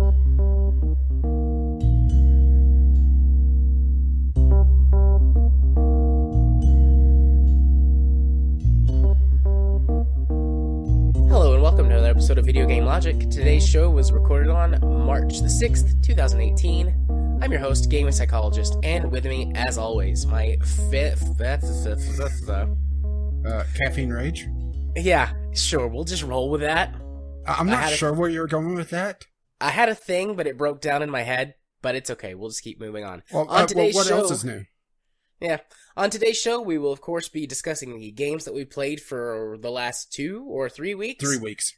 Hello and welcome to another episode of Video Game Logic. Today's show was recorded on March the 6th, 2018. I'm your host, Game Psychologist, and with me, as always, my Caffeine Rage? Yeah, sure, we'll just roll with that. I'm not sure where you're going with that. I had a thing, but it broke down in my head, but it's okay, we'll just keep moving on. Well, On today's what show, else is new? Yeah, on today's show, we will, of course, be discussing the games that we played for the last 2 or 3 weeks. 3 weeks.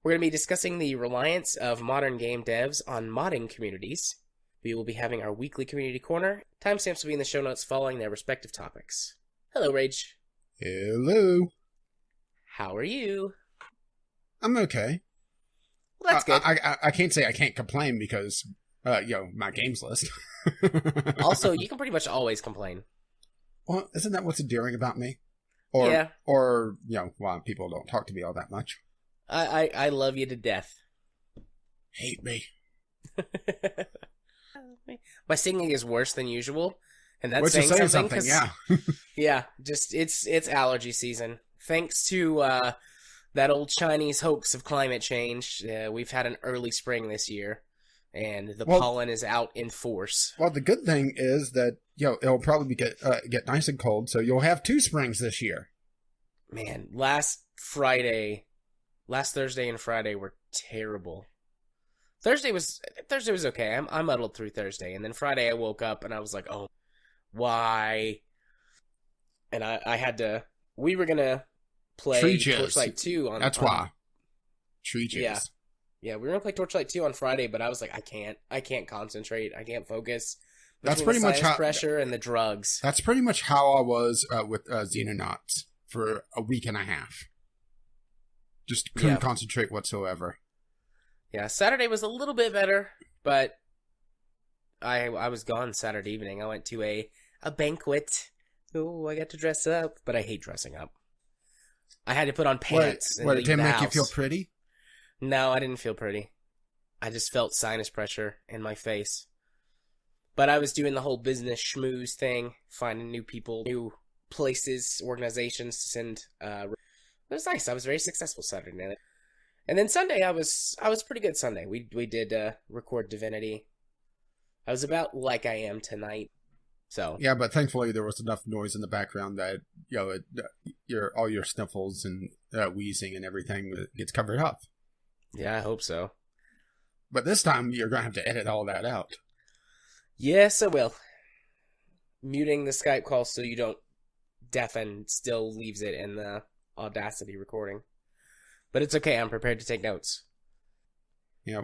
We're going to be discussing the reliance of modern game devs on modding communities. We will be having our weekly community corner. Timestamps will be in the show notes following their respective topics. Hello, Rage. Hello. How are you? I'm okay. Well, that's good. I can't say I can't complain because, my games list. Also, you can pretty much always complain. Well, isn't that what's endearing about me? Yeah. Or, why people don't talk to me all that much. I love you to death. Hate me. My singing is worse than usual, and that's Which saying is something. yeah. Yeah, just it's allergy season. Thanks to that old Chinese hoax of climate change, we've had an early spring this year, and the pollen is out in force. Well, the good thing is that it'll probably get nice and cold, so you'll have 2 springs this year. Man, last Thursday and Friday were terrible. Thursday was okay. I muddled through Thursday, and then Friday I woke up and I was like, oh, why? And I had to. We were gonna play Torchlight 2 on. That's why. Treaches. Yeah, we were gonna play Torchlight 2 on Friday, but I was like, I can't concentrate. I can't focus. That's pretty much how pressure and the drugs. That's pretty much how I was with Xenonauts for a week and a half. Just couldn't concentrate whatsoever. Yeah, Saturday was a little bit better, but I was gone Saturday evening. I went to a banquet. Oh, I got to dress up, but I hate dressing up. I had to put on pants. What, it didn't make you feel pretty? No, I didn't feel pretty. I just felt sinus pressure in my face. But I was doing the whole business schmooze thing, finding new people, new places, organizations to send. It was nice. I was very successful Saturday night. And then Sunday, I was pretty good Sunday. We did record Divinity. I was about like I am tonight. So yeah, but thankfully there was enough noise in the background that all your sniffles and wheezing and everything gets covered up. Yeah, I hope so. But this time you're gonna have to edit all that out. Yes, I will. Muting the Skype call so you don't deafen still leaves it in the Audacity recording. But it's okay, I'm prepared to take notes. Yeah,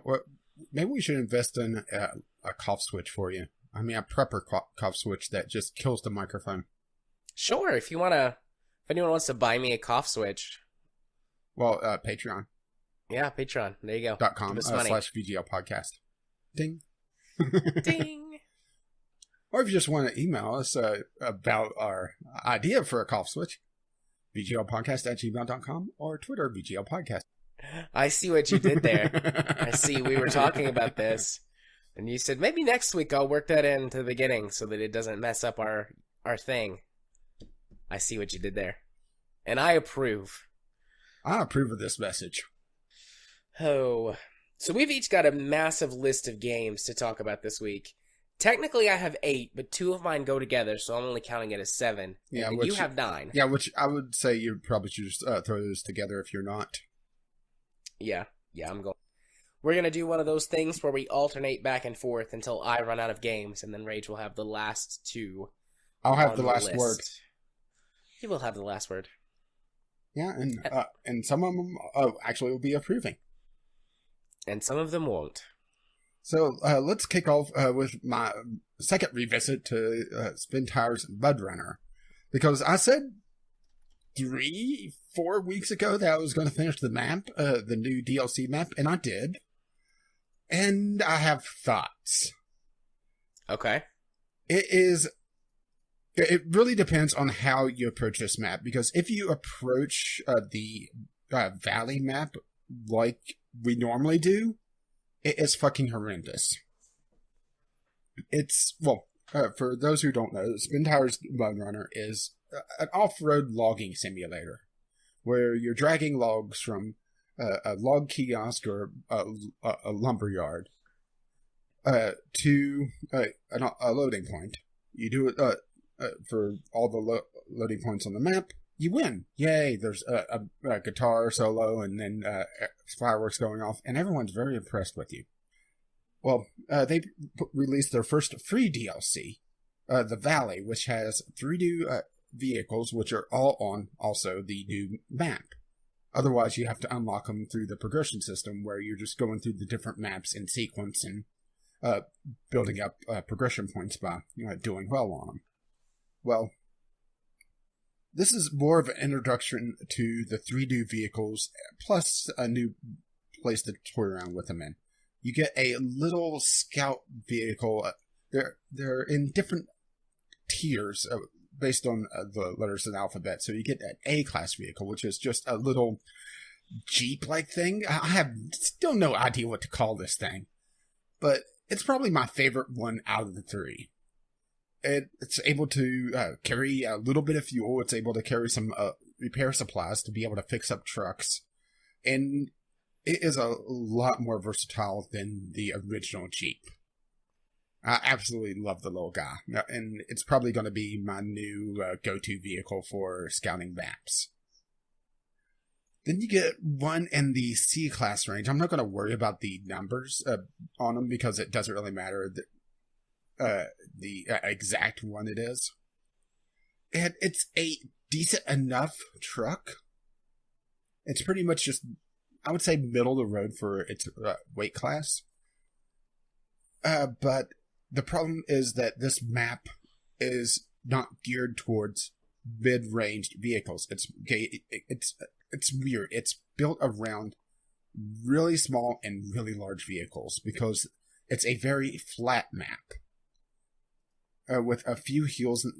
maybe we should invest in a cough switch for you. I mean, a prepper cough switch that just kills the microphone. Sure, if anyone wants to buy me a cough switch. Well, Patreon. Yeah, Patreon. There you go. .com/VGL podcast. Ding. Ding. Or if you just want to email us about our idea for a cough switch, VGLpodcast@gmail.com or Twitter, VGL Podcast. I see what you did there. I see we were talking about this. And you said, maybe next week I'll work that into the beginning so that it doesn't mess up our thing. I see what you did there. And I approve. I approve of this message. Oh. So we've each got a massive list of games to talk about this week. Technically, I have 8, but 2 of mine go together, so I'm only counting it as 7. Yeah, and you have 9. Yeah, which I would say you probably should just throw those together if you're not. Yeah, I'm going. We're going to do one of those things where we alternate back and forth until I run out of games, and then Rage will have the last 2. I'll have the last word. You will have the last word. Yeah, and some of them actually will be approving. And some of them won't. So let's kick off with my second revisit to Spin Tires Mud Runner. Because I said 3-4 weeks ago that I was going to finish the map, the new DLC map, and I did. And I have thoughts. Okay. It really depends on how you approach this map. Because if you approach the Valley map like we normally do, It is fucking horrendous. It's, well, for those who don't know, Spin Tires Bone Runner is an off-road logging simulator where you're dragging logs from a log kiosk or a lumber yard to a loading point. You do it for all the loading points on the map. You win. Yay, there's a guitar solo and then fireworks going off, and everyone's very impressed with you. Well, they released their first free DLC, The Valley, which has 3 new vehicles, which are all on also the new map. Otherwise, you have to unlock them through the progression system, where you're just going through the different maps in sequence and building up progression points by doing well on them. Well, this is more of an introduction to the 3 new vehicles, plus a new place to toy around with them in. You get a little scout vehicle. They're in different tiers based on the letters of the alphabet. So you get an A-class vehicle, which is just a little Jeep-like thing. I have still no idea what to call this thing, but it's probably my favorite one out of the 3. It's able to carry a little bit of fuel. It's able to carry some repair supplies to be able to fix up trucks. And it is a lot more versatile than the original Jeep. I absolutely love the little guy. And it's probably going to be my new go-to vehicle for scouting maps. Then you get one in the C-class range. I'm not going to worry about the numbers on them because it doesn't really matter the exact one it is. And it's a decent enough truck. It's pretty much just, I would say, middle of the road for its weight class. But the problem is that this map is not geared towards mid-ranged vehicles. It's weird. It's built around really small and really large vehicles because it's a very flat map. With a few hills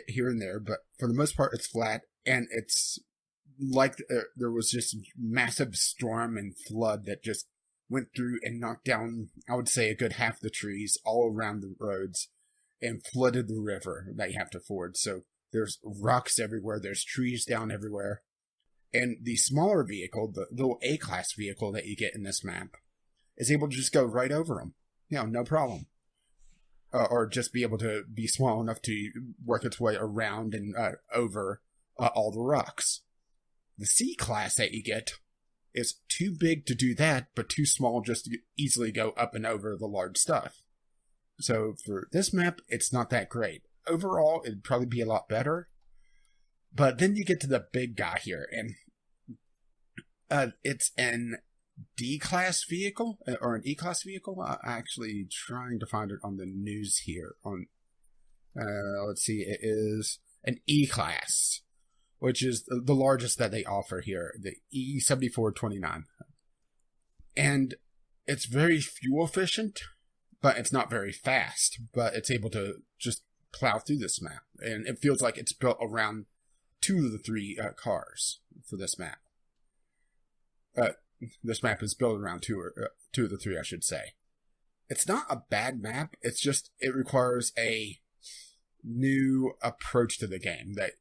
here and there, but for the most part, it's flat, and it's like there was just massive storm and flood that just went through and knocked down, I would say, a good half the trees all around the roads and flooded the river that you have to ford. So there's rocks everywhere, there's trees down everywhere, and the smaller vehicle, the little A-class vehicle that you get in this map, is able to just go right over them. No problem. Or just be able to be small enough to work its way around and over all the rocks. The C-class that you get is too big to do that, but too small just to easily go up and over the large stuff. So for this map, it's not that great. Overall, it'd probably be a lot better. But then you get to the big guy here, and it's an D-class vehicle, or an E-class vehicle. I'm actually trying to find it on the news here. Let's see, it is an E-class, which is the largest that they offer here, the E7429. And it's very fuel efficient, but it's not very fast, but it's able to just plow through this map. And it feels like it's built around 2 of the 3 cars for this map. This map is built around 2 of the 3, I should say. It's not a bad map. It's just, it requires a new approach to the game that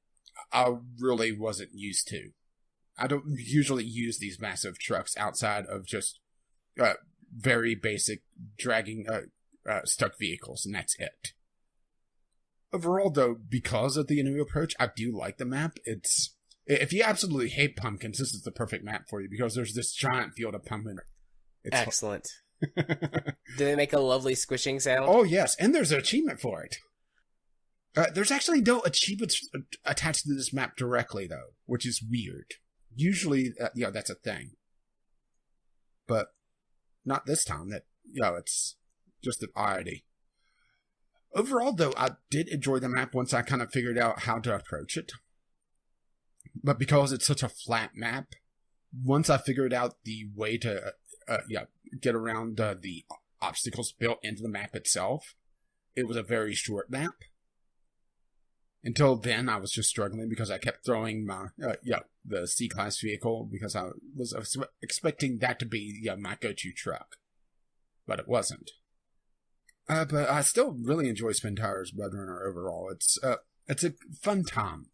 I really wasn't used to. I don't usually use these massive trucks outside of just very basic dragging stuck vehicles, and that's it. Overall, though, because of the new approach, I do like the map. If you absolutely hate pumpkins, this is the perfect map for you because there's this giant field of pumpkin. Excellent. Do they make a lovely squishing sound? Oh, yes, and there's an achievement for it. There's actually no achievements attached to this map directly, though, which is weird. Usually, that's a thing. But not this time. It's just an oddity. Overall, though, I did enjoy the map once I kind of figured out how to approach it. But because it's such a flat map, once I figured out the way to get around the obstacles built into the map itself, it was a very short map. Until then, I was just struggling because I kept throwing my the C-class vehicle because I was expecting that to be my go-to truck. but it wasn't. But I still really enjoy Spin Tires Budrunner overall. It's a fun time.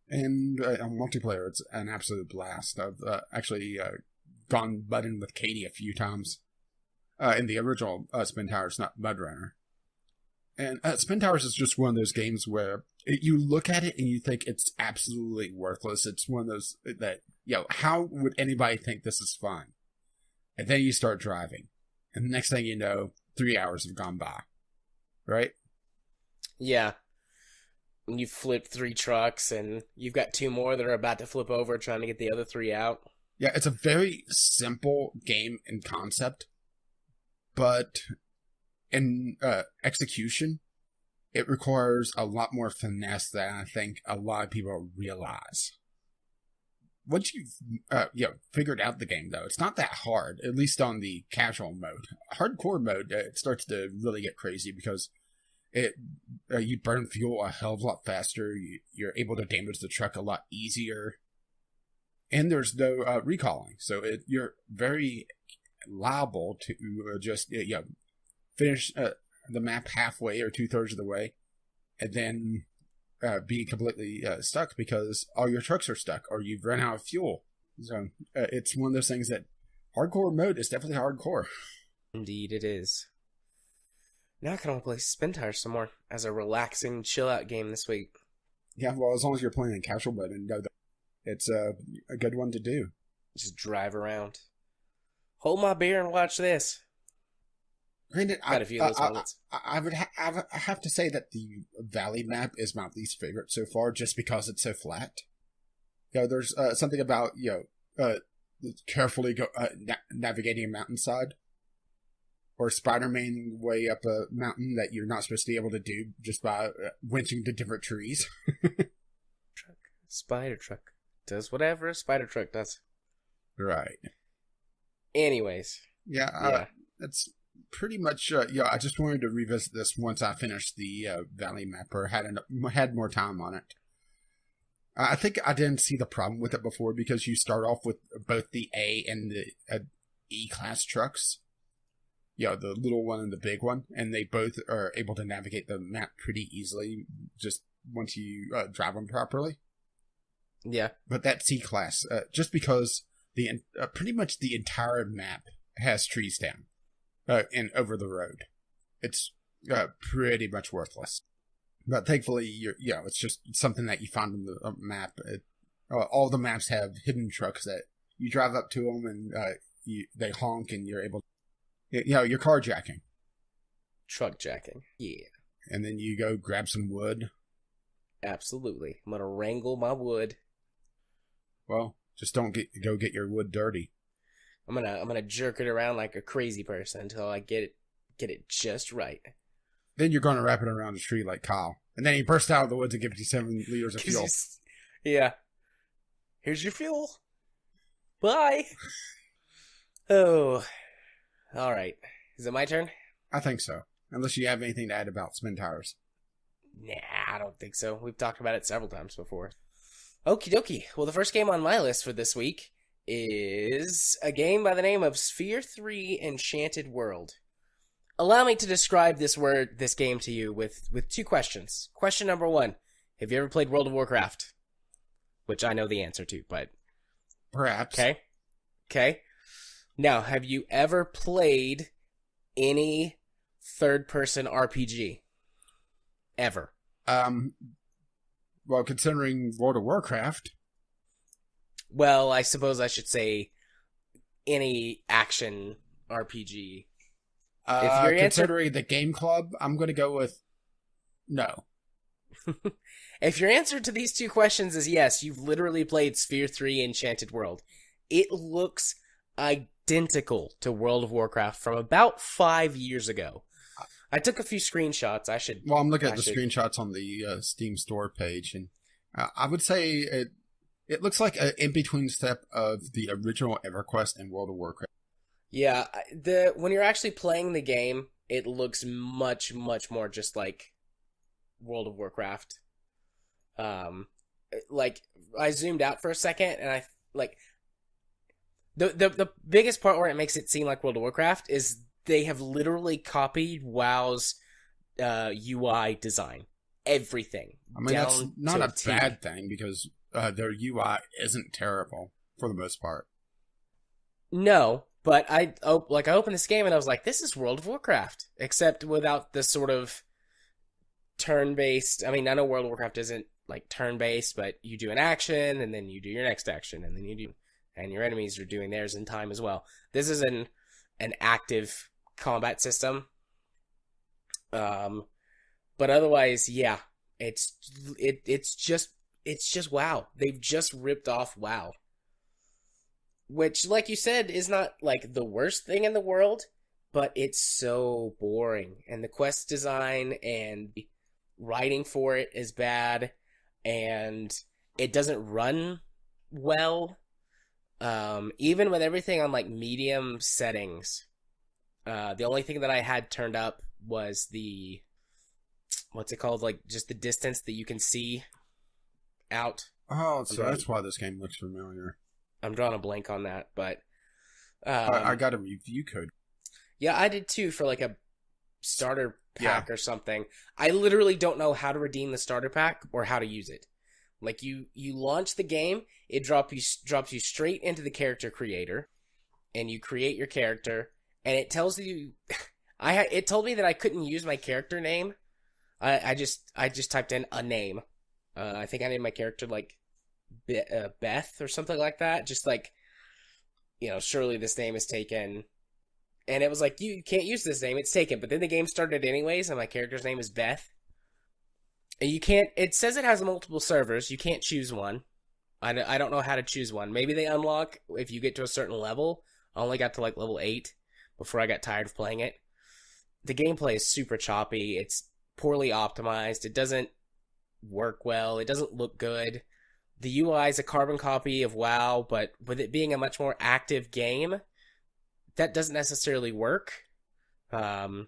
And on multiplayer, it's an absolute blast. I've actually gone budding with Katie a few times in the original Spin Tires, not Budrunner. And Spin Tires is just one of those games where you look at it and you think it's absolutely worthless. It's one of those that, how would anybody think this is fun? And then you start driving. And the next thing you know, 3 hours have gone by. Right? Yeah. You flip 3 trucks, and you've got 2 more that are about to flip over, trying to get the other 3 out. Yeah, it's a very simple game in concept, but in execution, it requires a lot more finesse than I think a lot of people realize. Once you've figured out the game, though, it's not that hard, at least on the casual mode. Hardcore mode, it starts to really get crazy because you burn fuel a hell of a lot faster. You're able to damage the truck a lot easier, and there's no recalling, so you're very liable to just finish the map halfway or 2/3 of the way, and then be completely stuck because all your trucks are stuck or you've run out of fuel. So it's one of those things that hardcore mode is definitely hardcore. Indeed, it is. Now I can only play Spin Tires some more as a relaxing, chill-out game this week. Yeah, well, as long as you're playing in casual mode and know that it's a good one to do. Just drive around. Hold my beer and watch this. Granted, Got a few of those moments. I have to say that the Valley map is my least favorite so far, just because it's so flat. There's something about carefully navigating a mountainside, or Spider-Man way up a mountain that you're not supposed to be able to do just by winching to different trees. Spider truck does whatever a spider truck does. Right. Anyways. Yeah. That's pretty much, I just wanted to revisit this once I finished the Valley map, or had more time on it. I think I didn't see the problem with it before because you start off with both the A and the E-class trucks. The little one and the big one, and they both are able to navigate the map pretty easily just once you drive them properly. Yeah. But that C-class, just because pretty much the entire map has trees down and over the road, it's pretty much worthless. But thankfully, it's just something that you find on the map. All the maps have hidden trucks that you drive up to them, and they honk, and you're able to, you're carjacking. Truck jacking. Yeah. And then you go grab some wood. Absolutely. I'm gonna wrangle my wood. Well, just don't go get your wood dirty. I'm gonna jerk it around like a crazy person until I get it just right. Then you're gonna wrap it around a tree like Kyle, and then he bursts out of the woods and gives you 7 liters of fuel. Yeah. Here's your fuel. Bye. Oh. All right. Is it my turn? I think so. Unless you have anything to add about Spin Tires. Nah, I don't think so. We've talked about it several times before. Okie dokie. Well, the first game on my list for this week is a game by the name of Sphere 3 Enchanted World. Allow me to describe this game to you with 2 questions. Question number 1. Have you ever played World of Warcraft? Which I know the answer to, but... Perhaps. Okay. Now, have you ever played any third-person RPG? Ever? Well, considering World of Warcraft... Well, I suppose I should say any action RPG. Considering the Game Club, I'm going to go with no. If your answer to these 2 questions is yes, you've literally played Sphere 3 Enchanted World. It looks identical to World of Warcraft from about 5 years ago. I took a few screenshots. Well, I'm looking at the screenshots on the Steam store page, and I would say it looks like an in-between step of the original EverQuest and World of Warcraft. Yeah, when you're actually playing the game, it looks much, much more just like World of Warcraft. Like, I zoomed out for a second, and the biggest part where it makes it seem like World of Warcraft is they have literally copied WoW's UI design. Everything. I mean, that's down not to a T. bad thing because their UI isn't terrible for the most part. No, but I opened this game and I was like, this is World of Warcraft, except without the sort of turn-based. I mean, I know World of Warcraft isn't like turn-based, but you do an action and then you do your next action and then you do, and your enemies are doing theirs in time as well. This is an active combat system. But otherwise, yeah, it's just WoW. They've just ripped off WoW. Which, like you said, is not like the worst thing in the world, but it's so boring. And the quest design and writing for it is bad, and it doesn't run well. Even with everything on like medium settings, the only thing that I had turned up was the, what's it called? Like just the distance that you can see out. Oh, so that's why this game looks familiar. I'm drawing a blank on that, but I got a review code. Yeah, I did too for like a starter pack or something. I literally don't know how to redeem the starter pack or how to use it. Like you launch the game, it drops you straight into the character creator, and you create your character, and it tells you. It told me that I couldn't use my character name. I just typed in a name. I think I named my character like Beth or something like that. Just like, surely this name is taken. And it was like, you can't use this name, it's taken. But then the game started anyways, and my character's name is Beth. And you can't, it says it has multiple servers. You can't choose one. I don't know how to choose one. Maybe they unlock if you get to a certain level. I only got to like level 8 before I got tired of playing it. The gameplay is super choppy. It's poorly optimized. It doesn't work well. It doesn't look good. The UI is a carbon copy of WoW, but with it being a much more active game, that doesn't necessarily work. When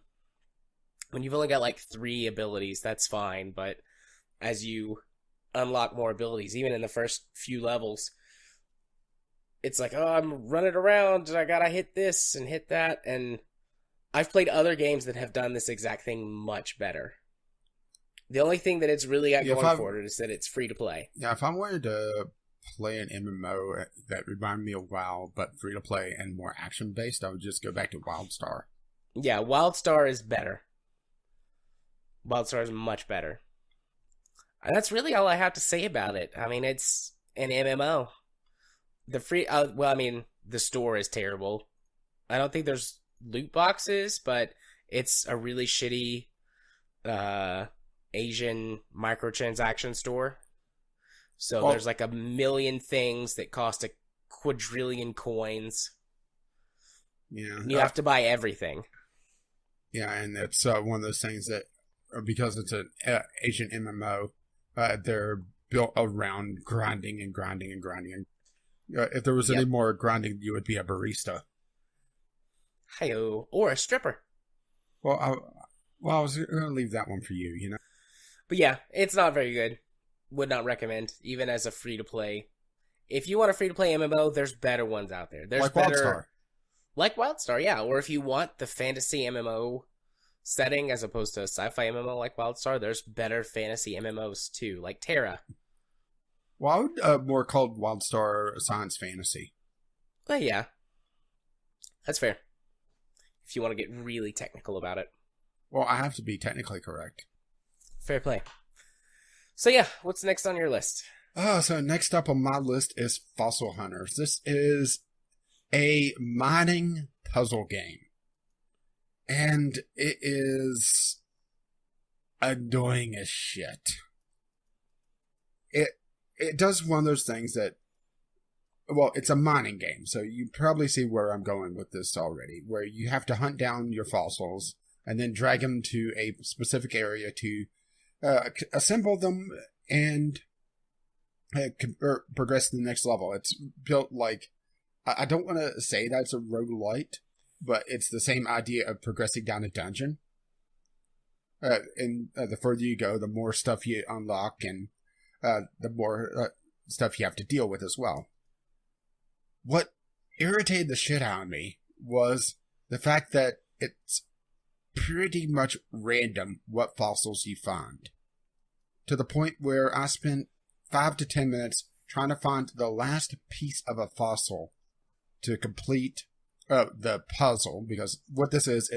you've only got like 3 abilities, that's fine, but as you unlock more abilities, even in the first few levels, it's like, oh, I'm running around and I gotta hit this and hit that, and I've played other games that have done this exact thing much better. The only thing that it's really got going for it is that it's free to play. Yeah, if I wanted to play an MMO that reminded me of WoW, but free to play and more action based, I would just go back to WildStar. Yeah, WildStar is better. WildStar is much better. And that's really all I have to say about it. I mean, it's an MMO. The free, the store is terrible. I don't think there's loot boxes, but it's a really shitty Asian microtransaction store. So there's like a million things that cost a quadrillion coins. Yeah, you have to buy everything. Yeah, and it's one of those things that, because it's an Asian MMO, they're built around grinding and grinding and grinding. If there was any more grinding, you would be a barista. Hi-yo. Or a stripper. Well, I was going to leave that one for you, But yeah, it's not very good. Would not recommend, even as a free-to-play. If you want a free-to-play MMO, there's better ones out there. There's like better, WildStar. Like WildStar, yeah. Or if you want the fantasy MMO setting as opposed to a sci-fi MMO like WildStar, there's better fantasy MMOs too, like Terra. Well, I would more call WildStar science fantasy. Well, yeah. That's fair. If you want to get really technical about it. Well, I have to be technically correct. Fair play. So yeah, what's next on your list? So next up on my list is Fossil Hunters. This is a mining puzzle game. And it is annoying as shit. It does one of those things that, well, it's a mining game, so you probably see where I'm going with this already, where you have to hunt down your fossils and then drag them to a specific area to assemble them and progress to the next level. It's built like, I don't want to say that it's a roguelite, but it's the same idea of progressing down a dungeon. And the further you go, the more stuff you unlock, and the more stuff you have to deal with as well. What irritated the shit out of me was the fact that it's pretty much random what fossils you find. To the point where I spent 5 to 10 minutes trying to find the last piece of a fossil to complete the puzzle, because what this is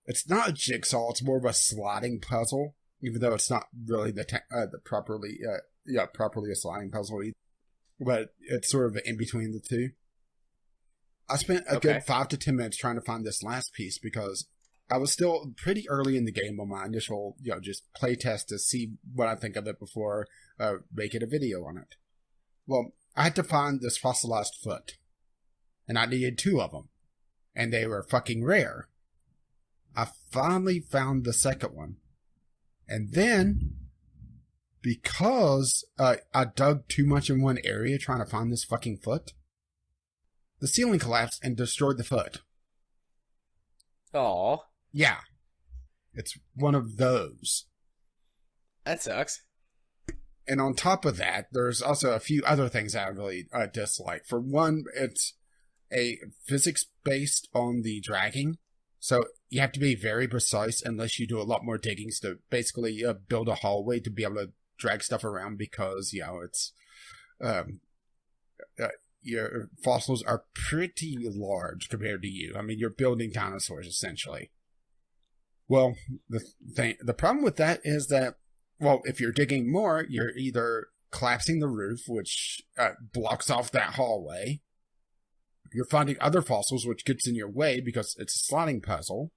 it's not a jigsaw, it's more of a sliding puzzle, even though it's not really the properly a sliding puzzle either. But it's sort of in between the two. I spent a good 5 to 10 minutes trying to find this last piece because I was still pretty early in the game on my initial, just play test to see what I think of it before making a video on it. Well, I had to find this fossilized foot, and I needed 2 of them, and they were fucking rare. I finally found the second one, and then, because I dug too much in one area trying to find this fucking foot, the ceiling collapsed and destroyed the foot. Aw. Yeah. It's one of those. That sucks. And on top of that, there's also a few other things I really dislike. For one, it's a physics based on the dragging. So you have to be very precise unless you do a lot more diggings to basically build a hallway to be able to drag stuff around because, it's... your fossils are pretty large compared to you. I mean, you're building dinosaurs, essentially. Well, the problem with that is that, if you're digging more, you're either collapsing the roof, which blocks off that hallway. You're finding other fossils, which gets in your way because it's a sliding puzzle.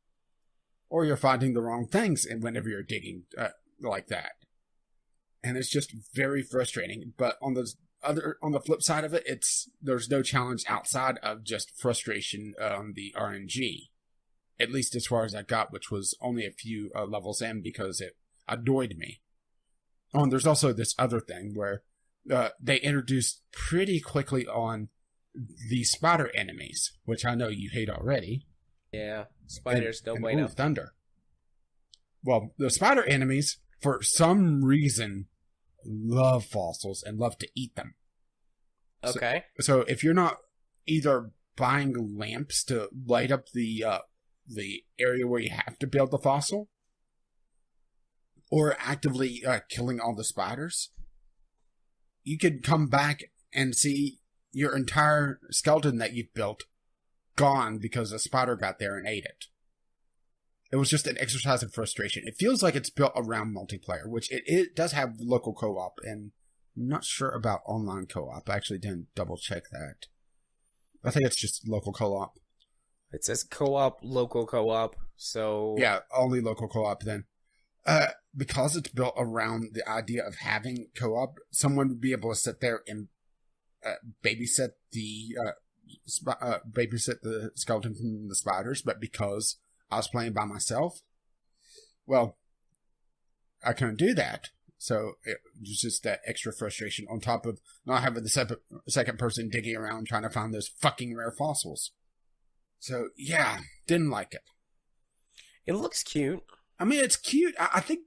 Or you're finding the wrong things whenever you're digging like that. And it's just very frustrating. But on the flip side of it, there's no challenge outside of just frustration on the RNG. At least as far as I got, which was only a few levels in because it annoyed me. Oh, and there's also this other thing where they introduced pretty quickly on the spider enemies, which I know you hate already. Yeah, spiders don't wait up. Thunder. Well, the spider enemies, for some reason, love fossils and love to eat them. Okay. So if you're not either buying lamps to light up the area where you have to build the fossil, or actively killing all the spiders, you could come back and see your entire skeleton that you've built gone because a spider got there and ate it. It was just an exercise of frustration. It feels like it's built around multiplayer, which it does have local co-op, and I'm not sure about online co-op. I actually didn't double check that. I think it's just local co-op. It says co-op, local co-op, so... Yeah, only local co-op then. Because it's built around the idea of having co-op, someone would be able to sit there and babysit the skeleton from the spiders, but because I was playing by myself, I couldn't do that. So it was just that extra frustration on top of not having the second person digging around trying to find those fucking rare fossils. So, yeah, didn't like it. It looks cute. I mean, it's cute. I think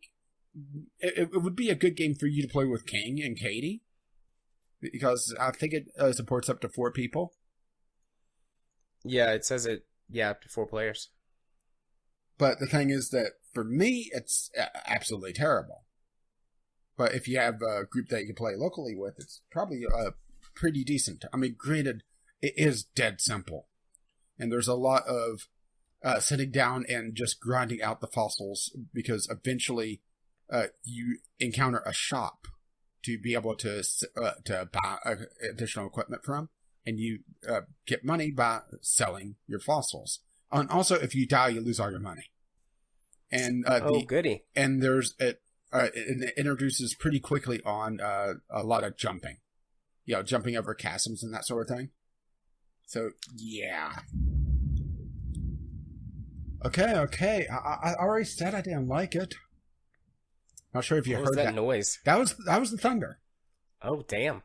it would be a good game for you to play with King and Katie, because I think it supports up to 4 people. Yeah, it says up to 4 players. But the thing is that, for me, it's absolutely terrible. But if you have a group that you can play locally with, it's probably pretty decent. I mean, granted, it is dead simple. And there's a lot of sitting down and just grinding out the fossils, because eventually you encounter a shop to be able to buy additional equipment from, and you get money by selling your fossils. And also, if you die, you lose all your money. And goody! And there's it introduces pretty quickly on a lot of jumping, jumping over chasms and that sort of thing. So yeah. Okay. I already said I didn't like it. Not sure if you heard that noise. That was the thunder. Oh, damn.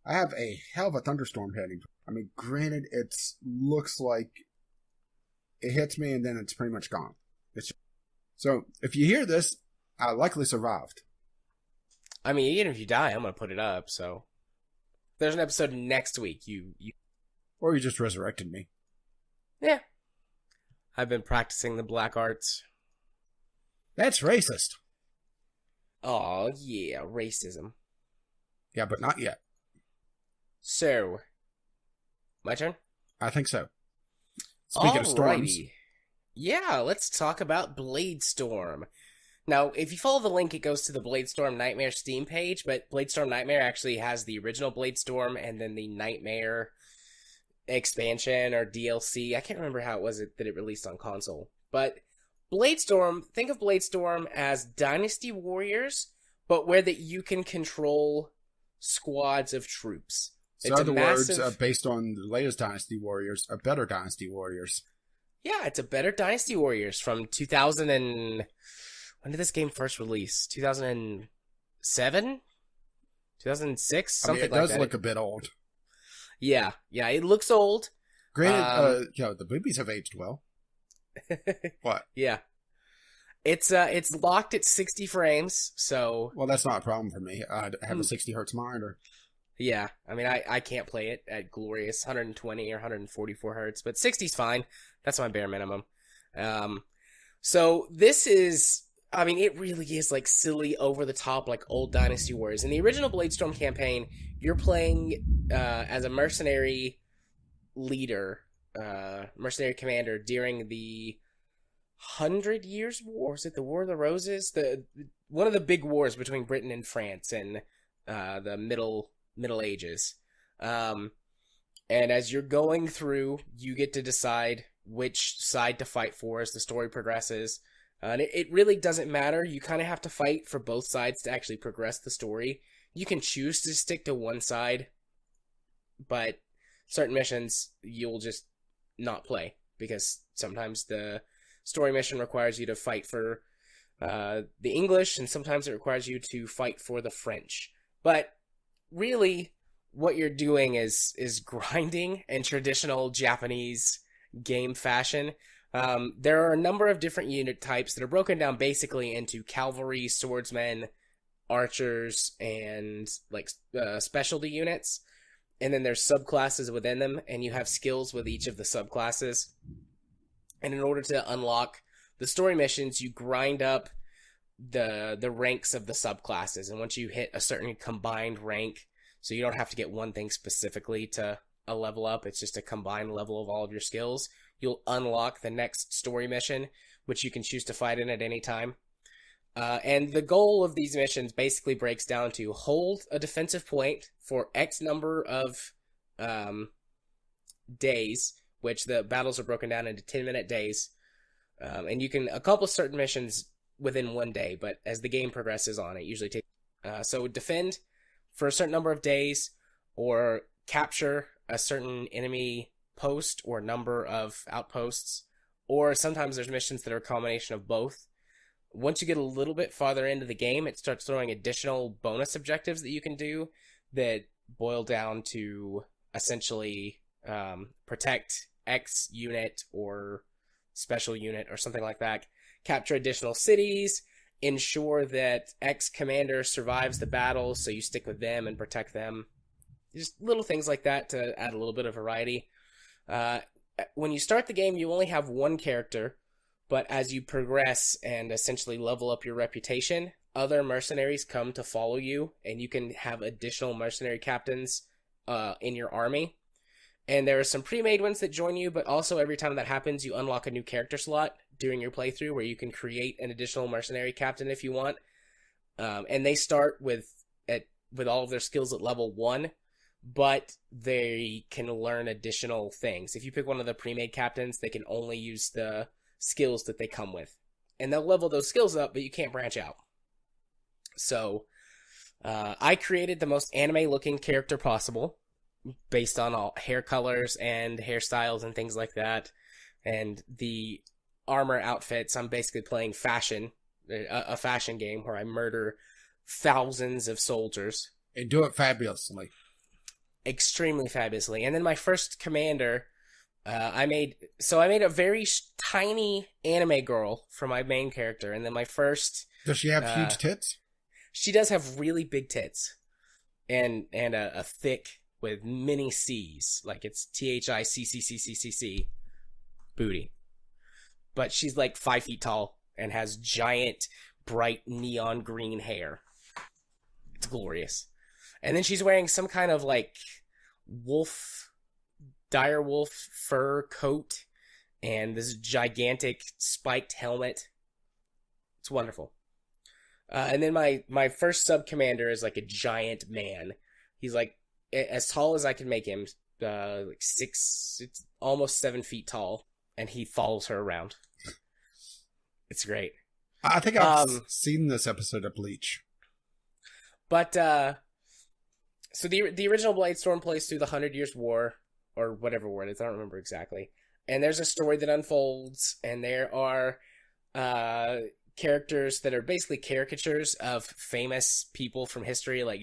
I have a hell of a thunderstorm heading. I mean, granted, it looks like it hits me and then it's pretty much gone. So, if you hear this, I likely survived. I mean, even if you die, I'm going to put it up, so... If there's an episode next week, you... Or you just resurrected me. Yeah. I've been practicing the black arts. That's racist. Oh, yeah, racism. Yeah, but not yet. So, my turn? I think so. Speaking of storms. Alrighty. Yeah, let's talk about Bladestorm. Now, if you follow the link, it goes to the Bladestorm Nightmare Steam page, but Bladestorm Nightmare actually has the original Bladestorm and then the Nightmare expansion or DLC. I can't remember how it was that it released on console. But Bladestorm, think of Bladestorm as Dynasty Warriors, but where that you can control squads of troops. So in other words, based on the latest Dynasty Warriors, a better Dynasty Warriors. Yeah, it's a better Dynasty Warriors from 2000 and... When did this game first release? 2007? 2006? Something like that. It does look a bit old. Yeah, it looks old. Granted, the boobies have aged well. What? Yeah. It's locked at 60 frames, so... Well, that's not a problem for me. I have a 60 hertz monitor. Yeah, I mean, I can't play it at glorious 120 or 144 hertz, but 60's fine. That's my bare minimum. So this is... I mean, it really is like silly, over the top, like old Dynasty Warriors. In the original Bladestorm campaign, you're playing as a mercenary leader, mercenary commander during the 100 Years' War. Is it the War of the Roses? One of the big wars between Britain and France in the Middle Ages. And as you're going through, you get to decide which side to fight for as the story progresses. And it really doesn't matter. You kind of have to fight for both sides to actually progress the story. You can choose to stick to one side, but certain missions you'll just not play because sometimes the story mission requires you to fight for the English, and sometimes it requires you to fight for the French. But really, what you're doing is grinding in traditional Japanese game fashion. There are a number of different unit types that are broken down basically into cavalry, swordsmen, archers, and like specialty units. And then there's subclasses within them, and you have skills with each of the subclasses. And in order to unlock the story missions, you grind up the ranks of the subclasses. And once you hit a certain combined rank, so you don't have to get one thing specifically to a level up, it's just a combined level of all of your skills, you'll unlock the next story mission, which you can choose to fight in at any time. And the goal of these missions basically breaks down to hold a defensive point for X number of days, which the battles are broken down into 10-minute days. And you can accomplish certain missions within one day, but as the game progresses on, it usually takes... So defend for a certain number of days, or capture a certain enemy post or number of outposts, or sometimes there's missions that are a combination of both. Once you get a little bit farther into the game, it starts throwing additional bonus objectives that you can do that boil down to essentially protect X unit or special unit or something like that, capture additional cities, ensure that X commander survives the battle, so you stick with them and protect them. Just little things like that to add a little bit of variety. When you start the game, you only have one character, but as you progress and essentially level up your reputation, other mercenaries come to follow you, and you can have additional mercenary captains in your army. And there are some pre-made ones that join you, but also every time that happens, you unlock a new character slot during your playthrough where you can create an additional mercenary captain if you want. And they start with all of their skills at level 1, but they can learn additional things. If you pick one of the pre-made captains, they can only use the skills that they come with. And they'll level those skills up, but you can't branch out. So, I created the most anime-looking character possible, based on all hair colors and hairstyles and things like that. And the armor outfits, I'm basically playing fashion, a fashion game where I murder thousands of soldiers. And do it fabulously. Extremely fabulously. And then my first commander, I made a very tiny anime girl for my main character. And then my first... Does she have huge tits? She does have really big tits. And a thick... with many C's, like it's THICCCCCC booty. but she's like 5 feet tall and has giant, bright neon green hair. It's glorious. And then she's wearing some kind of like wolf, dire wolf fur coat and this gigantic spiked helmet. It's wonderful. And then my first sub commander is like a giant man. He's like as tall as I can make him, like it's almost 7 feet tall, and he follows her around. It's great. I think I've seen this episode of Bleach. But so the original Bladestorm plays through the 100 Years' War, or whatever war it is. I don't remember exactly. And there's a story that unfolds, and there are characters that are basically caricatures of famous people from history, like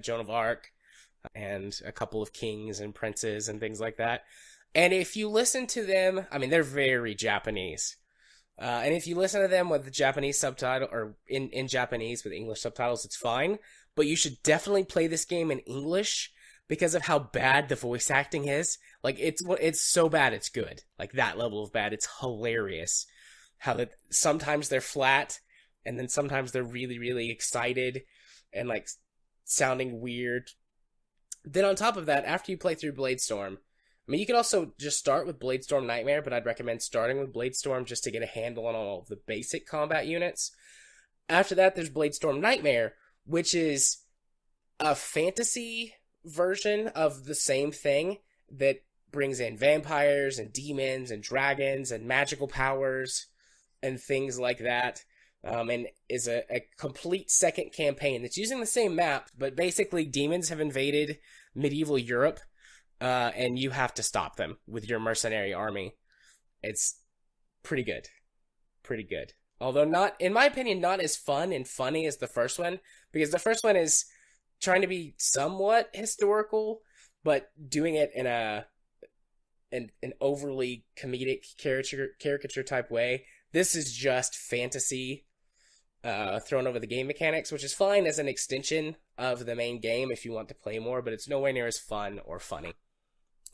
Joan of Arc, and a couple of kings and princes and things like that. And if you listen to them, I mean, they're very Japanese. And if you listen to them with the Japanese subtitle, or in Japanese with English subtitles, it's fine. But you should definitely play this game in English because of how bad the voice acting is. Like, it's so bad it's good. Like, that level of bad. It's hilarious. How that sometimes they're flat, and then sometimes they're really, really excited and, like, sounding weird. Then on top of that, after you play through Bladestorm, I mean, you could also just start with Bladestorm Nightmare, but I'd recommend starting with Bladestorm just to get a handle on all of the basic combat units. After that, there's Bladestorm Nightmare, which is a fantasy version of the same thing that brings in vampires and demons and dragons and magical powers and things like that, and is a complete second campaign that's using the same map, but basically demons have invaded medieval Europe, and you have to stop them with your mercenary army. It's pretty good. Pretty good. Although not, in my opinion, not as fun and funny as the first one, because the first one is trying to be somewhat historical, but doing it in an overly comedic caricature type way. This is just fantasy thrown over the game mechanics, which is fine as an extension of the main game if you want to play more, but it's nowhere near as fun or funny.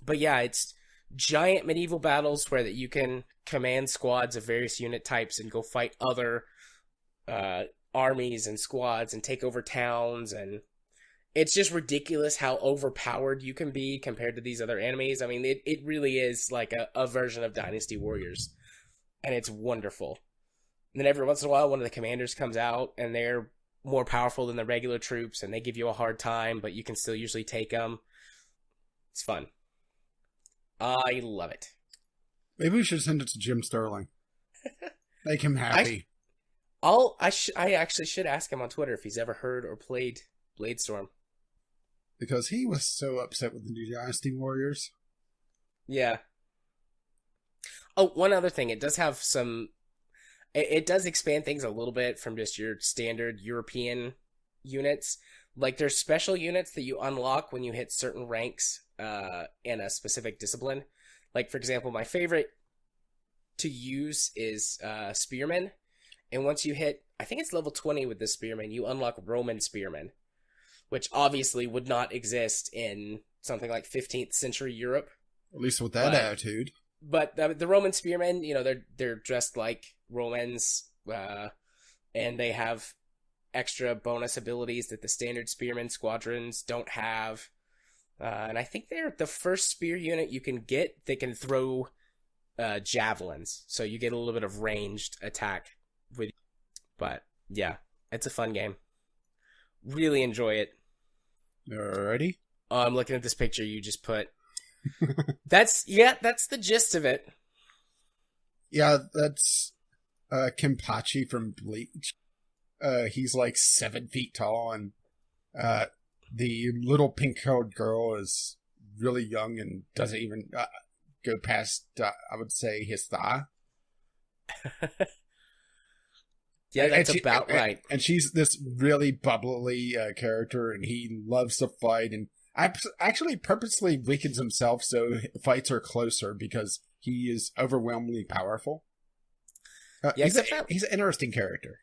But yeah, it's giant medieval battles where that you can command squads of various unit types and go fight other armies and squads and take over towns, and it's just ridiculous how overpowered you can be compared to these other enemies. I mean, it really is like a version of Dynasty Warriors, and it's wonderful. And then every once in a while, one of the commanders comes out, and they're more powerful than the regular troops, and they give you a hard time, but you can still usually take them. It's fun. I love it. Maybe we should send it to Jim Sterling. Make him happy. I actually should ask him on Twitter if he's ever heard or played Bladestorm. Because he was so upset with the new Dynasty Warriors. Yeah. Oh, one other thing. It does have some... It does expand things a little bit from just your standard European units. Like, there's special units that you unlock when you hit certain ranks in a specific discipline. Like, for example, my favorite to use is Spearman. And once you hit, I think it's level 20 with the Spearman, you unlock Roman Spearman, which obviously would not exist in something like 15th century Europe. At least with that attitude. But the Roman Spearmen, you know, they're dressed like Romans, and they have extra bonus abilities that the standard Spearman squadrons don't have. And I think they're the first spear unit you can get that can throw javelins, so you get a little bit of ranged attack with. But yeah, it's a fun game. Really enjoy it. Alrighty. Oh, I'm looking at this picture you just put. That's the gist of it. Yeah, that's Kenpachi from Bleach. He's like 7 feet tall, and the little pink-haired girl is really young and doesn't even go past, I would say, his thigh. Yeah, that's about right. And she's this really bubbly character, and he loves to fight, and actually purposely weakens himself so fights are closer because he is overwhelmingly powerful. Yeah, he's an interesting character.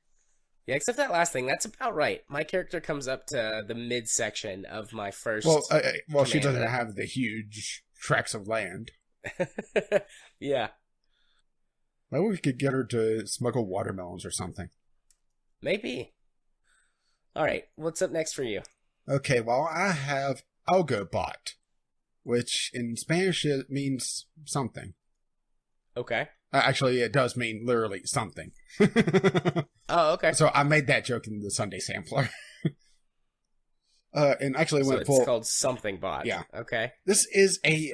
Yeah, except that last thing. That's about right. My character comes up to the midsection of my first. Well, she doesn't have the huge tracts of land. Yeah. Maybe we could get her to smuggle watermelons or something. Maybe. All right, what's up next for you? Okay, well, I have Algobot, which in Spanish it means something. Okay. Actually, it does mean literally something. Oh, okay. So I made that joke in the Sunday Sampler. And actually So went it's full. called Something Bot. Yeah. Okay. This is a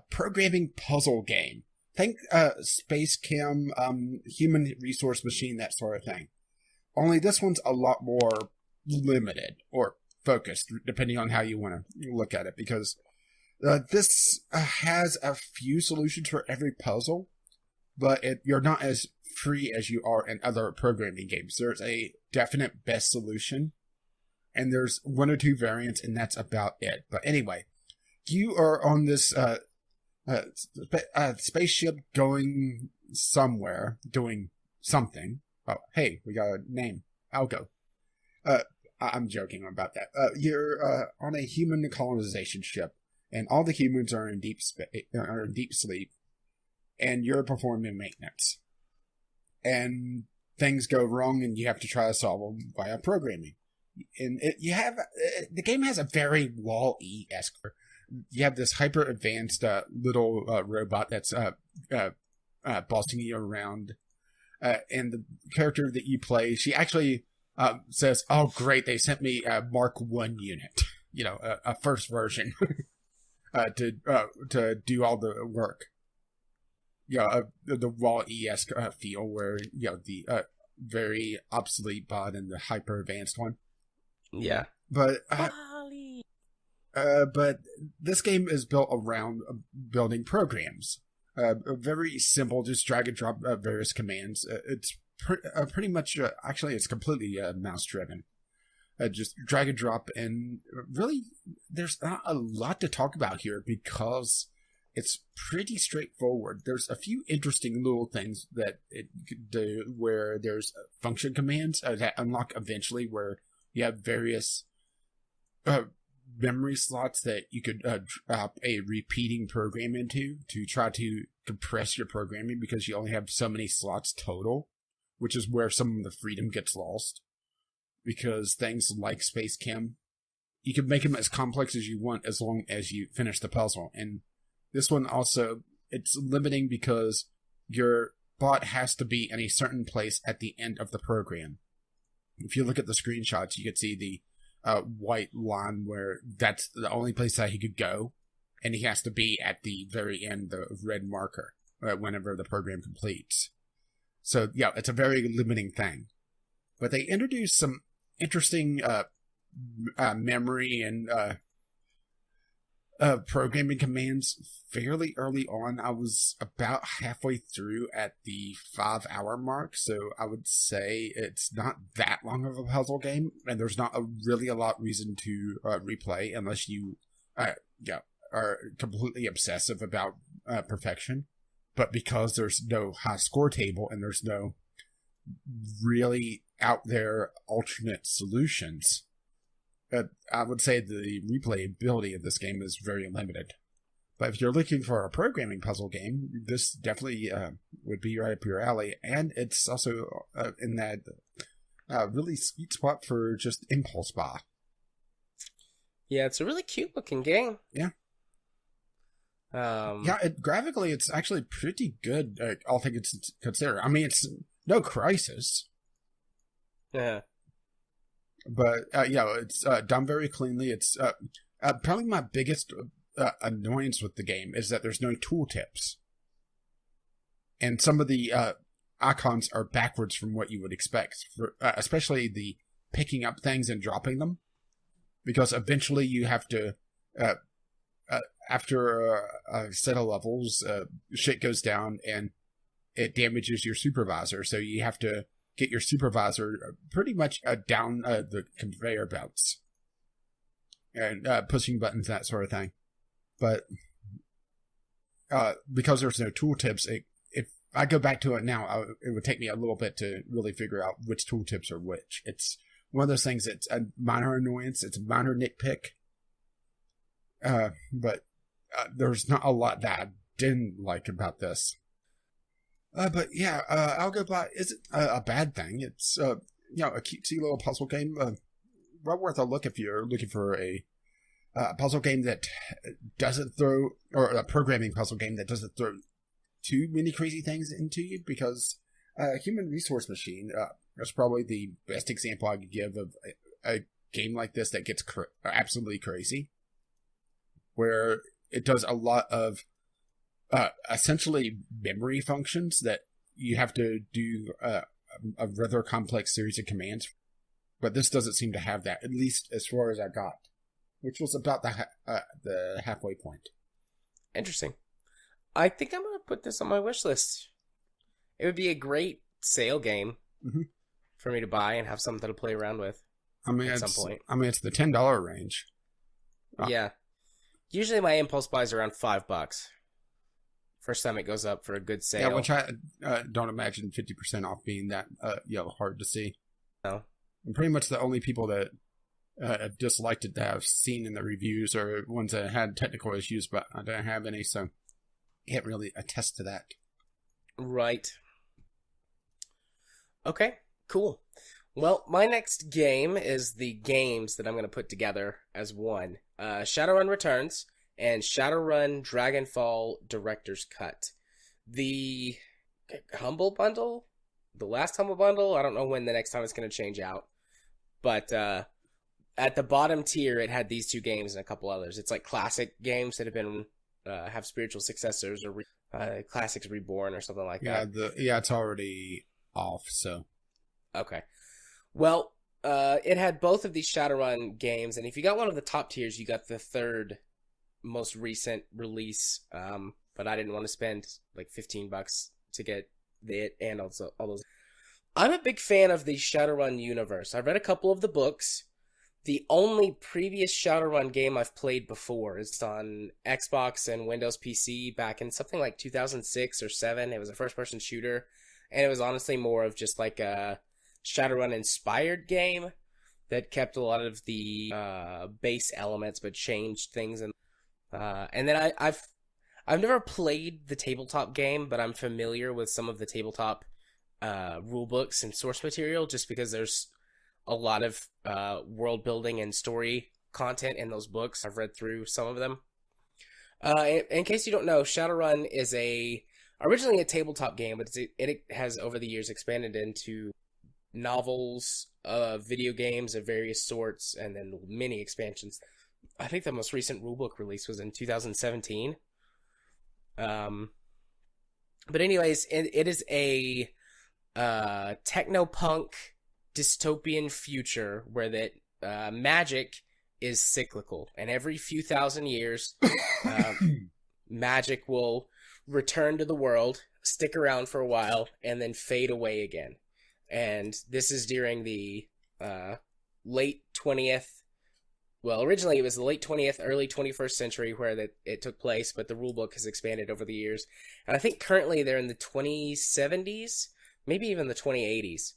programming puzzle game. Think Space Chem, Human Resource Machine, that sort of thing. Only this one's a lot more limited or focused, depending on how you want to look at it, because this has a few solutions for every puzzle, but you're not as free as you are in other programming games. There's a definite best solution, and there's one or two variants, and that's about it. But anyway, you are on this spaceship going somewhere, doing something. Oh, hey, we got a name. Algo. I'm joking about that. You're on a human colonization ship, and all the humans are in deep sleep, and you're performing maintenance. And things go wrong, and you have to try to solve them via programming. And the game has a very Wall-E-esque. You have this hyper advanced little robot that's bossing you around, and the character that you play, she actually says, "Oh, great! They sent me a Mark I unit, a first version, to do all the work." The Wall-E-esque feel, where the very obsolete bot and the hyper advanced one. Yeah. But this game is built around building programs. Very simple, just drag and drop various commands. It's pretty much, actually, it's completely mouse driven. Just drag and drop, and really, there's not a lot to talk about here because it's pretty straightforward. There's a few interesting little things that it could do, where there's function commands that unlock eventually, where you have various memory slots that you could drop a repeating program into to try to compress your programming, because you only have so many slots total, which is where some of the freedom gets lost. Because things like Space Chem, you can make them as complex as you want as long as you finish the puzzle. And this one also, it's limiting because your bot has to be in a certain place at the end of the program. If you look at the screenshots, you can see the white line where that's the only place that he could go, and he has to be at the very end, the red marker, whenever the program completes. So yeah, it's a very limiting thing. But they introduced some interesting memory and programming commands fairly early on. I was about halfway through at the 5-hour mark, so I would say it's not that long of a puzzle game, and there's not really a lot of reason to replay unless you are completely obsessive about perfection. But because there's no high score table and there's no really out there alternate solutions, I would say the replayability of this game is very limited. But if you're looking for a programming puzzle game, this definitely would be right up your alley. And it's also in that really sweet spot for just impulse buy. Yeah, it's a really cute looking game. Yeah. Graphically, it's actually pretty good, all things considered. I mean, it's no Crisis. Yeah. But, it's done very cleanly. It's probably my biggest annoyance with the game is that there's no tooltips. And some of the icons are backwards from what you would expect, especially the picking up things and dropping them. Because eventually you have to, after a set of levels, shit goes down and it damages your supervisor. So you have to get your supervisor pretty much down the conveyor belts and pushing buttons, that sort of thing. But because there's no tooltips, if I go back to it now, it would take me a little bit to really figure out which tooltips are which. It's one of those things that's a minor annoyance. It's a minor nitpick. But there's not a lot that I didn't like about this. But yeah, Algobot isn't a bad thing. It's a cutesy little puzzle game. Well worth a look if you're looking for a puzzle game that doesn't throw, or a programming puzzle game that doesn't throw too many crazy things into you. Because Human Resource Machine is probably the best example I could give of a game like this that gets absolutely crazy, where it does a lot of essentially memory functions that you have to do a rather complex series of commands. But this doesn't seem to have that, at least as far as I got, which was about the halfway point. Interesting. I think I'm going to put this on my wish list. It would be a great sale game for me to buy and have something to play around with at some point. I mean, it's the $10 range. Yeah. Usually my impulse buy is around $5. First time it goes up for a good sale. Yeah, which I don't imagine 50% off being that hard to see. No. And pretty much the only people that have disliked it that I've seen in the reviews are ones that had technical issues, but I don't have any, so I can't really attest to that. Right. Okay, cool. Well, my next game is the games that I'm going to put together as one. Shadowrun Returns and Shadowrun Dragonfall Director's Cut. The Humble Bundle? The last Humble Bundle? I don't know when the next time it's going to change out. But at the bottom tier, it had these two games and a couple others. It's like classic games that have been have spiritual successors, or Classics Reborn or something like that. It's already off, so. Okay. Well, it had both of these Shadowrun games, and if you got one of the top tiers, you got the third most recent release. But I didn't want to spend like $15 to get it and also all those. I'm a big fan of the Shadowrun universe. I've read a couple of the books. The only previous Shadowrun game I've played before is on Xbox and Windows PC back in something like 2006 or 7. It was a first-person shooter, and it was honestly more of just like a Shadowrun-inspired game that kept a lot of the base elements but changed things. And then I've never played the tabletop game, but I'm familiar with some of the tabletop rule books and source material, just because there's a lot of world building and story content in those books. I've read through some of them. In case you don't know, Shadowrun is originally a tabletop game, but it has over the years expanded into novels, video games of various sorts, and then mini expansions. I think the most recent rulebook release was in 2017. But anyways, it is a technopunk dystopian future where that magic is cyclical, and every few thousand years magic will return to the world, stick around for a while, and then fade away again. And this is during the late 20th, well, originally it was the late 20th, early 21st century where it took place, but the rulebook has expanded over the years. And I think currently they're in the 2070s, maybe even the 2080s.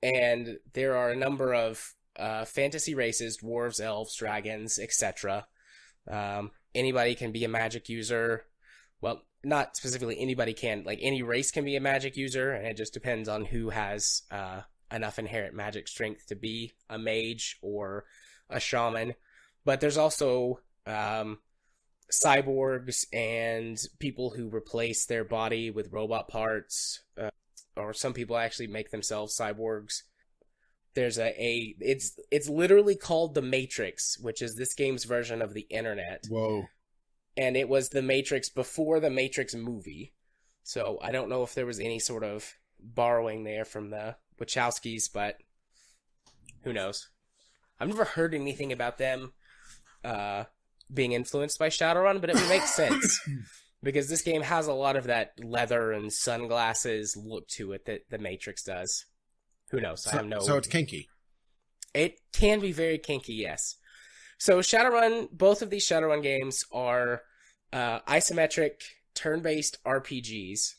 And there are a number of fantasy races, dwarves, elves, dragons, etc. Anybody can be a magic user. Well, not specifically anybody can. Like, any race can be a magic user, and it just depends on who has enough inherent magic strength to be a mage or a shaman. But there's also cyborgs and people who replace their body with robot parts, or some people actually make themselves cyborgs. There's it's literally called The Matrix, which is this game's version of the internet. Whoa. And it was The Matrix before the Matrix movie. So I don't know if there was any sort of borrowing there from the Wachowskis, but who knows? I've never heard anything about them being influenced by Shadowrun, but it would make sense. Because this game has a lot of that leather and sunglasses look to it that The Matrix does. Who knows? I have no... So it's kinky. It can be very kinky, yes. So Shadowrun, both of these Shadowrun games are isometric, turn-based RPGs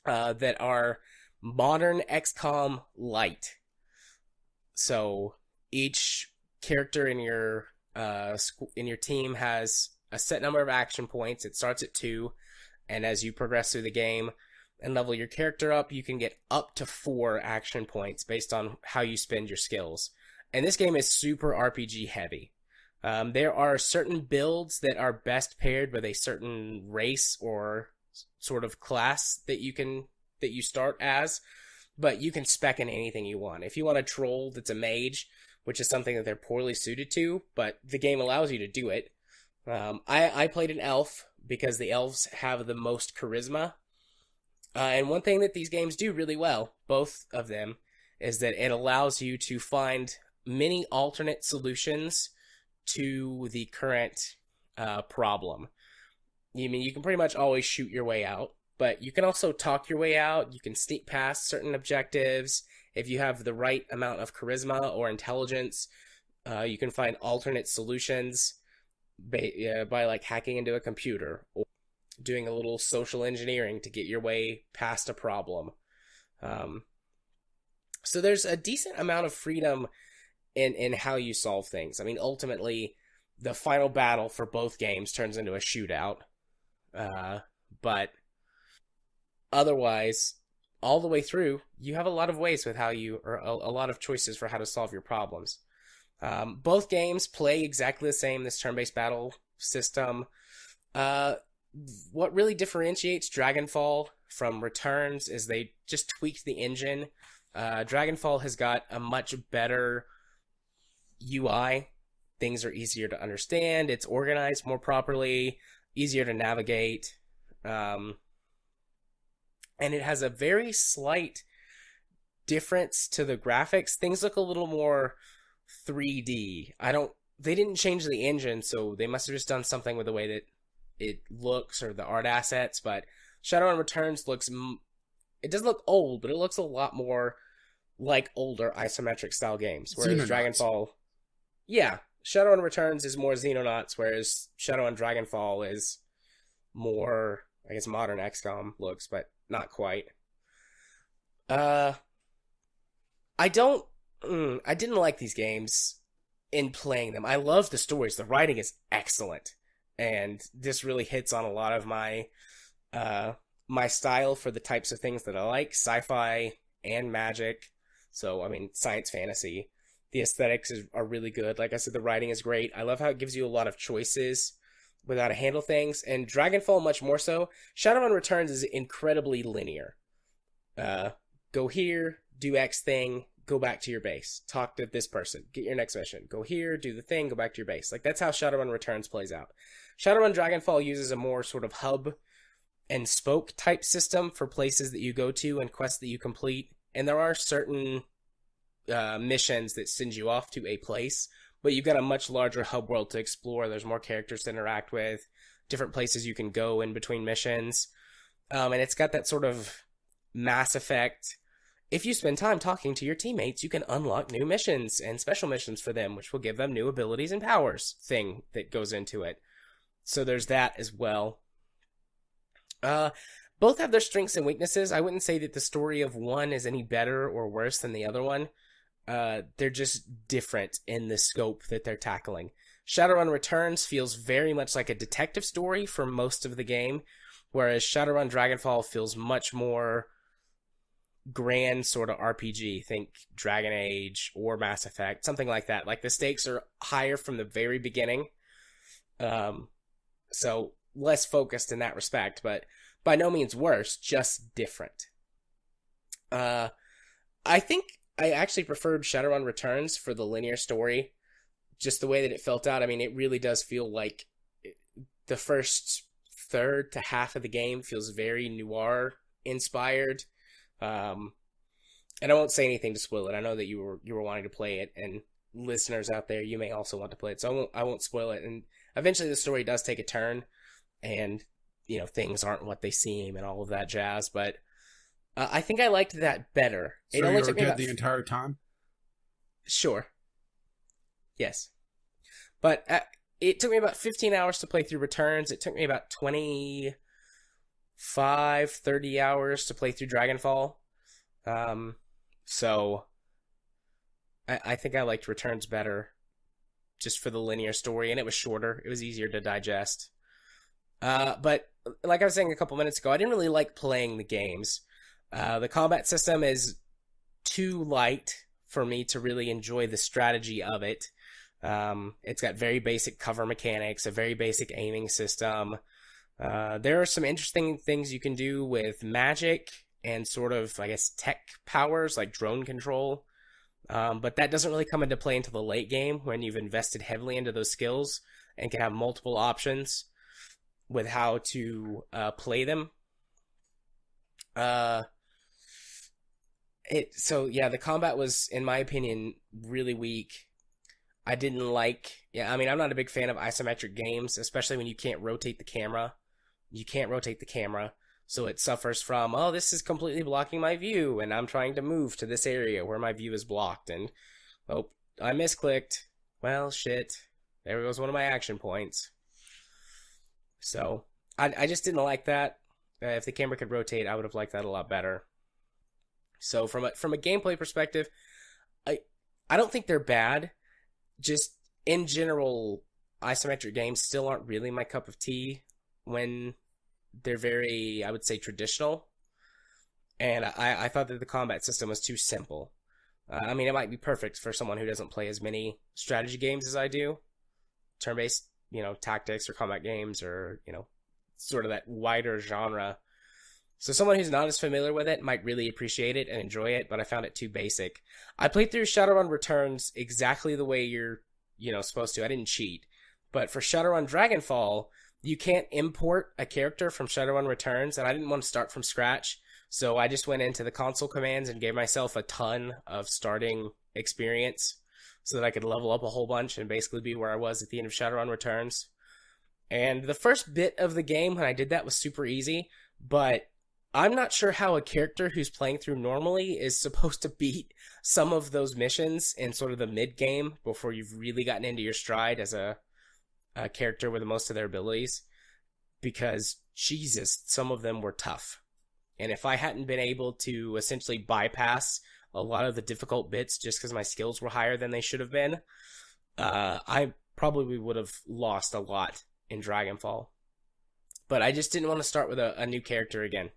that are modern XCOM light. So each character in your team has a set number of action points. It starts at 2, And as you progress through the game and level your character up, you can get up to 4 action points based on how you spend your skills. And this game is super RPG heavy. There are certain builds that are best paired with a certain race or sort of class that you start as, but you can spec in anything you want. If you want a troll that's a mage, which is something that they're poorly suited to, but the game allows you to do it. I played an elf because the elves have the most charisma. And one thing that these games do really well, both of them, is that it allows you to find many alternate solutions to the current problem. You can pretty much always shoot your way out, but you can also talk your way out. You can sneak past certain objectives. If you have the right amount of charisma or intelligence, you can find alternate solutions by like hacking into a computer or doing a little social engineering to get your way past a problem. So there's a decent amount of freedom in how you solve things. I mean, ultimately, the final battle for both games turns into a shootout. But otherwise, all the way through, you have a lot of ways with or a lot of choices for how to solve your problems. Both games play exactly the same, this turn-based battle system. What really differentiates Dragonfall from Returns is they just tweaked the engine. Dragonfall has got a much better UI. Things are easier to understand. It's organized more properly, easier to navigate. And it has a very slight difference to the graphics. Things look a little more 3D. They didn't change the engine, so they must have just done something with the way that it looks or the art assets, but Shadowrun Returns it does look old, but it looks a lot more like older isometric style games, whereas Dragonfall, yeah, Shadowrun Returns is more Xenonauts, whereas Shadowrun Dragonfall is more, I guess, modern XCOM looks, but not quite. I didn't like these games in playing them. I love the stories. The writing is excellent. And this really hits on a lot of my style for the types of things that I like, sci-fi and magic. So, I mean, science fantasy. The aesthetics are really good. Like I said, the writing is great. I love how it gives you a lot of choices with how to handle things. And Dragonfall much more so. Shadowrun Returns is incredibly linear. Go here, do X thing, go back to your base. Talk to this person, get your next mission. Go here, do the thing, go back to your base. Like, that's how Shadowrun Returns plays out. Shadowrun Dragonfall uses a more sort of hub and spoke type system for places that you go to and quests that you complete. And there are certain missions that send you off to a place, but you've got a much larger hub world to explore. There's more characters to interact with, different places you can go in between missions. And it's got that sort of Mass Effect. If you spend time talking to your teammates, you can unlock new missions and special missions for them, which will give them new abilities and powers thing that goes into it. So there's that as well. Both have their strengths and weaknesses. I wouldn't say that the story of one is any better or worse than the other one. They're just different in the scope that they're tackling. Shadowrun Returns feels very much like a detective story for most of the game, whereas Shadowrun Dragonfall feels much more grand sort of RPG. Think Dragon Age or Mass Effect, something like that. Like, the stakes are higher from the very beginning. So less focused in that respect, but by no means worse, just different. I think I actually preferred Shadowrun Returns for the linear story, just the way that it felt out. I mean, it really does feel like the first third to half of the game feels very noir inspired. And I won't say anything to spoil it. I know that you were wanting to play it, and listeners out there, you may also want to play it, so I won't spoil it. And eventually the story does take a turn, and things aren't what they seem and all of that jazz, but I think I liked that better. So you were good the entire time? Sure. Yes. But it took me about 15 hours to play through Returns. It took me about 30 hours to play through Dragonfall. So I think I liked Returns better just for the linear story, and it was shorter. It was easier to digest. But like I was saying a couple minutes ago, I didn't really like playing the games. The combat system is too light for me to really enjoy the strategy of it. It's got very basic cover mechanics, a very basic aiming system. There are some interesting things you can do with magic and sort of, I guess, tech powers like drone control. But that doesn't really come into play until the late game when you've invested heavily into those skills and can have multiple options with how to play them. Uh, so yeah, the combat was, in my opinion, really weak. I didn't like. Yeah, I mean, I'm not a big fan of isometric games, especially when you can't rotate the camera. You can't rotate the camera, so it suffers from, oh, this is completely blocking my view, and I'm trying to move to this area where my view is blocked, and oh, I misclicked. Well, shit. There goes one of my action points. So I just didn't like that. If the camera could rotate, I would have liked that a lot better. So from a gameplay perspective, I I don't think they're bad. Just in general, isometric games still aren't really my cup of tea when they're very, I would say, traditional. And I thought that the combat system was too simple. I mean, it might be perfect for someone who doesn't play as many strategy games as I do, turn-based, tactics or combat games or, sort of that wider genre. So someone who's not as familiar with it might really appreciate it and enjoy it, but I found it too basic. I played through Shadowrun Returns exactly the way you're, supposed to. I didn't cheat. But for Shadowrun Dragonfall, you can't import a character from Shadowrun Returns, and I didn't want to start from scratch. So I just went into the console commands and gave myself a ton of starting experience so that I could level up a whole bunch and basically be where I was at the end of Shadowrun Returns. And the first bit of the game when I did that was super easy, but I'm not sure how a character who's playing through normally is supposed to beat some of those missions in sort of the mid game before you've really gotten into your stride as a character with most of their abilities. Because, Jesus, some of them were tough. And if I hadn't been able to essentially bypass a lot of the difficult bits just because my skills were higher than they should have been, I probably would have lost a lot in Dragonfall. But I just didn't want to start with a new character again.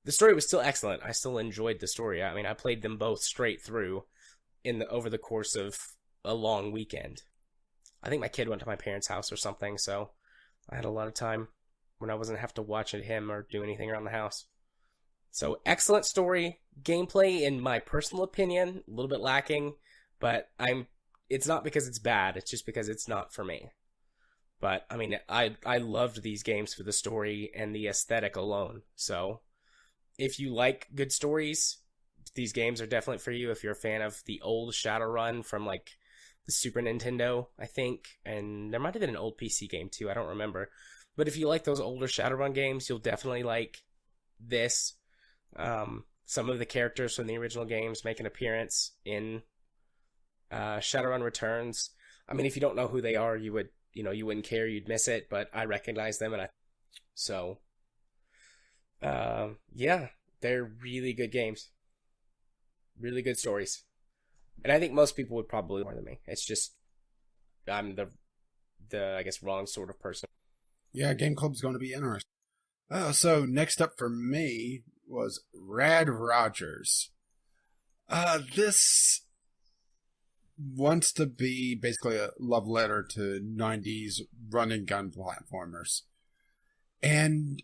The story was still excellent. I still enjoyed the story. I mean, I played them both straight through over the course of a long weekend. I think my kid went to my parents' house or something, so I had a lot of time when I wasn't have to watch him or do anything around the house. So excellent story, gameplay in my personal opinion, a little bit lacking, but it's not because it's bad, it's just because it's not for me. But I mean, I loved these games for the story and the aesthetic alone. So if you like good stories, these games are definitely for you. If you're a fan of the old Shadowrun from like the Super Nintendo, I think, and there might have been an old PC game too, I don't remember. But if you like those older Shadowrun games, you'll definitely like this. Some of the characters from the original games make an appearance in Shadowrun Returns. I mean, if you don't know who they are, you wouldn't care, you'd miss it, but I recognize them, so yeah, they're really good games, really good stories, and I think most people would probably more than me. It's just I'm the I guess wrong sort of person. Yeah, Game Club's going to be interesting. So next up for me was Rad Rogers. This wants to be basically a love letter to 90s run and gun platformers. And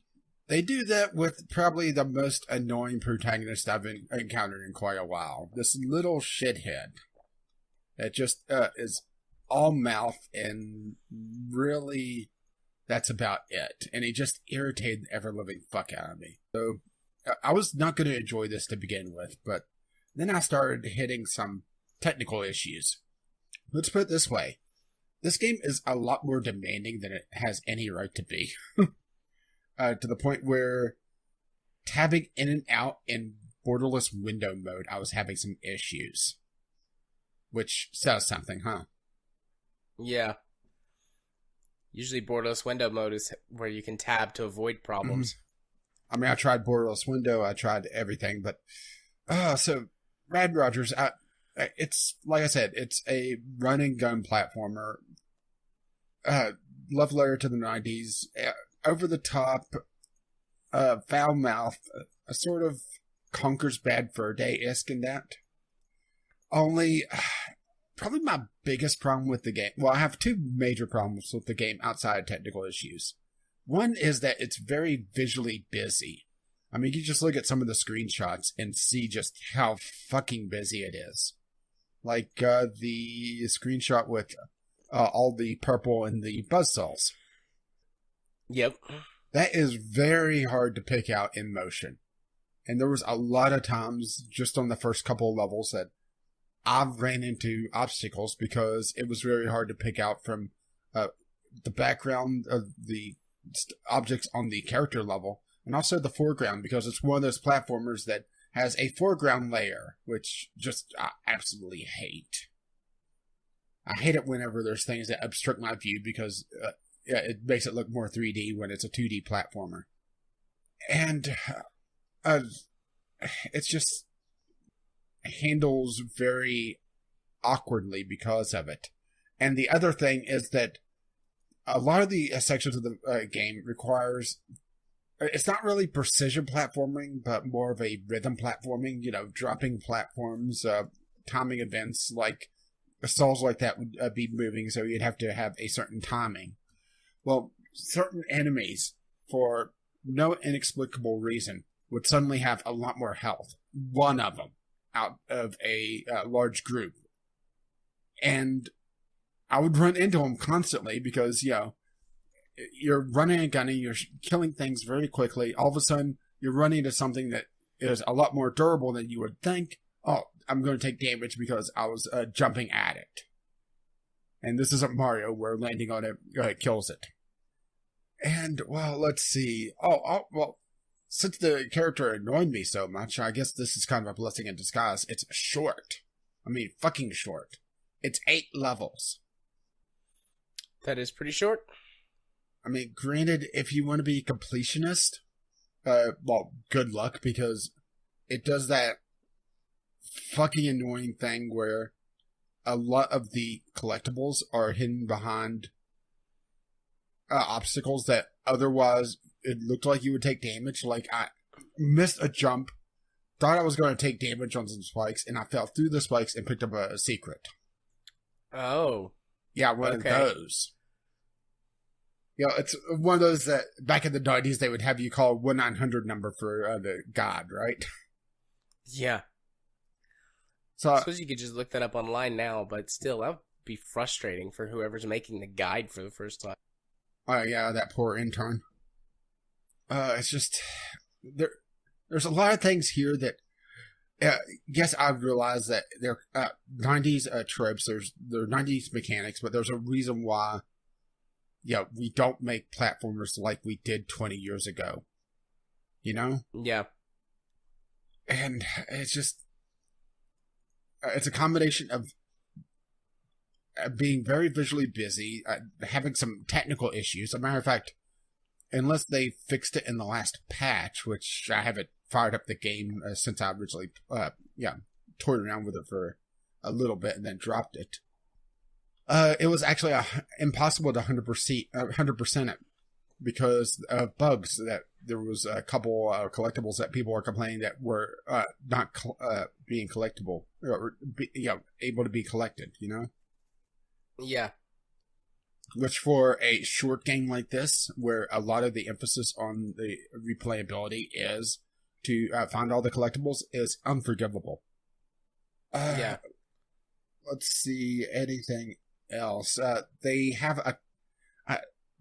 they do that with probably the most annoying protagonist I've encountered in quite a while. This little shithead that just is all mouth and really that's about it. And he just irritated the ever-living fuck out of me. So I was not going to enjoy this to begin with, but then I started hitting some technical issues. Let's put it this way. This game is a lot more demanding than it has any right to be. To the point where tabbing in and out in borderless window mode, I was having some issues. Which says something, huh? Yeah. Usually borderless window mode is where you can tab to avoid problems. I mean, I tried borderless window, I tried everything, but... so, Rad Rogers, it's, like I said, it's a run and gun platformer. love letter to the 90s, over the top, foul mouth, a sort of Conker's Bad Fur Day-esque in that. Only, probably my biggest problem with the game, well, I have two major problems with the game outside of technical issues. One is that it's very visually busy. I mean, you just look at some of the screenshots and see just how fucking busy it is. Like, the screenshot with all the purple and the buzzsaws. Yep. That is very hard to pick out in motion. And there was a lot of times just on the first couple of levels that I've ran into obstacles because it was very hard to pick out from the background of the objects on the character level and also the foreground, because it's one of those platformers that has a foreground layer, which just I absolutely hate. I hate it whenever there's things that obstruct my view because it makes it look more 3D when it's a 2D platformer. And it's just handles very awkwardly because of it. And the other thing is that a lot of the sections of the game requires, it's not really precision platforming, but more of a rhythm platforming, dropping platforms, timing events, like stalls like that would be moving, so you'd have to have a certain timing. Well, certain enemies, for no inexplicable reason, would suddenly have a lot more health. One of them out of a large group. And I would run into them constantly because, you're running and gunning, you're killing things very quickly. All of a sudden, you're running into something that is a lot more durable than you would think. Oh, I'm going to take damage because I was jumping at it. And this isn't Mario where landing on it kills it. And, well, let's see. Well, since the character annoyed me so much, I guess this is kind of a blessing in disguise. It's short. I mean, fucking short. It's 8 levels. That is pretty short. I mean, granted, if you want to be completionist, well, good luck, because it does that fucking annoying thing where a lot of the collectibles are hidden behind obstacles that otherwise it looked like you would take damage. Like, I missed a jump, thought I was going to take damage on some spikes, and I fell through the spikes and picked up a secret. Oh. Yeah, one of those. It's one of those that back in the 90s they would have you call 1-900 number for the god, right? Yeah. So I suppose you could just look that up online now, but still, that would be frustrating for whoever's making the guide for the first time. Oh, yeah, that poor intern. It's just, there's a lot of things here that, yes, I realize that they're 90s tropes, they're 90s mechanics, but there's a reason why, we don't make platformers like we did 20 years ago. Yeah. And it's just, it's a combination of being very visually busy, having some technical issues. As a matter of fact, unless they fixed it in the last patch, which I haven't fired up the game since I originally, toyed around with it for a little bit and then dropped it. It was actually impossible to 100% it because of bugs. That there was a couple collectibles that people were complaining that were not being collectible, or able to be collected. Yeah. Which for a short game like this, where a lot of the emphasis on the replayability is to find all the collectibles, is unforgivable. Yeah. Let's see, anything else? They have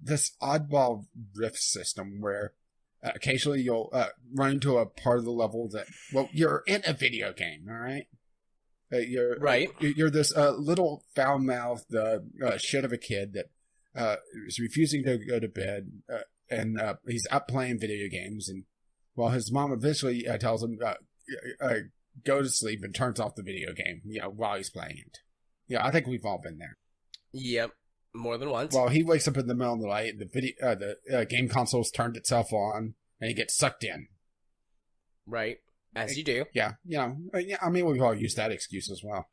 this oddball rift system where occasionally you'll run into a part of the level that, well, you're in a video game, all right? You're right. You're this little foul-mouthed shit of a kid that is refusing to go to bed, and he's up playing video games, and well, his mom eventually tells him go to sleep and turns off the video game, while he's playing it. I think we've all been there. Yep, more than once. Well, he wakes up in the middle of the night, the game console's turned itself on, and he gets sucked in. Right, as you do. Yeah, I mean, we've all used that excuse as well.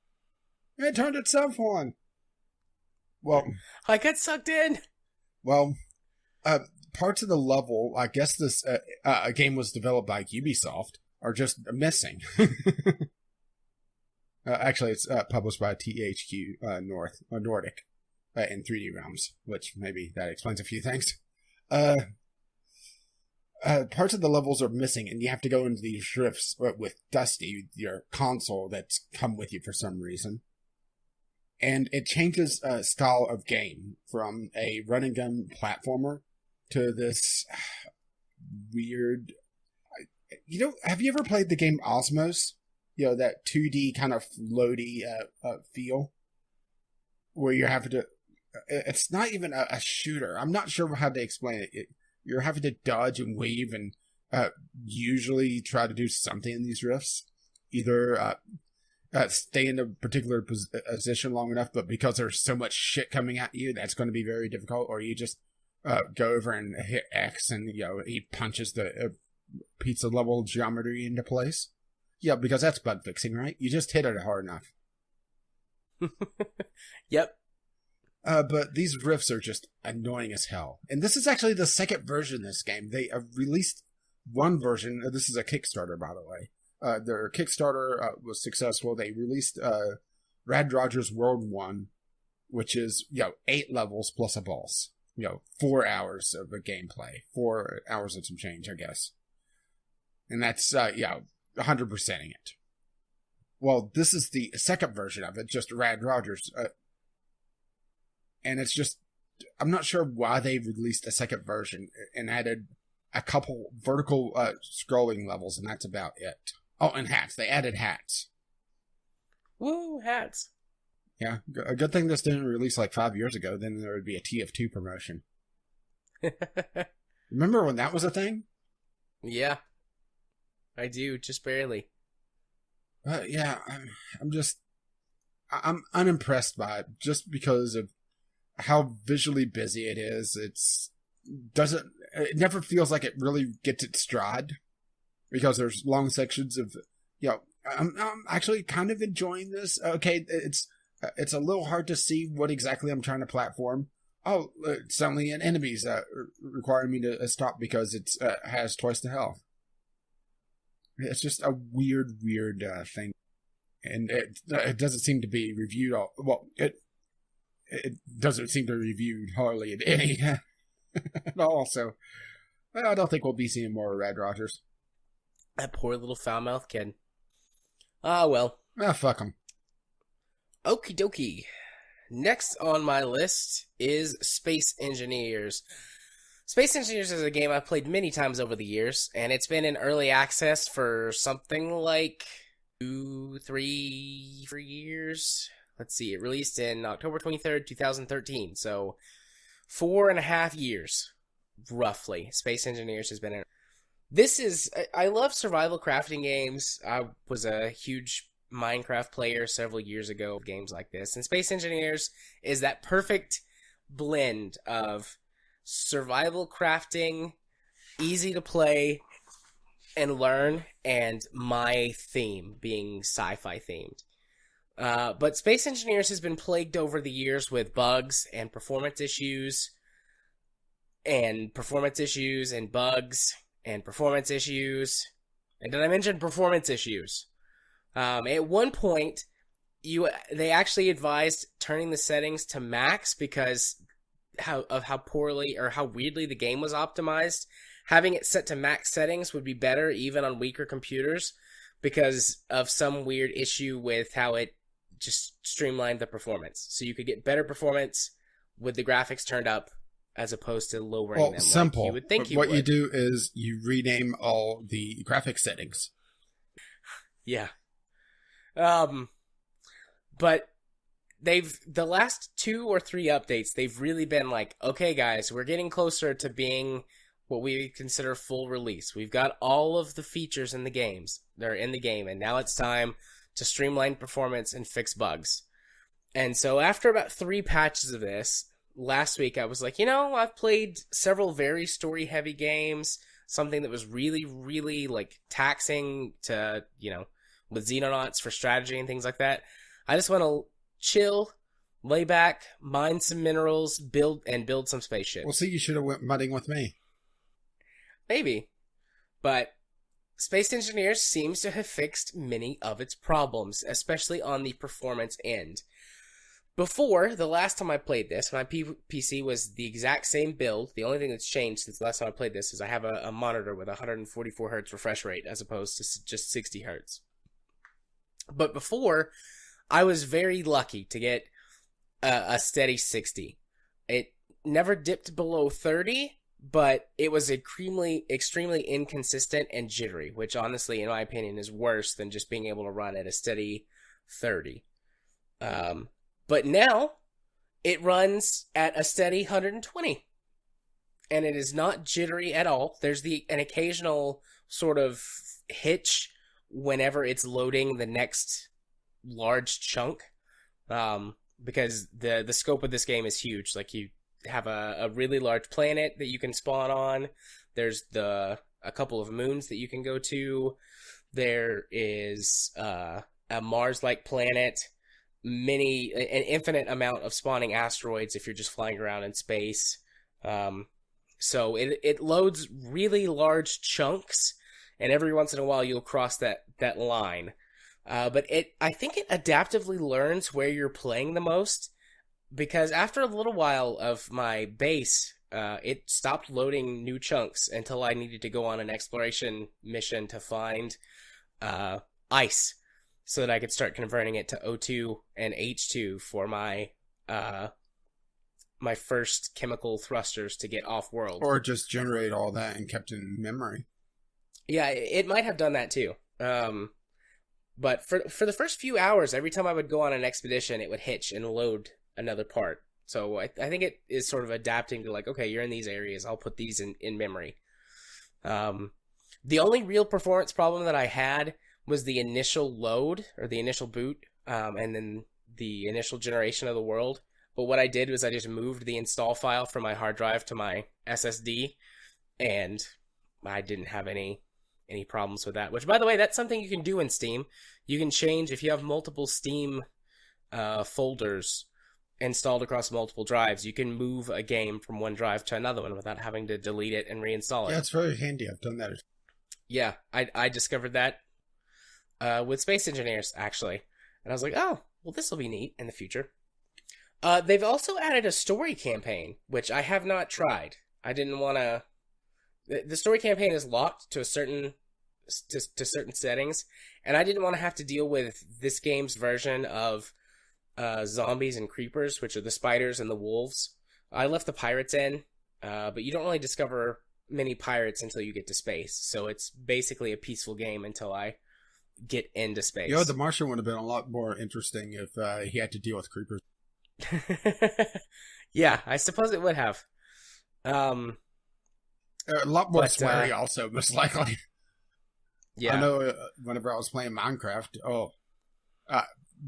It turned itself on. Well, I got sucked in. Well, uh, parts of the level, I guess this game was developed by Ubisoft, are just missing. Actually, it's published by THQ Nordic in 3D Realms, which maybe that explains a few things. Parts of the levels are missing, and you have to go into these drifts with Dusty, your console that's come with you for some reason. And it changes style of game from a run and gun platformer to this weird. Have you ever played the game Osmos? That 2D kind of floaty feel where you're having to. It's not even a shooter. I'm not sure how to explain it. You're having to dodge and weave and usually try to do something in these rifts. Either stay in a particular position long enough, but because there's so much shit coming at you, that's going to be very difficult. Or you just go over and hit X, and he punches the pizza level geometry into place. Yeah, because that's bug fixing, right? You just hit it hard enough. Yep. But these riffs are just annoying as hell. And this is actually the second version of this game. They released one version. This is a Kickstarter, by the way. Their Kickstarter was successful. They released Rad Rogers World 1, which is, 8 levels plus a boss. 4 hours of a gameplay. 4 hours and some change, I guess. And that's, 100%ing it. Well, this is the second version of it, just Rad Rogers. And it's just, I'm not sure why they released a second version and added a couple vertical scrolling levels, and that's about it. Oh, and hats. They added hats. Woo, hats. Yeah, a good thing this didn't release like 5 years ago. Then there would be a TF2 promotion. Remember when that was a thing? Yeah. I do, just barely. Yeah, I'm unimpressed by it just because of how visually busy it is. It never feels like it really gets its stride because there's long sections of, I'm actually kind of enjoying this. Okay, it's a little hard to see what exactly I'm trying to platform. Oh, suddenly an enemy's requiring me to stop because it has twice the health. It's just a weird thing, and it doesn't seem to be reviewed all. Well, it doesn't seem to be reviewed hardly at any at all. So, I don't think we'll be seeing more Rad Rogers. That poor little foul-mouthed kid. Ah, well. Fuck him. Okie dokie. Next on my list is Space Engineers. Space Engineers is a game I've played many times over the years, and it's been in early access for something like 3 years. Let's see, it released in October 23rd, 2013, so 4.5 years, roughly. Space Engineers has been in. I love survival crafting games. I was a huge Minecraft player several years ago of games like this, and Space Engineers is that perfect blend of survival crafting, easy to play and learn, and my theme being sci-fi themed. But Space Engineers has been plagued over the years with bugs and performance issues, and performance issues and bugs and performance issues. And did I mention performance issues? At one point, they actually advised turning the settings to max because how poorly or how weirdly the game was optimized. Having it set to max settings would be better even on weaker computers because of some weird issue with how it just streamlined the performance. So you could get better performance with the graphics turned up as opposed to lowering them. Simple. Like you would think you do is you rename all the graphics settings. Yeah. But the last 2 or 3 updates, they've really been like, okay guys, we're getting closer to being what we consider full release. We've got all of the features in the games. They're in the game, and now it's time to streamline performance and fix bugs. And so after about 3 patches of this, last week I was like, I've played several very story-heavy games, something that was really, really, taxing to, with Xenonauts for strategy and things like that. I just want to chill lay back, mine some minerals, build some spaceships. Well, see, you should have went mudding with me. Maybe. But Space Engineers seems to have fixed many of its problems, especially on the performance end. Before, the last time I played this, my PC was the exact same build. The only thing that's changed since the last time I played this is I have a monitor with 144 hertz refresh rate as opposed to just 60 hertz. But before, I was very lucky to get a steady 60. It never dipped below 30, but it was extremely inconsistent and jittery, which honestly, in my opinion, is worse than just being able to run at a steady 30. But now, it runs at a steady 120. And it is not jittery at all. There's an occasional sort of hitch whenever it's loading the next large chunk. Because the scope of this game is huge. Like, you have a really large planet that you can spawn on. There's a couple of moons that you can go to. There is a Mars-like planet. An infinite amount of spawning asteroids if you're just flying around in space. So it loads really large chunks, and every once in a while you'll cross that line. But I think it adaptively learns where you're playing the most, because after a little while of my base, it stopped loading new chunks until I needed to go on an exploration mission to find ice, so that I could start converting it to O2 and H2 for my first chemical thrusters to get off-world. Or just generate all that and kept in memory. Yeah, it might have done that too. But for the first few hours, every time I would go on an expedition, it would hitch and load another part. So I think it is sort of adapting to like, okay, you're in these areas, I'll put these in memory. The only real performance problem that I had was the initial load, or the initial boot, and then the initial generation of the world. But what I did was I just moved the install file from my hard drive to my SSD, and I didn't have any problems with that. Which, by the way, that's something you can do in Steam. You can change, if you have multiple Steam folders installed across multiple drives, you can move a game from one drive to another one without having to delete it and reinstall it. Yeah, it's very handy. I've done that. Yeah, I discovered that with Space Engineers, actually. And I was like, oh, well, this will be neat in the future. They've also added a story campaign, which I have not tried. I didn't want to... The story campaign is locked to certain settings, and I didn't want to have to deal with this game's version of zombies and creepers, which are the spiders and the wolves. I left the pirates in, but you don't really discover many pirates until you get to space, so it's basically a peaceful game until I get into space. You know, the Martian would have been a lot more interesting if he had to deal with creepers. Yeah, I suppose it would have. A lot more sweary, also, most likely. Yeah. I know whenever I was playing Minecraft,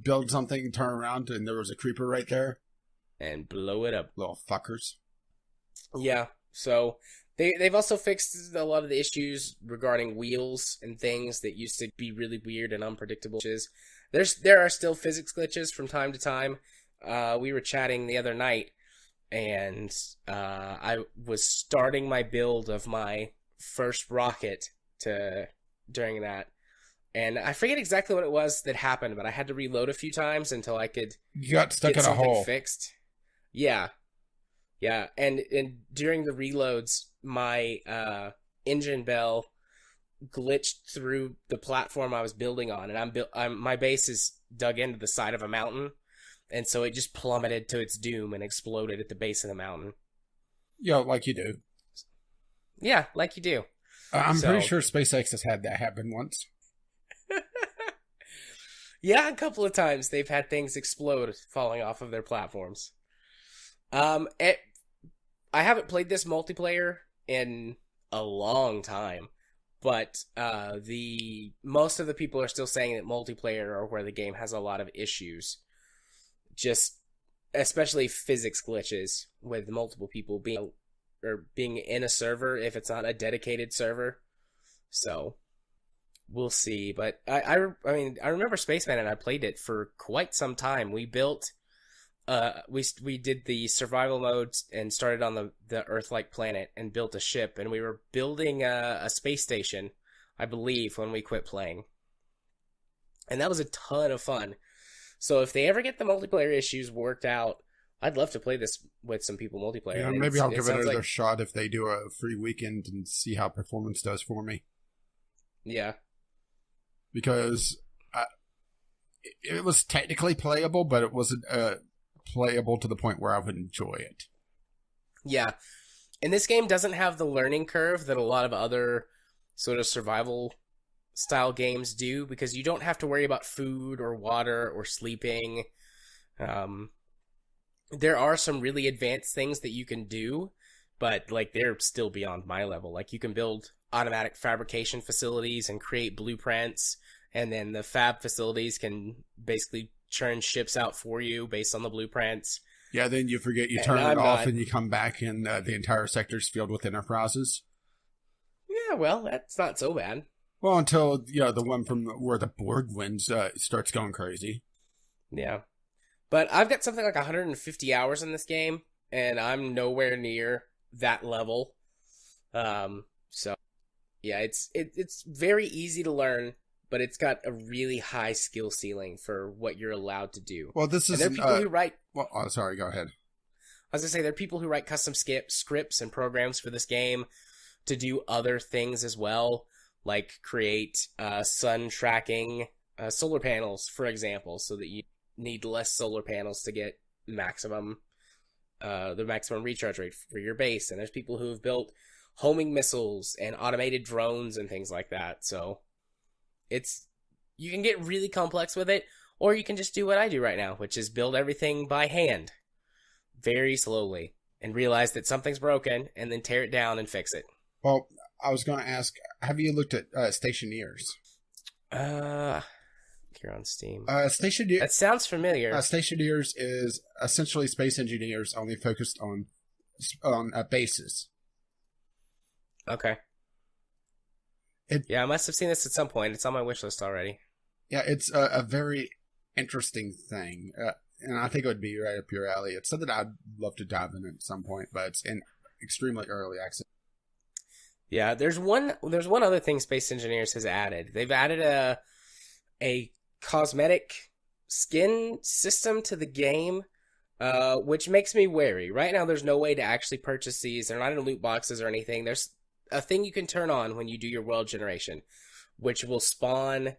build something, turn around, and there was a creeper right there. And blow it up. Little fuckers. Yeah, so they've also fixed a lot of the issues regarding wheels and things that used to be really weird and unpredictable. There are still physics glitches from time to time. We were chatting the other night, and I was starting my build of my first rocket during that, and I forget exactly what it was that happened, but I had to reload a few times until I could you got stuck get in a hole fixed. Yeah, and during the reloads, my engine bell glitched through the platform I was building on, and my base is dug into the side of a mountain. And so it just plummeted to its doom and exploded at the base of the mountain. Yeah, like you do. Yeah, like you do. I'm pretty sure SpaceX has had that happen once. Yeah, a couple of times they've had things explode falling off of their platforms. I haven't played this multiplayer in a long time, but most of the people are still saying that multiplayer are where the game has a lot of issues. Just especially physics glitches with multiple people being in a server if it's not a dedicated server. So we'll see. But I mean, I remember Spaceman, and I played it for quite some time. We built we did the survival mode and started on the Earth-like planet and built a ship, and we were building a space station, I believe, when we quit playing. And that was a ton of fun. So if they ever get the multiplayer issues worked out, I'd love to play this with some people multiplayer. Yeah, maybe I'll give it another shot if they do a free weekend and see how performance does for me. Yeah. Because it was technically playable, but it wasn't playable to the point where I would enjoy it. Yeah. And this game doesn't have the learning curve that a lot of other sort of survival style games do, because you don't have to worry about food or water or sleeping. There are some really advanced things that you can do, but like they're still beyond my level. Like you can build automatic fabrication facilities and create blueprints, and then the fab facilities can basically churn ships out for you based on the blueprints. Yeah, then you forget you turn it off and you come back and the entire sector's filled with enterprises. Yeah, well, that's not so bad. Well, until, the one from where the Borg wins starts going crazy. Yeah. But I've got something like 150 hours in this game, and I'm nowhere near that level. So, yeah, it's very easy to learn, but it's got a really high skill ceiling for what you're allowed to do. Well, this is... And there are people who write... Well, sorry, go ahead. I was going to say, there are people who write custom scripts and programs for this game to do other things as well, like create sun tracking solar panels, for example, so that you need less solar panels to get the maximum recharge rate for your base. And there's people who have built homing missiles and automated drones and things like that. So you can get really complex with it, or you can just do what I do right now, which is build everything by hand very slowly and realize that something's broken and then tear it down and fix it. Well, I was going to ask, have you looked at Stationeers? Here on Steam. Stationeers. That sounds familiar. Stationeers is essentially space engineers only focused on bases. Okay. I must have seen this at some point. It's on my wish list already. Yeah, it's a very interesting thing, and I think it would be right up your alley. It's something I'd love to dive in at some point, but it's in extremely early access. Yeah, there's one other thing Space Engineers has added. They've added a cosmetic skin system to the game, which makes me wary. Right now, there's no way to actually purchase these. They're not in loot boxes or anything. There's a thing you can turn on when you do your world generation, which will spawn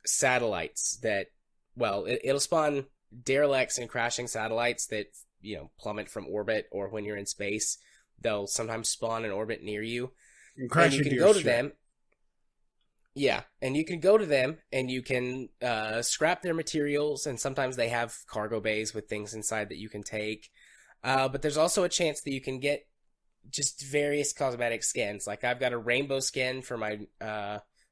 satellites that, well, it'll spawn derelicts and crashing satellites that, plummet from orbit, or when you're in space, they'll sometimes spawn in orbit near you. And you can go to them. Yeah, and you can go to them and you can scrap their materials, and sometimes they have cargo bays with things inside that you can take. But there's also a chance that you can get just various cosmetic skins. Like I've got a rainbow skin for my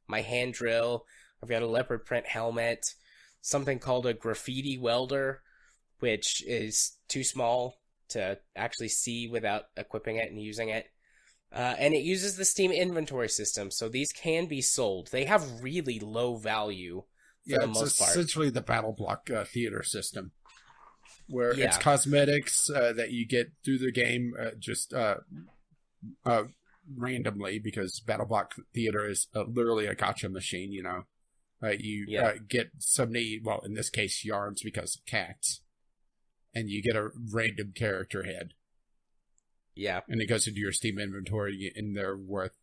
my hand drill. I've got a leopard print helmet, something called a graffiti welder, which is too small to actually see without equipping it and using it. And it uses the Steam inventory system, so these can be sold. They have really low value for the most part. It's essentially the Battle Block theater system, where it's cosmetics that you get through the game just randomly, because Battle Block theater is literally a gotcha machine, You get so many, well, in this case, yarns because of cats, and you get a random character head. Yeah. And it goes into your Steam inventory, and they're worth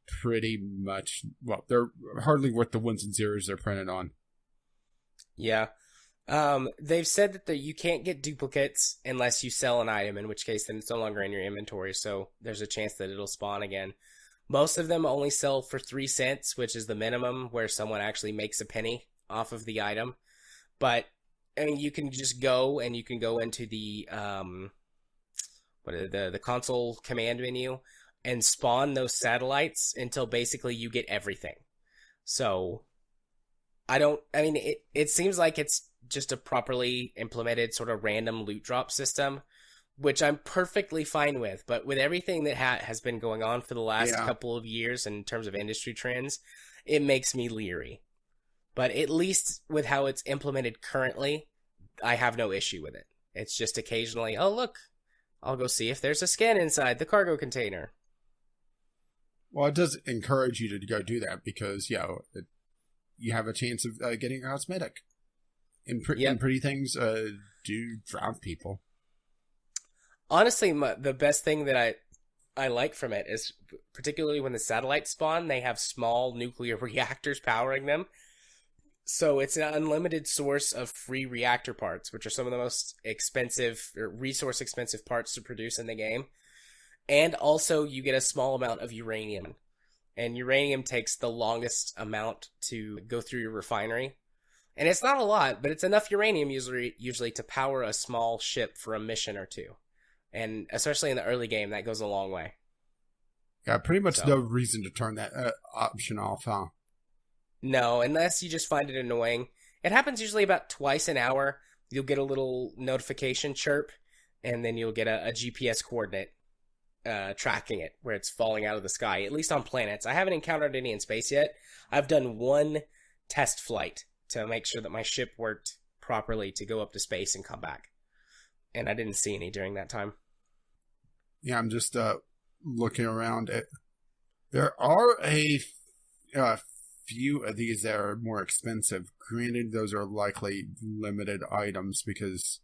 pretty much, well, they're hardly worth the ones and zeros they're printed on. Yeah. They've said that you can't get duplicates unless you sell an item, in which case then it's no longer in your inventory, so there's a chance that it'll spawn again. Most of them only sell for 3 cents, which is the minimum where someone actually makes a penny off of the item. But, I mean, you can just go and you can go into the the console command menu and spawn those satellites until basically you get everything. So, it seems like it's just a properly implemented sort of random loot drop system, which I'm perfectly fine with. But with everything that has been going on for the last couple of years in terms of industry trends, it makes me leery. But at least with how it's implemented currently, I have no issue with it. It's just occasionally, oh look, I'll go see if there's a skin inside the cargo container. Well, it does encourage you to go do that because, you have a chance of getting a cosmetic. And pretty things do drive people. Honestly, the best thing that I like from it is, particularly when the satellites spawn, they have small nuclear reactors powering them. So it's an unlimited source of free reactor parts, which are some of the most expensive or resource expensive parts to produce in the game. And also you get a small amount of uranium. And uranium takes the longest amount to go through your refinery. And it's not a lot, but it's enough uranium usually to power a small ship for a mission or two. And especially in the early game, that goes a long way. Yeah, pretty much no reason to turn that option off, huh? No, unless you just find it annoying. It happens usually about twice an hour. You'll get a little notification chirp, and then you'll get a GPS coordinate tracking it, where it's falling out of the sky, at least on planets. I haven't encountered any in space yet. I've done one test flight to make sure that my ship worked properly to go up to space and come back. And I didn't see any during that time. Yeah, I'm just looking around. There are a few of these that are more expensive. Granted, those are likely limited items because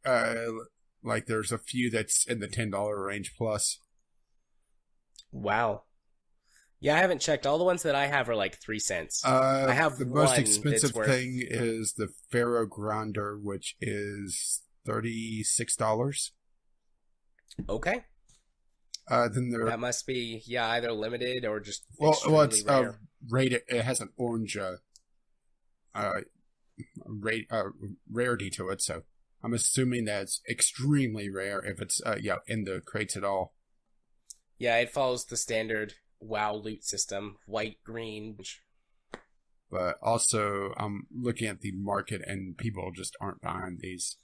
there's a few that's in the $10 range plus. Wow. Yeah, I haven't checked. All the ones that I have are like 3 cents. I have the most expensive thing is the Pharaoh Grinder, which is $36. Okay. Then that must be either limited or just it's rare. Rated. It has an orange rarity to it, so I'm assuming that's extremely rare if it's in the crates at all. Yeah, it follows the standard WoW loot system: white, green. But also, I'm looking at the market, and people just aren't buying these.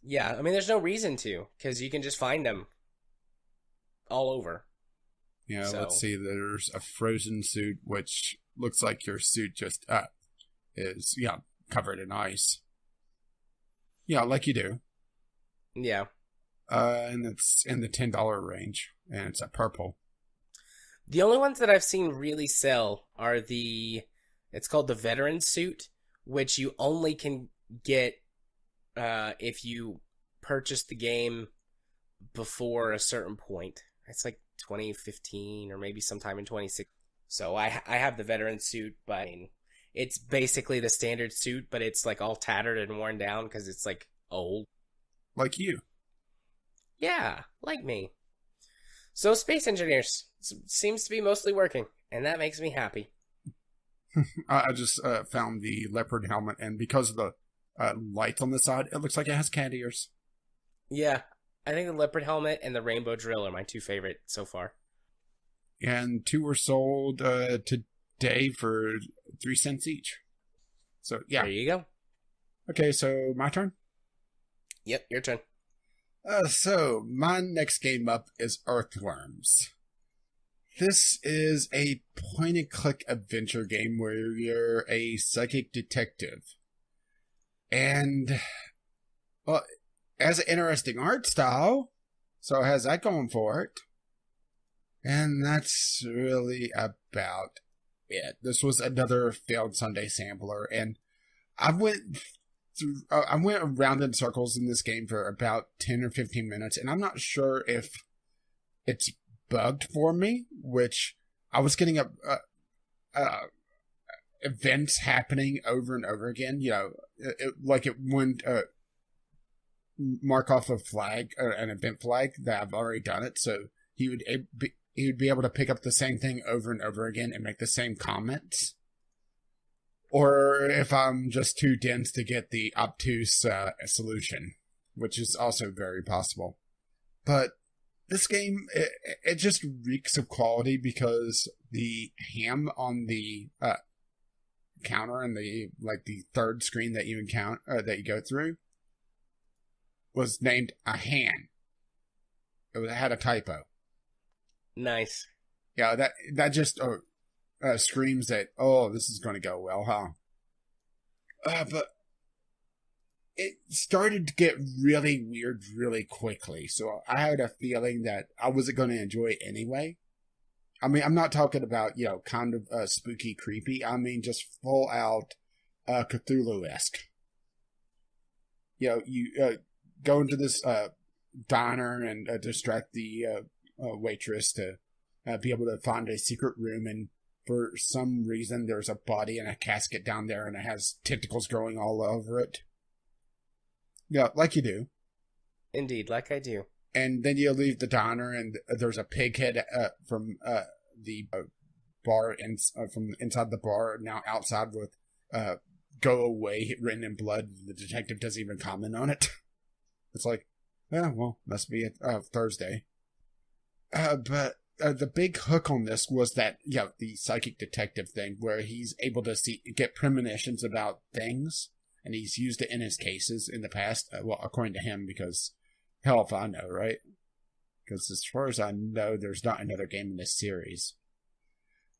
Yeah, I mean, there's no reason to, because you can just find them all over. Yeah, let's see. There's a frozen suit, which looks like your suit just is covered in ice. Yeah, like you do. Yeah. And it's in the $10 range, and it's a purple. The only ones that I've seen really sell are it's called the veteran suit, which you only can get if you purchase the game before a certain point. It's like 2015 or maybe sometime in 2016. So I have the veteran suit, but I mean, it's basically the standard suit, but it's like all tattered and worn down because it's like old. Like you. Yeah, like me. So Space Engineers seems to be mostly working, and that makes me happy. I just found the leopard helmet, and because of the light on the side, it looks like it has cat ears. Yeah, I think the leopard helmet and the rainbow drill are my two favorite so far. And 2 were sold today for 3 cents each. So, yeah. There you go. Okay, so my turn? Yep, your turn. So, my next game up is Earthworms. This is a point-and-click adventure game where you're a psychic detective. And, well, it has an interesting art style, so it has that going for it. And that's really about it. This was another failed Sunday sampler, and I went around in circles in this game for about 10 or 15 minutes, and I'm not sure if it's bugged for me, which I was getting events happening over and over again. It wouldn't mark off a flag, an event flag that I've already done it, so he would be able to pick up the same thing over and over again and make the same comments. Or if I'm just too dense to get the obtuse solution, which is also very possible. But this game, it just reeks of quality because the ham on the counter and the third screen that you that you go through was named a han. It had a typo. Nice. Yeah, that just screams that, this is going to go well, huh? But it started to get really weird really quickly. So I had a feeling that I wasn't going to enjoy it anyway. I mean, I'm not talking about, kind of spooky, creepy. I mean, just full out Cthulhu-esque. You go into this diner and distract the waitress to be able to find a secret room, and for some reason there's a body in a casket down there and it has tentacles growing all over it. Yeah, like you do. Indeed, like I do. And then you leave the diner and there's a pig head from the bar, from inside the bar, now outside with go away written in blood. The detective doesn't even comment on it. It's like, yeah, well, must be Thursday. But the big hook on this was that, the psychic detective thing, where he's able to get premonitions about things, and he's used it in his cases in the past. Well, according to him, because hell if I know, right? Because as far as I know, there's not another game in this series.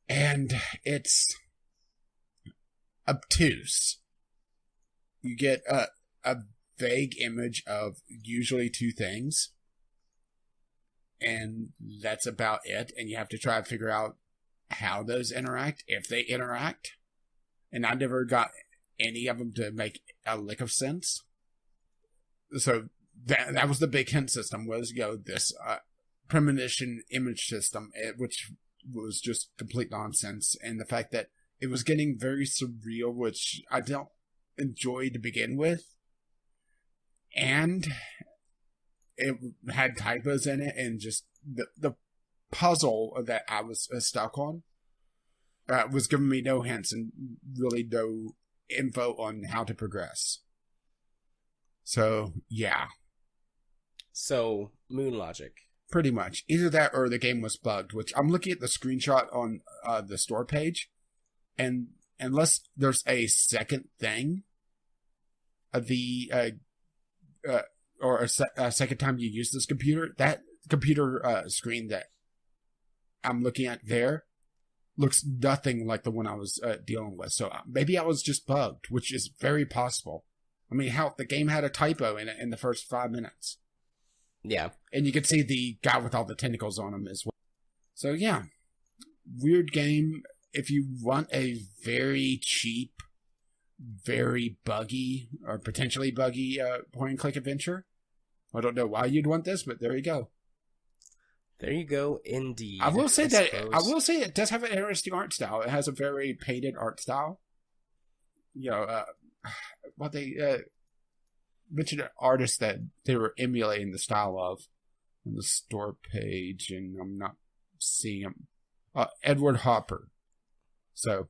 And it's obtuse. You get a vague image of usually two things, and that's about it. And you have to try to figure out how those interact, if they interact. And I never got any of them to make a lick of sense. So that was the big hint system, was this premonition image system, which was just complete nonsense. And the fact that it was getting very surreal, which I don't enjoy to begin with. And it had typos in it, and just the puzzle that I was stuck on was giving me no hints and really no info on how to progress. So, yeah. So, Moon Logic. Pretty much. Either that or the game was bugged, which I'm looking at the screenshot on the store page, and unless there's a second thing, or a second time you use this computer, that computer screen that I'm looking at there looks nothing like the one I was dealing with. So maybe I was just bugged, which is very possible. I mean, the game had a typo in it in the first 5 minutes. Yeah. And you could see the guy with all the tentacles on him as well. So yeah, weird game. If you want a very cheap, very buggy, or potentially buggy point-and-click adventure, I don't know why you'd want this, but there you go. There you go, indeed. I will say it does have an interesting art style. It has a very painted art style. They mentioned an artist that they were emulating the style of on the store page, and I'm not seeing him. Edward Hopper. So,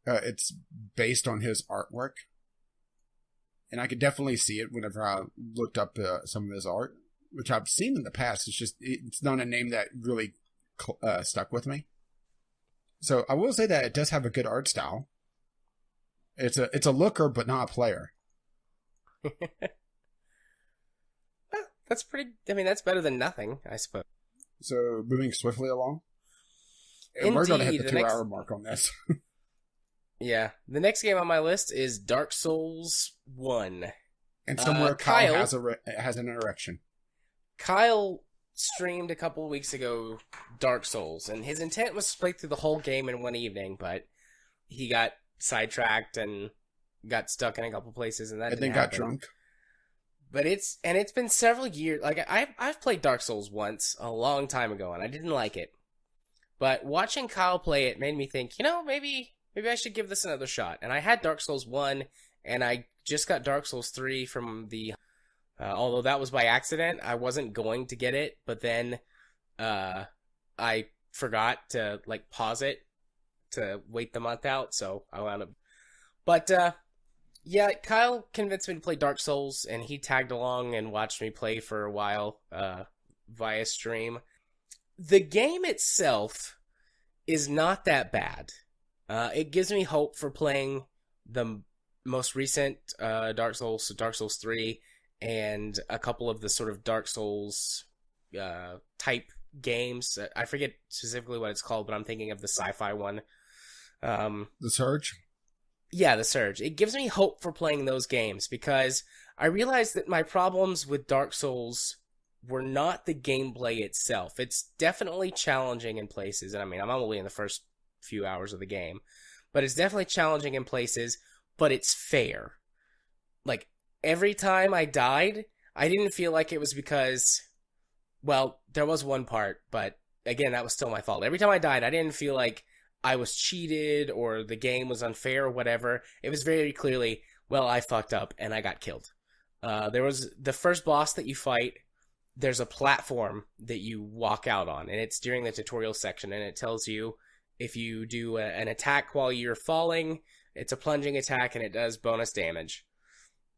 it's based on his artwork. And I could definitely see it whenever I looked up some of his art, which I've seen in the past. It's not a name that really stuck with me. So I will say that it does have a good art style. It's a looker, but not a player. Well, that's pretty. I mean, that's better than nothing, I suppose. So moving swiftly along. Indeed, we're going to hit the 2-hour mark on this. Yeah. The next game on my list is Dark Souls 1. And somewhere Kyle has an erection. Kyle streamed a couple of weeks ago Dark Souls, and his intent was to play through the whole game in one evening, but he got sidetracked and got stuck in a couple places, and that didn't happen. Got drunk. But it's been several years. Like I've played Dark Souls once a long time ago, and I didn't like it. But watching Kyle play it made me think, maybe I should give this another shot. And I had Dark Souls 1, and I just got Dark Souls 3 from the... although that was by accident, I wasn't going to get it, but then I forgot to pause it to wait the month out, so I wound up... But, yeah, Kyle convinced me to play Dark Souls, and he tagged along and watched me play for a while via stream. The game itself is not that bad. It gives me hope for playing the most recent Dark Souls, so Dark Souls 3, and a couple of the sort of Dark Souls type games. I forget specifically what it's called, but I'm thinking of the sci-fi one. The Surge? Yeah, the Surge. It gives me hope for playing those games because I realized that my problems with Dark Souls were not the gameplay itself. It's definitely challenging in places, and I mean, I'm only in the first few hours of the game, but it's definitely challenging in places, but it's fair. Like, every time I died, I didn't feel like it was because, well, there was one part, but again, that was still my fault. Every time I died, I didn't feel like I was cheated or the game was unfair or whatever. It was very clearly, well, I fucked up and I got killed. There was the first boss that you fight. There's a platform that you walk out on, and it's during the tutorial section, and it tells you if you do an attack while you're falling, it's a plunging attack and it does bonus damage.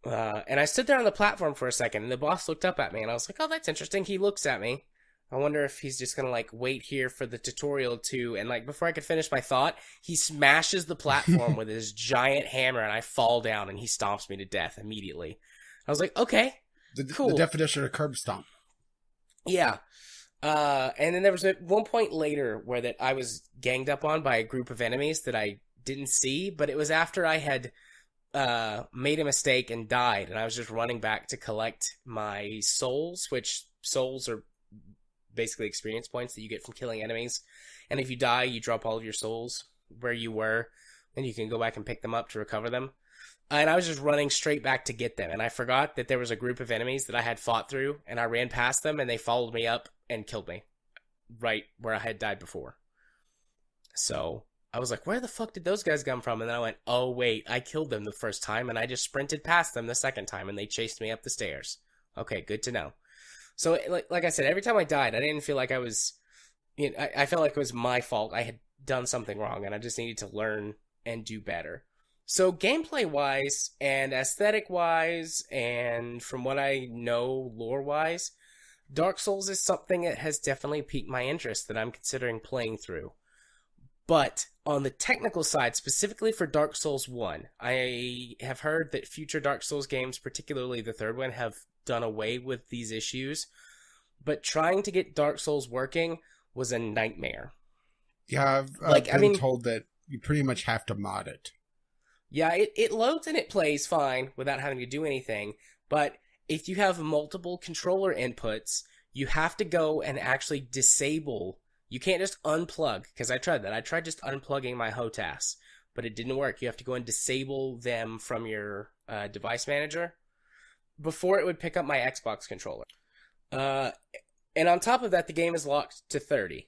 And I stood there on the platform for a second, and the boss looked up at me, and I was like, oh, that's interesting. He looks at me. I wonder if he's just gonna, like, wait here for the tutorial to, and, like, before I could finish my thought, he smashes the platform with his giant hammer, and I fall down, and he stomps me to death immediately. I was like, okay, cool. The definition of curb stomp. Yeah. And then there was one point later where that I was ganged up on by a group of enemies that I didn't see, but it was after I had made a mistake and died, and I was just running back to collect my souls, which souls are basically experience points that you get from killing enemies. And if you die, you drop all of your souls where you were, and you can go back and pick them up to recover them. And I was just running straight back to get them, and I forgot that there was a group of enemies that I had fought through, and I ran past them, and they followed me up and killed me right where I had died before. So I was like, where the fuck did those guys come from? And then I went, oh, wait, I killed them the first time, and I just sprinted past them the second time, and they chased me up the stairs. Okay, good to know. So, like I said, every time I died, I didn't feel like I was... You know, I felt like it was my fault. I had done something wrong, and I just needed to learn and do better. So, gameplay-wise, and aesthetic-wise, and from what I know lore-wise, Dark Souls is something that has definitely piqued my interest that I'm considering playing through. But on the technical side, specifically for Dark Souls 1, I have heard that future Dark Souls games, particularly the third one, have done away with these issues. But trying to get Dark Souls working was a nightmare. Yeah, I've been told that you pretty much have to mod it. Yeah, it loads and it plays fine without having to do anything. But if you have multiple controller inputs, you have to go and actually disable. You can't just unplug, because I tried that. I tried just unplugging my HOTAS, but it didn't work. You have to go and disable them from your device manager before it would pick up my Xbox controller. And on top of that, the game is locked to 30,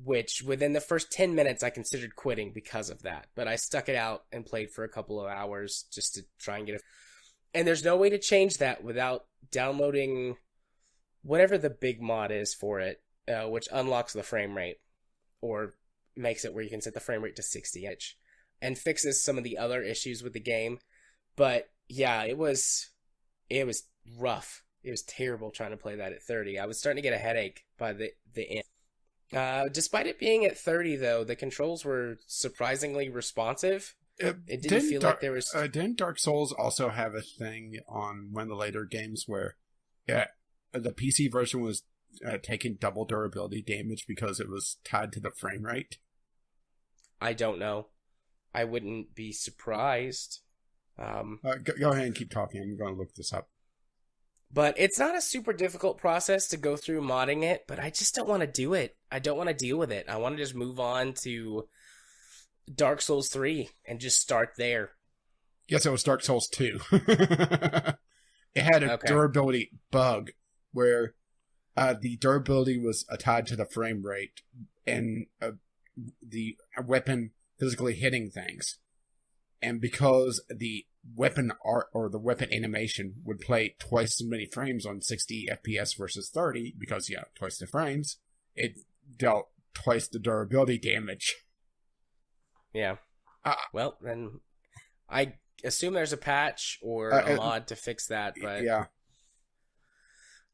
which within the first 10 minutes I considered quitting because of that. But I stuck it out and played for a couple of hours just to try and get it. And there's no way to change that without downloading whatever the big mod is for it, which unlocks the frame rate or makes it where you can set the frame rate to 60 inch and fixes some of the other issues with the game. But yeah, it was rough. It was terrible trying to play that at 30. I was starting to get a headache by the end. Despite it being at 30, though, the controls were surprisingly responsive. It didn't feel like there was... Didn't Dark Souls also have a thing on one of the later games where the PC version was taking double durability damage because it was tied to the frame rate? I don't know. I wouldn't be surprised. Go ahead and keep talking. I'm going to look this up. But it's not a super difficult process to go through modding it, but I just don't want to do it. I don't want to deal with it. I want to just move on to Dark Souls 3 and just start there. Yes, it was Dark Souls 2. It had a durability bug where the durability was tied to the frame rate and the weapon physically hitting things. And because the weapon art or the weapon animation would play twice as many frames on 60 FPS versus 30, because, twice the frames, it dealt twice the durability damage. Yeah. Well, then I assume there's a patch or a mod to fix that, but... Yeah.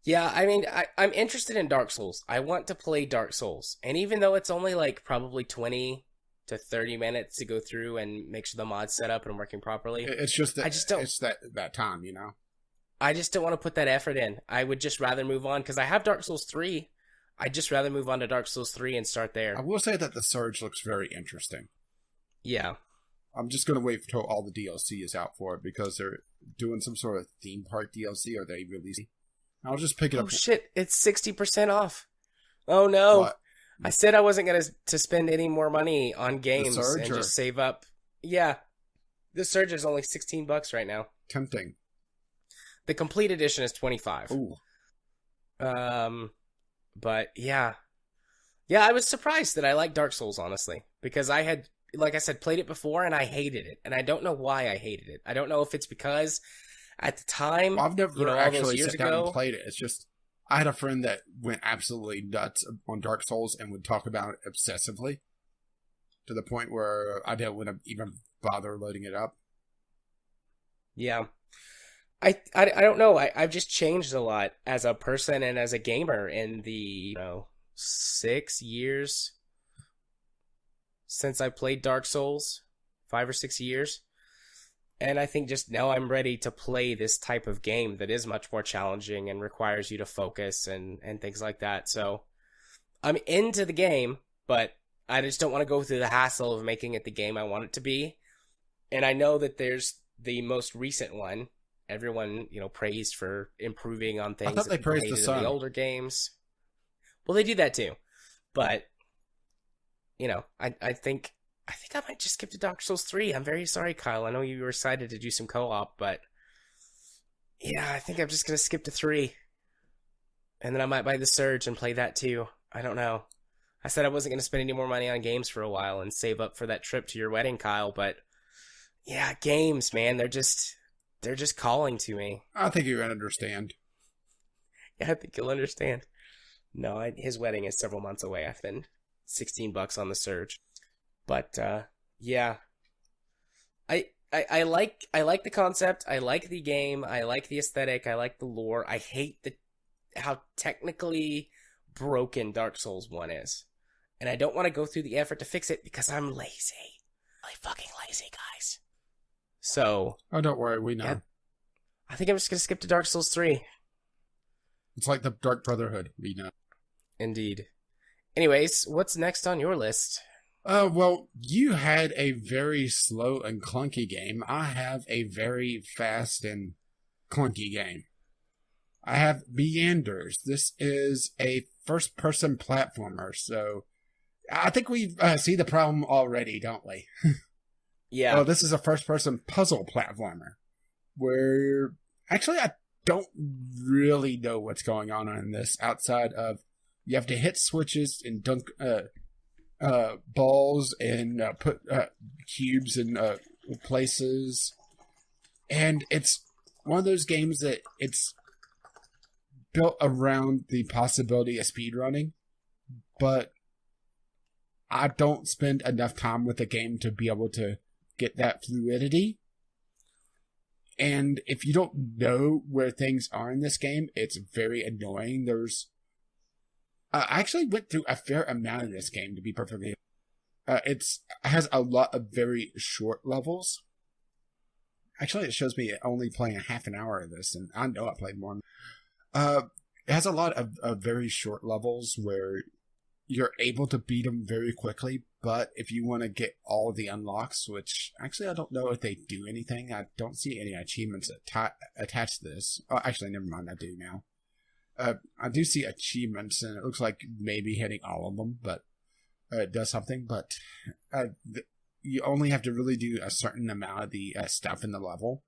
Yeah, I mean, I'm interested in Dark Souls. I want to play Dark Souls. And even though it's only, like, probably 20 to 30 minutes to go through and make sure the mod's set up and working properly. It's just that, it's that time, I just don't want to put that effort in. I would just rather move on, because I have Dark Souls 3. I'd just rather move on to Dark Souls 3 and start there. I will say that the Surge looks very interesting. Yeah. I'm just going to wait until all the DLC is out for it because they're doing some sort of theme park DLC or they release it. I'll just pick it up. Oh shit, it's 60% off. Oh no. What? I said I wasn't going to spend any more money on games Surge, and or- just save up. Yeah. The Surge is only $16 right now. Tempting. The complete edition is $25. Ooh. But yeah. Yeah, I was surprised that I liked Dark Souls, honestly, because I had, like I said, played it before and I hated it. And I don't know why I hated it. I don't know if it's because at the time, Well, I've never all those actually years sat down ago, and played it. It's just, I had a friend that went absolutely nuts on Dark Souls and would talk about it obsessively to the point where I didn't want to even bother loading it up. yeah. I don't know. I've just changed a lot as a person and as a gamer in the 6 years since I played Dark Souls, 5 or 6 years. And I think just now I'm ready to play this type of game that is much more challenging and requires you to focus and things like that. So I'm into the game, but I just don't want to go through the hassle of making it the game I want it to be. And I know that there's the most recent one. Everyone, praised for improving on things. I thought they that people praised the hated in Sun. the older games. Well, they do that too, but I think I might just skip to Dark Souls 3. I'm very sorry, Kyle. I know you were excited to do some co-op, but yeah, I think I'm just gonna skip to 3, and then I might buy the Surge and play that too. I don't know. I said I wasn't gonna spend any more money on games for a while and save up for that trip to your wedding, Kyle, but yeah, games, man, they're just calling to me. I think you're going to understand. Yeah, I think you'll understand. No, his wedding is several months away. I've been $16 on the Surge, but yeah, I like the concept. I like the game. I like the aesthetic. I like the lore. I hate how technically broken Dark Souls 1 is, and I don't want to go through the effort to fix it because I'm lazy. I'm fucking lazy, guys. So, Oh, don't worry, we know. Yeah, I think I'm just gonna skip to Dark Souls 3. It's like the Dark Brotherhood, we know. Indeed. Anyways, what's next on your list? Well, you had a very slow and clunky game. I have a very fast and clunky game. I have Meanders. This is a first-person platformer, so I think we see the problem already, don't we? Yeah. Oh, this is a first-person puzzle platformer, where actually I don't really know what's going on in this outside of you have to hit switches and dunk balls and put cubes in places, and it's one of those games that it's built around the possibility of speedrunning, but I don't spend enough time with the game to be able to get that fluidity. And if you don't know where things are in this game, it's very annoying. I actually went through a fair amount of this game, to be perfectly it has a lot of very short levels. Actually, it shows me only playing a half an hour of this, and I know I played more. It has a lot of very short levels where you're able to beat them very quickly, but if you want to get all of the unlocks, which actually I don't know if they do anything, I don't see any achievements attached to this. Oh, actually, never mind, I do now. I do see achievements, and it looks like maybe hitting all of them, but it does something, but you only have to really do a certain amount of the stuff in the level.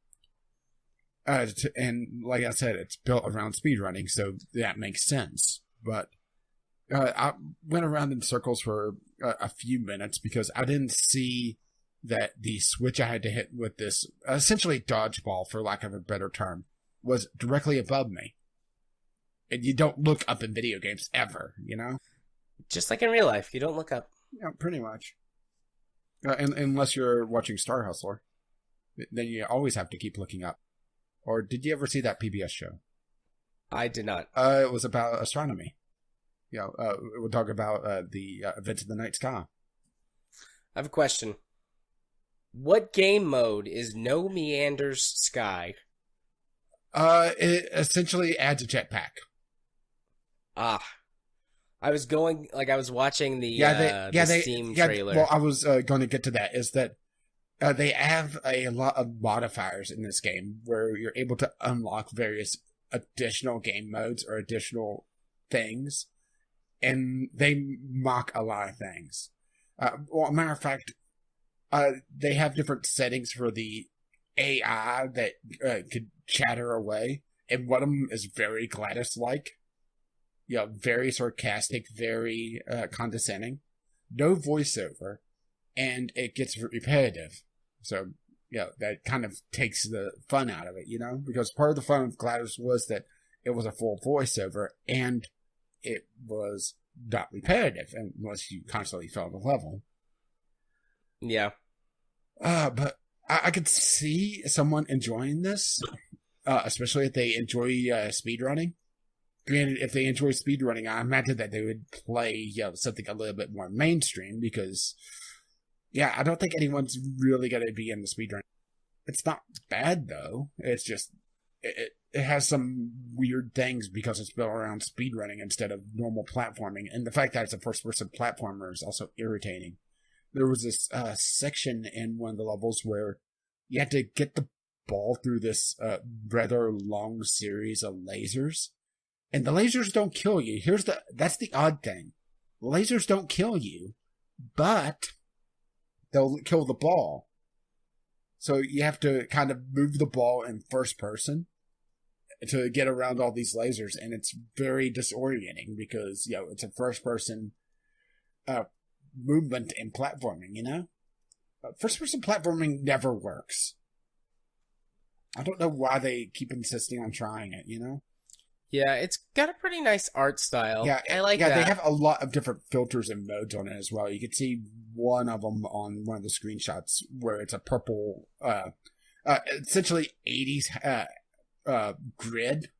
And like I said, it's built around speedrunning, so that makes sense. But I went around in circles for a few minutes because I didn't see that the switch I had to hit with this, essentially dodgeball, for lack of a better term, was directly above me. And you don't look up in video games ever, you know? Just like in real life, you don't look up. Yeah, pretty much. Unless you're watching Star Hustler. Then you always have to keep looking up. Or did you ever see that PBS show? I did not. It was about astronomy. We'll talk about the events of the night sky. I have a question. What game mode is No Meanders Sky? It essentially adds a jetpack. Ah. I was watching the Steam trailer. Well, I was going to get to that, is that They have a lot of modifiers in this game where you're able to unlock various additional game modes or additional things, and they mock a lot of things. Well, matter of fact, they have different settings for the AI that could chatter away, and one of them is very Gladys-like. Very sarcastic, very condescending. No voiceover, and it gets repetitive. So, that kind of takes the fun out of it, because part of the fun of Gladys was that it was a full voiceover, and it was not repetitive unless you constantly failed the level. Yeah. But I could see someone enjoying this, especially if they enjoy speedrunning. Granted, if they enjoy speedrunning, I imagine that they would play something a little bit more mainstream because, I don't think anyone's really going to be in the speedrun. It's not bad, though. It's just, it has some weird things because it's built around speedrunning instead of normal platforming. And the fact that it's a first-person platformer is also irritating. There was this section in one of the levels where you had to get the ball through this rather long series of lasers. And the lasers don't kill you. That's the odd thing. Lasers don't kill you, but they'll kill the ball. So you have to kind of move the ball in first person to get around all these lasers, and it's very disorienting because, it's a first person movement in platforming, First person platforming never works. I don't know why they keep insisting on trying it, Yeah, it's got a pretty nice art style. Yeah, I like that. Yeah, they have a lot of different filters and modes on it as well. You can see one of them on one of the screenshots where it's a purple, essentially 80s grid.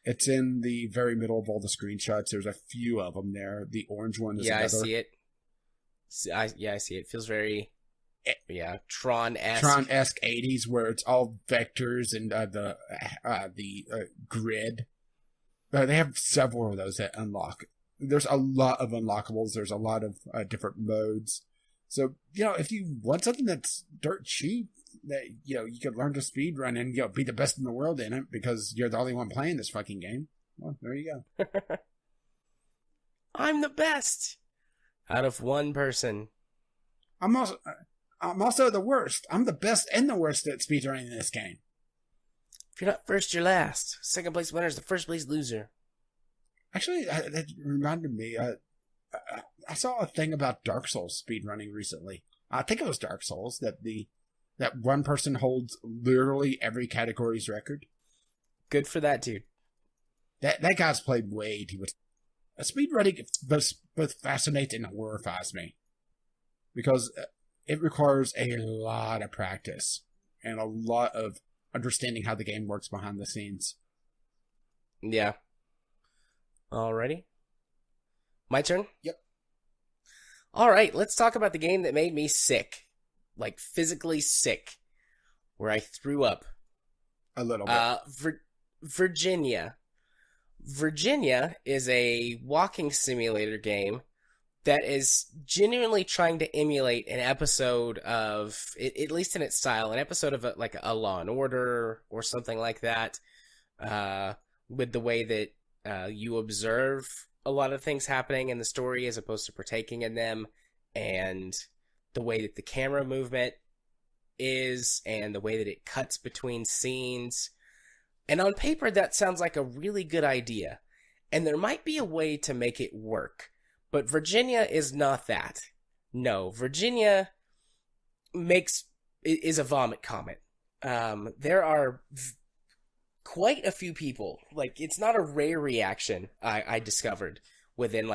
It's in the very middle of all the screenshots. There's a few of them there. The orange one is another. I see it. I see it. It feels very, Tron-esque. Tron-esque 80s where it's all vectors and the grid. They have several of those that unlock. There's a lot of unlockables. There's a lot of different modes. So, if you want something that's dirt cheap, that, you can learn to speedrun and, be the best in the world in it because you're the only one playing this fucking game. Well, there you go. I'm the best out of one person. I'm also the worst. I'm the best and the worst at speedrunning in this game. If you're not first, you're last. Second place winner is the first place loser. Actually, that reminded me. I saw a thing about Dark Souls speedrunning recently. I think it was Dark Souls that one person holds literally every category's record. Good for that dude. That guy's played way too much. Speedrunning both fascinates and horrifies me because it requires a lot of practice and a lot of understanding how the game works behind the scenes. Yeah. Alrighty. My turn? Yep. Alright, let's talk about the game that made me sick. Like, physically sick. Where I threw up. A little bit. Virginia. Virginia is a walking simulator game that is genuinely trying to emulate an episode of, at least in its style, an episode of a Law and Order or something like that, with the way that you observe a lot of things happening in the story as opposed to partaking in them, and the way that the camera movement is, and the way that it cuts between scenes. And on paper, that sounds like a really good idea, and there might be a way to make it work. But Virginia is not that. No, Virginia is a vomit comet. There are quite a few people, like, it's not a rare reaction I discovered within,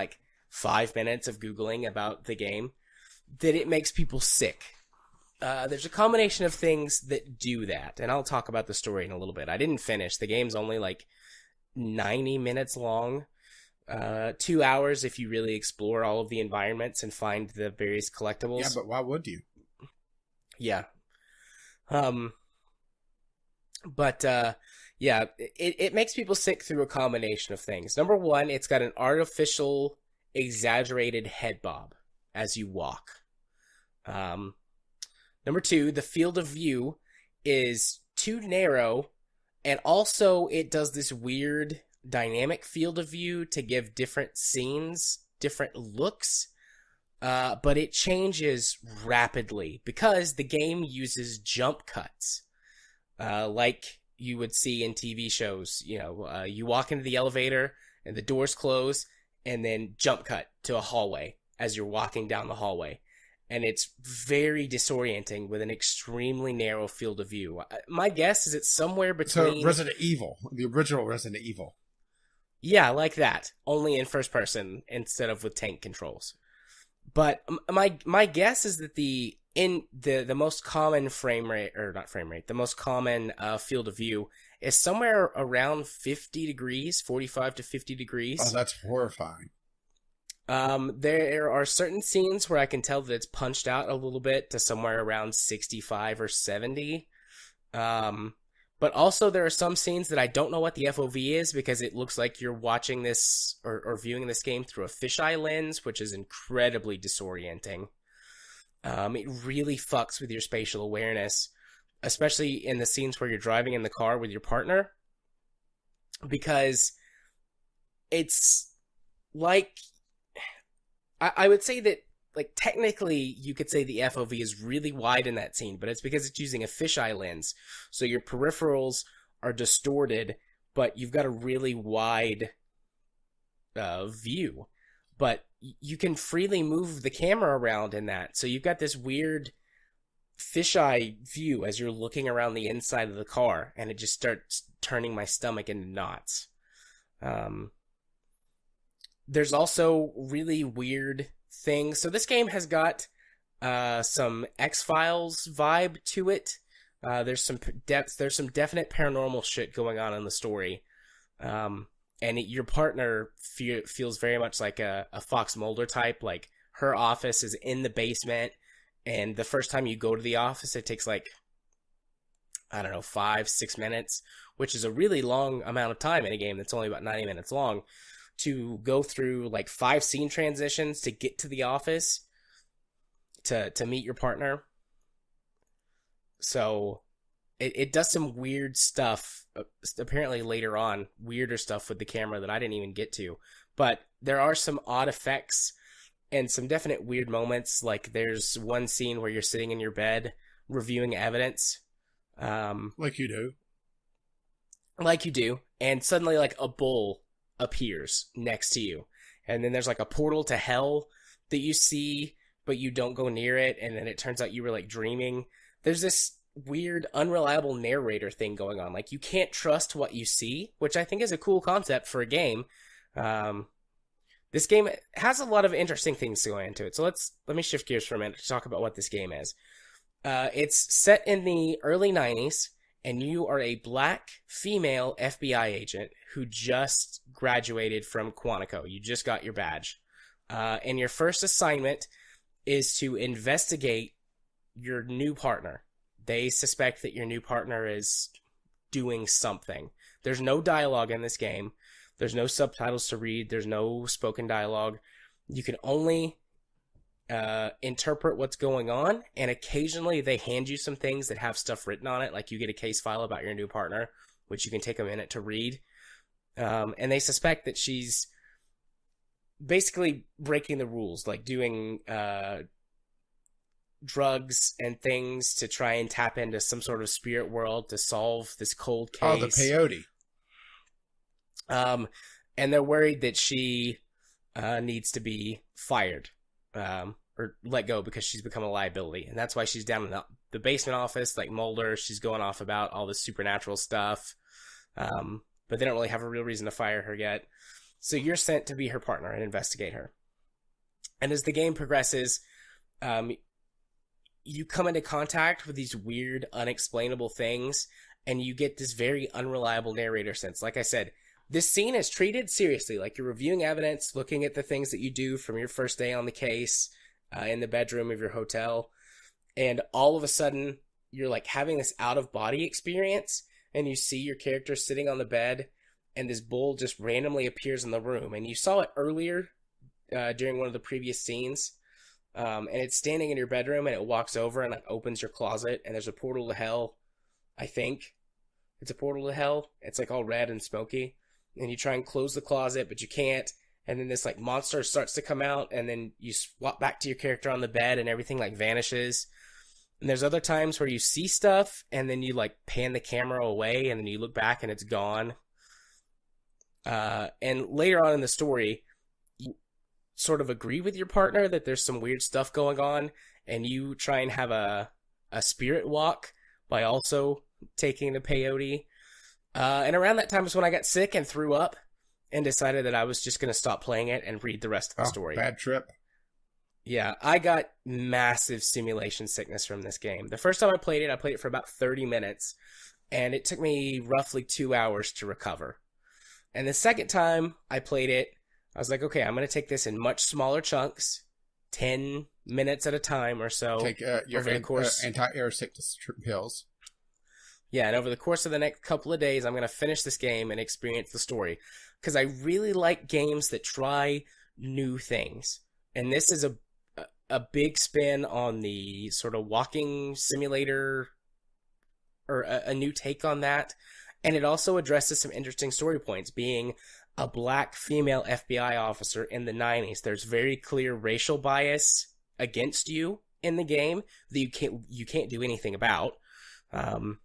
5 minutes of Googling about the game, that it makes people sick. There's a combination of things that do that, and I'll talk about the story in a little bit. I didn't finish. The game's only, 90 minutes long. 2 hours if you really explore all of the environments and find the various collectibles. Yeah, but why would you? Yeah. It makes people sick through a combination of things. Number one, it's got an artificial, exaggerated head bob as you walk. Number two, the field of view is too narrow, and also it does this weird dynamic field of view to give different scenes different looks, but it changes rapidly because the game uses jump cuts, like you would see in TV shows. You walk into the elevator and the doors close, and then jump cut to a hallway as you're walking down the hallway. And it's very disorienting with an extremely narrow field of view. My guess is it's somewhere between... So Resident Evil, the original Resident Evil. Yeah, like that, only in first person instead of with tank controls. But my guess is that the most common the most common field of view is somewhere around 50 degrees, 45 to 50 degrees. Oh, that's horrifying. There are certain scenes where I can tell that it's punched out a little bit to somewhere around 65 or 70. But also there are some scenes that I don't know what the FOV is, because it looks like you're watching this or viewing this game through a fisheye lens, which is incredibly disorienting. It really fucks with your spatial awareness, especially in the scenes where you're driving in the car with your partner, because it's like... I would say that, like, technically you could say the FOV is really wide in that scene, but it's because it's using a fisheye lens. So your peripherals are distorted, but you've got a really wide view. But you can freely move the camera around in that. So you've got this weird fisheye view as you're looking around the inside of the car, and it just starts turning my stomach into knots. There's also really weird things. So this game has got some X-Files vibe to it. There's some depth. There's some definite paranormal shit going on in the story. And your partner feels very much like a Fox Mulder type. Like, her office is in the basement, and the first time you go to the office, it takes, like, I don't know, 5-6 minutes, which is a really long amount of time in a game that's only about 90 minutes long, to go through like 5 scene transitions to get to the office to meet your partner. So it does some weird stuff, apparently later on, weirder stuff with the camera that I didn't even get to. But there are some odd effects and some definite weird moments. Like, there's one scene where you're sitting in your bed reviewing evidence. Like you do. Like you do. And suddenly, like, a bull appears next to you, and then there's like a portal to hell that you see, but you don't go near it, and then it turns out you were like dreaming. There's this weird unreliable narrator thing going on. Like, you can't trust what you see, which I think is a cool concept for a game. This game has a lot of interesting things going into it, so let me shift gears for a minute to talk about what this game is. It's set in the early 90s, and you are a black female FBI agent who just graduated from Quantico. You just got your badge. And your first assignment is to investigate your new partner. They suspect that your new partner is doing something. There's no dialogue in this game. There's no subtitles to read. There's no spoken dialogue. You can only interpret what's going on, and occasionally they hand you some things that have stuff written on it, like you get a case file about your new partner, which you can take a minute to read. And they suspect that she's basically breaking the rules, like doing drugs and things to try and tap into some sort of spirit world to solve this cold case. Oh, the peyote. And they're worried that she needs to be fired. Or let go because she's become a liability. And that's why she's down in the basement office, like Mulder. She's going off about all this supernatural stuff. But they don't really have a real reason to fire her yet. So you're sent to be her partner and investigate her. And as the game progresses, you come into contact with these weird, unexplainable things, and you get this very unreliable narrator sense. Like I said, this scene is treated seriously. Like, you're reviewing evidence, looking at the things that you do from your first day on the case, in the bedroom of your hotel, and all of a sudden you're like having this out-of-body experience, and you see your character sitting on the bed, and this bull just randomly appears in the room. And you saw it earlier during one of the previous scenes, And it's standing in your bedroom, and it walks over and like opens your closet, and there's a portal to hell. I think it's a portal to hell. It's like all red and smoky, and you try and close the closet, but you can't. And then this like monster starts to come out, and then you swap back to your character on the bed, and everything like vanishes. And there's other times where you see stuff, and then you like pan the camera away, and then you look back, and it's gone. And later on in the story, you sort of agree with your partner that there's some weird stuff going on, and you try and have a spirit walk by also taking the peyote. And around that time is when I got sick and threw up and decided that I was just going to stop playing it and read the rest of the story. Bad trip. Yeah, I got massive simulation sickness from this game. The first time I played it for about 30 minutes, and it took me roughly 2 hours to recover. And the second time I played it, I was like, okay, I'm going to take this in much smaller chunks, 10 minutes at a time or so. Take your anti-air sickness pills. Yeah, and over the course of the next couple of days, I'm going to finish this game and experience the story. Because I really like games that try new things. And this is a big spin on the sort of walking simulator, or a new take on that. And it also addresses some interesting story points, being a black female FBI officer in the 90s. There's very clear racial bias against you in the game that you can't do anything about. Not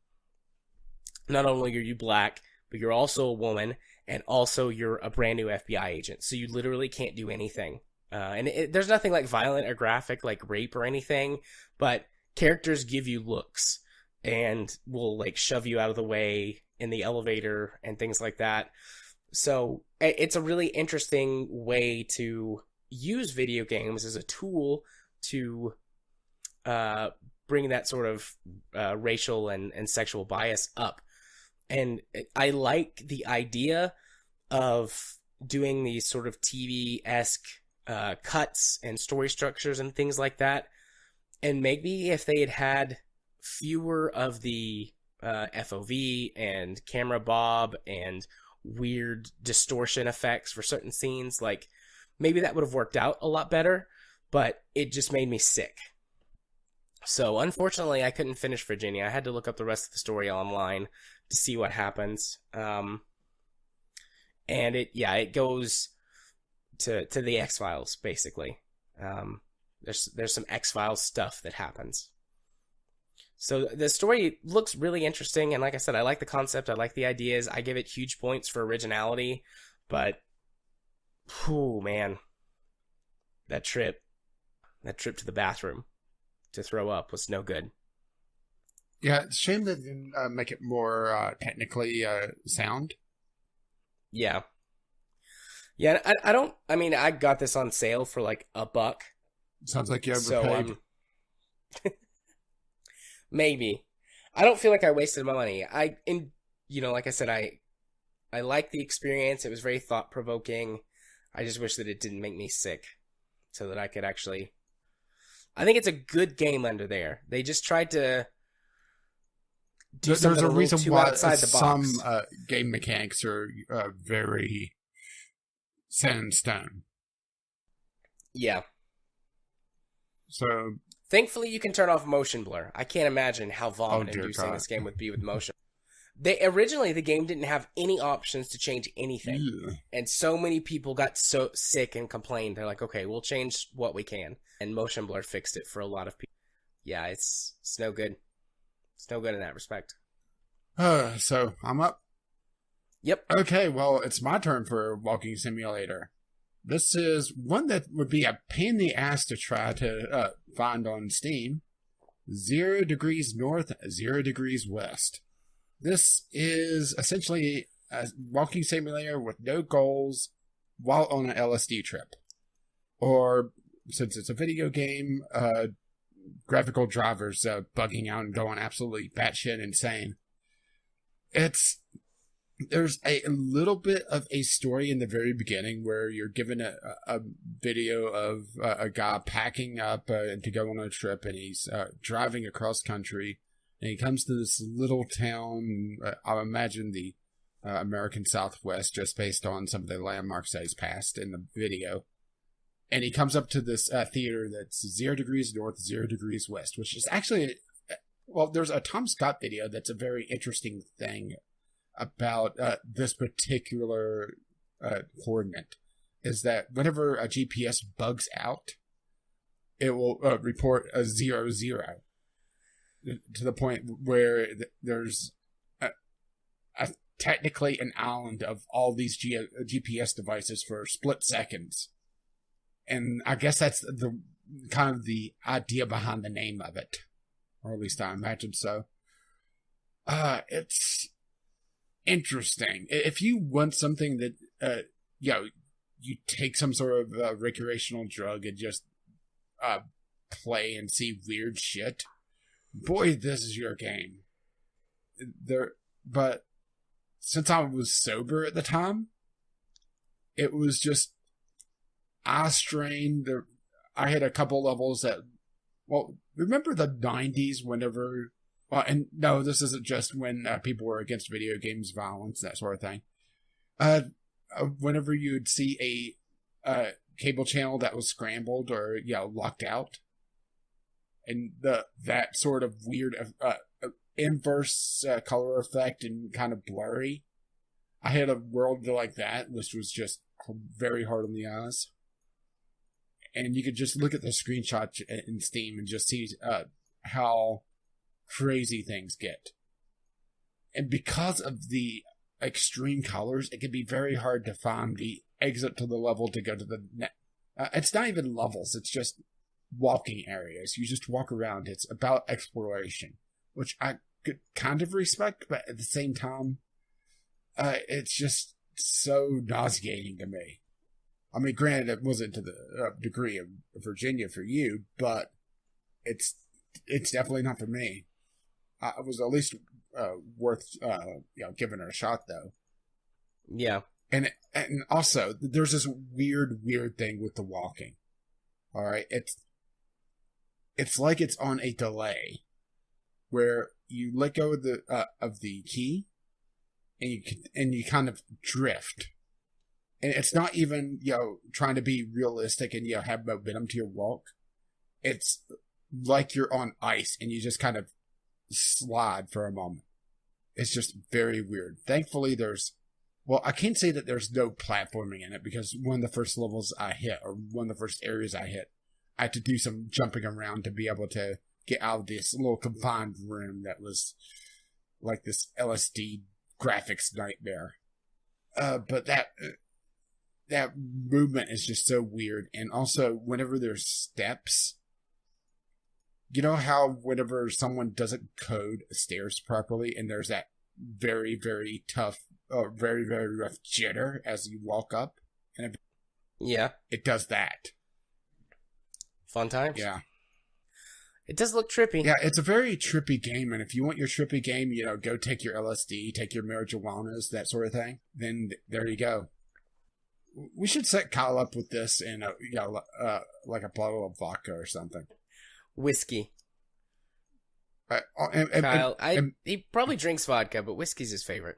only are you black, but you're also a woman, and also you're a brand new FBI agent. So you literally can't do anything. There's nothing like violent or graphic, like rape or anything, but characters give you looks and will like shove you out of the way in the elevator and things like that. So it's a really interesting way to use video games as a tool to bring that sort of racial and sexual bias up. And I like the idea of doing these sort of TV-esque cuts and story structures and things like that. And maybe if they had had fewer of the FOV and camera bob and weird distortion effects for certain scenes, like maybe that would have worked out a lot better, but it just made me sick. So unfortunately, I couldn't finish Virginia. I had to look up the rest of the story online to see what happens. And it goes to the X-Files, basically. There's some X-Files stuff that happens. So the story looks really interesting, and like I said, I like the concept, I like the ideas, I give it huge points for originality, but, whew, man, that trip to the bathroom to throw up was no good. Yeah, it's a shame they didn't make it more technically sound. Yeah. Yeah, I got this on sale for like $1. Sounds like you overpaid. Maybe. I don't feel like I wasted my money. Like I said, I like the experience. It was very thought-provoking. I just wish that it didn't make me sick so that I could actually... I think it's a good game under there. They just tried to do something a little too outside the box. Some game mechanics are very set in stone. Yeah. So... Thankfully, you can turn off motion blur. I can't imagine how vomit-inducing this game would be with motion. Originally, the game didn't have any options to change anything. Yeah. And so many people got so sick and complained. They're like, okay, we'll change what we can. And motion blur fixed it for a lot of people. Yeah, it's no good. It's no good in that respect. So, I'm up? Yep. Okay, well, it's my turn for Walking Simulator. This is one that would be a pain in the ass to try to find on Steam. 0 degrees north, 0 degrees west. This is essentially a walking simulator with no goals while on an LSD trip. Or, since it's a video game, graphical drivers bugging out and going absolutely batshit insane. There's a little bit of a story in the very beginning where you're given a video of a guy packing up to go on a trip, and he's driving across country, and he comes to this little town, I imagine the American Southwest, just based on some of the landmarks that he's passed in the video. and he comes up to this theater that's 0 degrees north, 0 degrees west, which is actually, well, there's a Tom Scott video that's a very interesting thing about this particular coordinate, is that whenever a GPS bugs out, it will report a 0, 0 to the point where there's technically an island of all these GPS devices for split seconds. And I guess that's the kind of the idea behind the name of it, or at least I imagine so. It's interesting. If you want something that, you take some sort of recreational drug and just play and see weird shit, boy, this is your game. But since I was sober at the time, it was just eye strain. I had a couple levels that, well, remember the 90s whenever, and no, this isn't just when people were against video games, violence, that sort of thing. Whenever you'd see a cable channel that was scrambled or, locked out, and that sort of weird inverse color effect and kind of blurry. I had a world like that, which was just very hard on the eyes. And you could just look at the screenshot in Steam and just see how crazy things get. And because of the extreme colors, it can be very hard to find the exit to the level to go to the net. It's not even levels, it's just walking areas. You just walk around. It's about exploration, which I could kind of respect, but at the same time, it's just so nauseating to me. I mean, granted, it wasn't to the degree of Virginia for you, but it's definitely not for me. It was at least worth giving it a shot, though. Yeah, and also there's this weird thing with the walking. All right, it's like it's on a delay, where you let go of the key, and you kind of drift. And it's not even, trying to be realistic and, have momentum to your walk. It's like you're on ice and you just kind of slide for a moment. It's just very weird. Thankfully, I can't say that there's no platforming in it, because one of the first levels I hit, or one of the first areas I hit, I had to do some jumping around to be able to get out of this little confined room that was like this LSD graphics nightmare. But that movement is just so weird. And also, whenever there's steps, you know how whenever someone doesn't code stairs properly, and there's that very, very tough, very, very rough jitter as you walk up? And it does that. Fun times. Yeah. It does look trippy. Yeah, it's a very trippy game, and if you want your trippy game, go take your LSD, take your marijuanas, that sort of thing, then there you go. We should set Kyle up with this in like a bottle of vodka or something. Whiskey. Kyle, he probably drinks vodka, but whiskey's his favorite.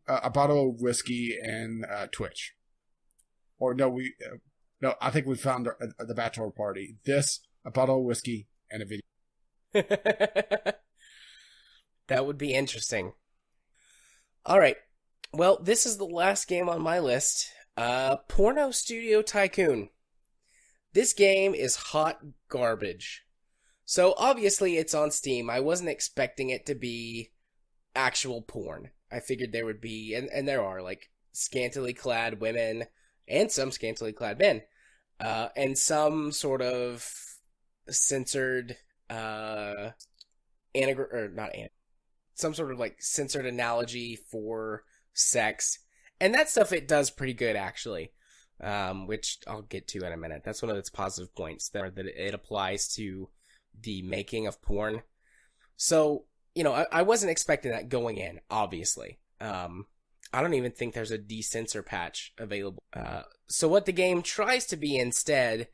A bottle of whiskey and Twitch. Or no, I think we found the bachelor party. A bottle of whiskey, and a video. That would be interesting. All right. Well, this is the last game on my list. Porno Studio Tycoon. This game is hot garbage. So obviously it's on Steam. I wasn't expecting it to be actual porn. I figured there would be, and there are, like, scantily clad women and some scantily clad men. And some sort of censored, some sort of, like, censored analogy for sex. And that stuff, it does pretty good, actually, which I'll get to in a minute. That's one of its positive points there, that it applies to the making of porn. So, I wasn't expecting that going in, obviously. I don't even think there's a decensor patch available. So what the game tries to be instead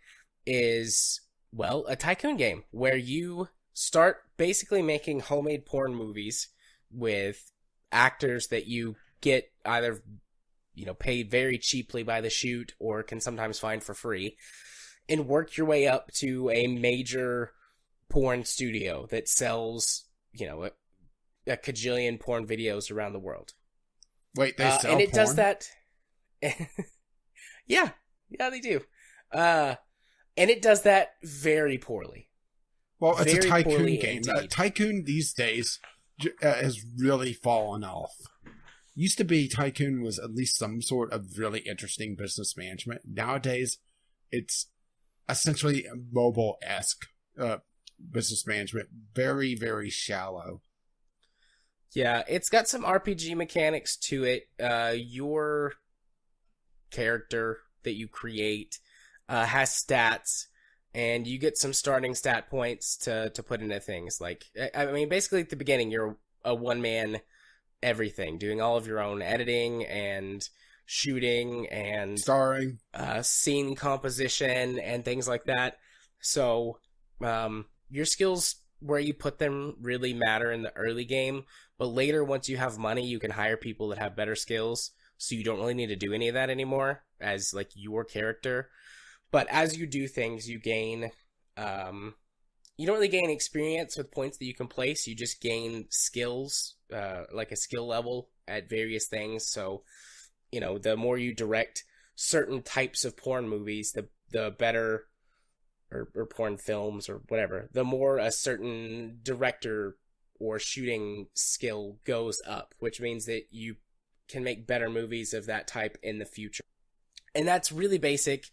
is, well, a tycoon game, where you start basically making homemade porn movies with actors that you get either paid very cheaply by the shoot, or can sometimes find for free. and work your way up to a major porn studio that sells, a cajillion porn videos around the world. Wait, they sell and it porn? does that. Yeah, they do. And it does that very poorly. Well, it's Very a tycoon poorly game. indeed. Tycoon these days has really fallen off. Used to be Tycoon was at least some sort of really interesting business management. Nowadays, it's essentially mobile-esque business management. Very, very shallow. Yeah, it's got some RPG mechanics to it. Your character that you create has stats, and you get some starting stat points to put into things. Like, I mean, basically at the beginning, you're a one-man everything, doing all of your own editing and shooting and Starring. scene composition and things like that. So your skills, where you put them, really matter in the early game. But later, once you have money, you can hire people that have better skills. So you don't really need to do any of that anymore as like your character. But as you do things, you gain. You don't really gain experience with points that you can place. You just gain skills, like a skill level at various things. So, the more you direct certain types of porn movies, the better, or porn films or whatever, the more a certain director or shooting skill goes up, which means that you can make better movies of that type in the future. And that's really basic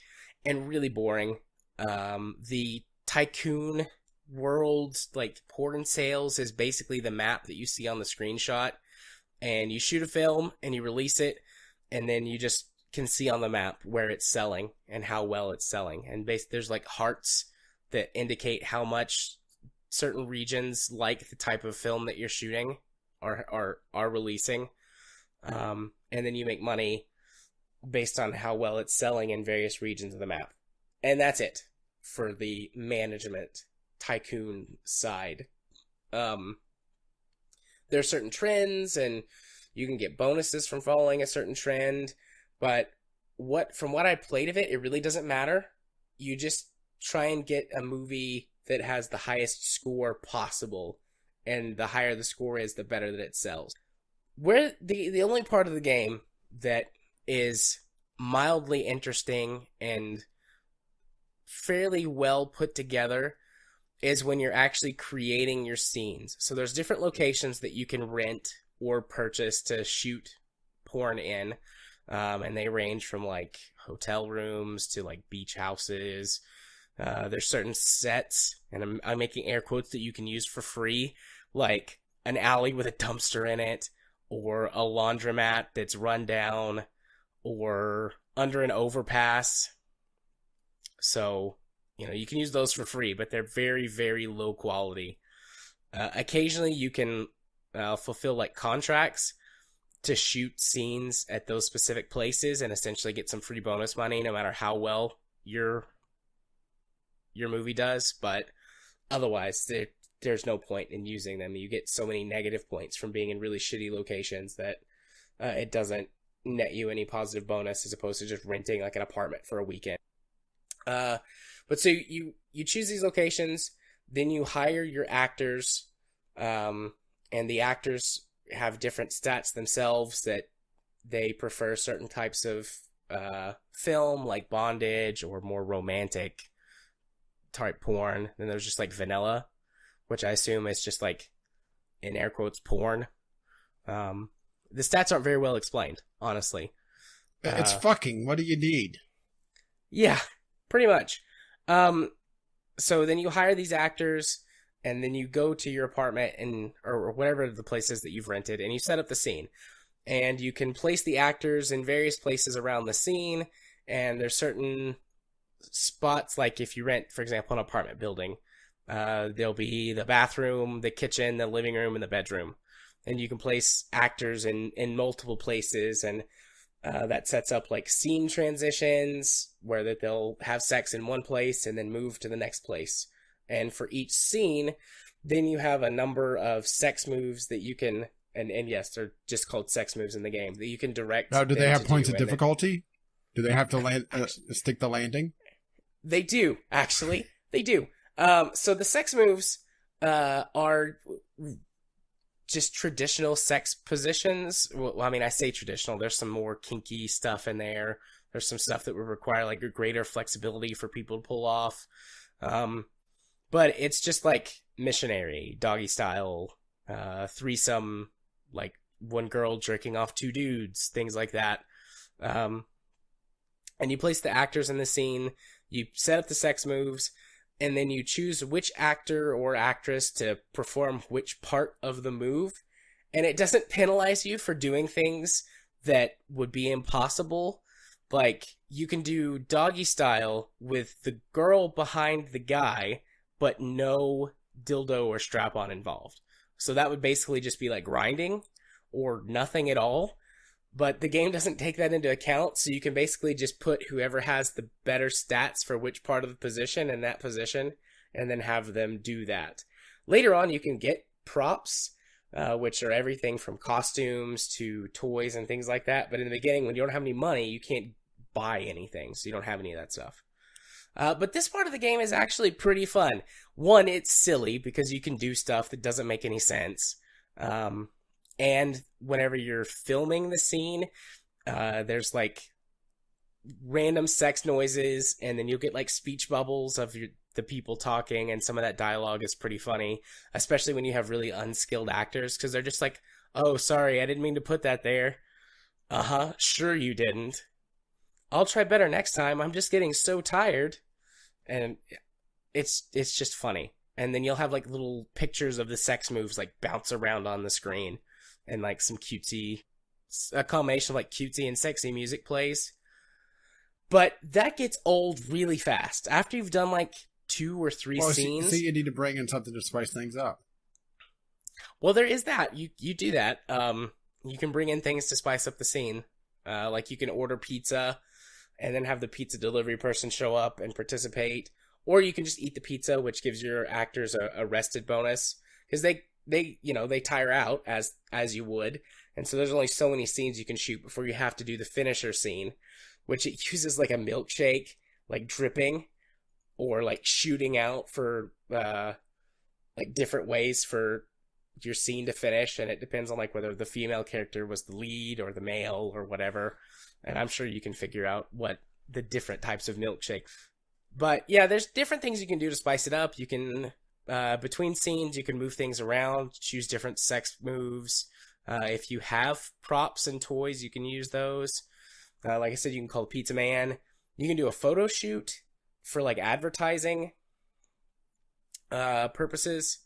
and really boring. The Tycoon world, like porn sales, is basically the map that you see on the screenshot, and you shoot a film and you release it, and then you just can see on the map where it's selling and how well it's selling. And there's like hearts that indicate how much certain regions like the type of film that you're shooting are releasing. And then you make money based on how well it's selling in various regions of the map. And that's it for the management Tycoon side. There are certain trends, and you can get bonuses from following a certain trend, but from what I played of it, it really doesn't matter. You just try and get a movie that has the highest score possible, and the higher the score is, the better that it sells. Where the only part of the game that is mildly interesting and fairly well put together is when you're actually creating your scenes. So there's different locations that you can rent or purchase to shoot porn in, and they range from like hotel rooms to like beach houses. There's certain sets, and I'm making air quotes, that you can use for free, like an alley with a dumpster in it, or a laundromat that's run down, or under an overpass. So, you can use those for free, but they're very, very low quality. Occasionally you can fulfill like contracts to shoot scenes at those specific places and essentially get some free bonus money no matter how well your movie does. But otherwise, there's no point in using them. You get so many negative points from being in really shitty locations that it doesn't net you any positive bonus, as opposed to just renting like an apartment for a weekend. But so you choose these locations, then you hire your actors, and the actors have different stats themselves, that they prefer certain types of film, like bondage or more romantic type porn. Then there's just like vanilla, which I assume is just like, in air quotes, porn. The stats aren't very well explained, honestly. It's fucking. What do you need? Yeah, pretty much. So then you hire these actors, and then you go to your apartment or whatever the place is that you've rented, and you set up the scene. And you can place the actors in various places around the scene, and there's certain spots, like if you rent, for example, an apartment building, there'll be the bathroom, the kitchen, the living room, and the bedroom. And you can place actors in multiple places, and that sets up like scene transitions where that they'll have sex in one place and then move to the next place. And for each scene, then you have a number of sex moves that you can, and yes, they're just called sex moves in the game, that you can direct. Now, do they have points of difficulty? Do they have to land stick the landing? They do, actually. They do. So the sex moves are just traditional sex positions. Well, I mean, I say traditional. There's some more kinky stuff in there. There's some stuff that would require like a greater flexibility for people to pull off. But it's just like missionary, doggy style, threesome, like one girl jerking off two dudes, things like that. And you place the actors in the scene, you set up the sex moves, and then you choose which actor or actress to perform which part of the move. And it doesn't penalize you for doing things that would be impossible. Like, you can do doggy style with the girl behind the guy, but no dildo or strap-on involved. So that would basically just be like grinding or nothing at all. But the game doesn't take that into account, so you can basically just put whoever has the better stats for which part of the position in that position, and then have them do that. Later on, you can get props, which are everything from costumes to toys and things like that. But in the beginning, when you don't have any money, you can't buy anything, so you don't have any of that stuff. But this part of the game is actually pretty fun. One, it's silly because you can do stuff that doesn't make any sense. And whenever you're filming the scene, there's like random sex noises, and then you'll get like speech bubbles of the people talking, and some of that dialogue is pretty funny, especially when you have really unskilled actors, because they're just like, oh, sorry, I didn't mean to put that there. Uh-huh, sure you didn't. I'll try better next time. I'm just getting so tired. And it's just funny. And then you'll have like little pictures of the sex moves like bounce around on the screen, and like some cutesy, a combination of like cutesy and sexy music plays. But that gets old really fast. After you've done like 2 or 3 scenes. So you need to bring in something to spice things up. Well, there is that. You do that. You can bring in things to spice up the scene. Like you can order pizza and then have the pizza delivery person show up and participate. Or you can just eat the pizza, which gives your actors a rested bonus. Because they tire out as you would. And so there's only so many scenes you can shoot before you have to do the finisher scene, which it uses like a milkshake, like dripping, or like shooting out for like different ways for your scene to finish. And it depends on like whether the female character was the lead or the male or whatever. And I'm sure you can figure out what the different types of milkshake. But yeah, there's different things you can do to spice it up. You can, between scenes, you can move things around, choose different sex moves. If you have props and toys, you can use those. Like I said, you can call the pizza man. You can do a photo shoot for like advertising purposes.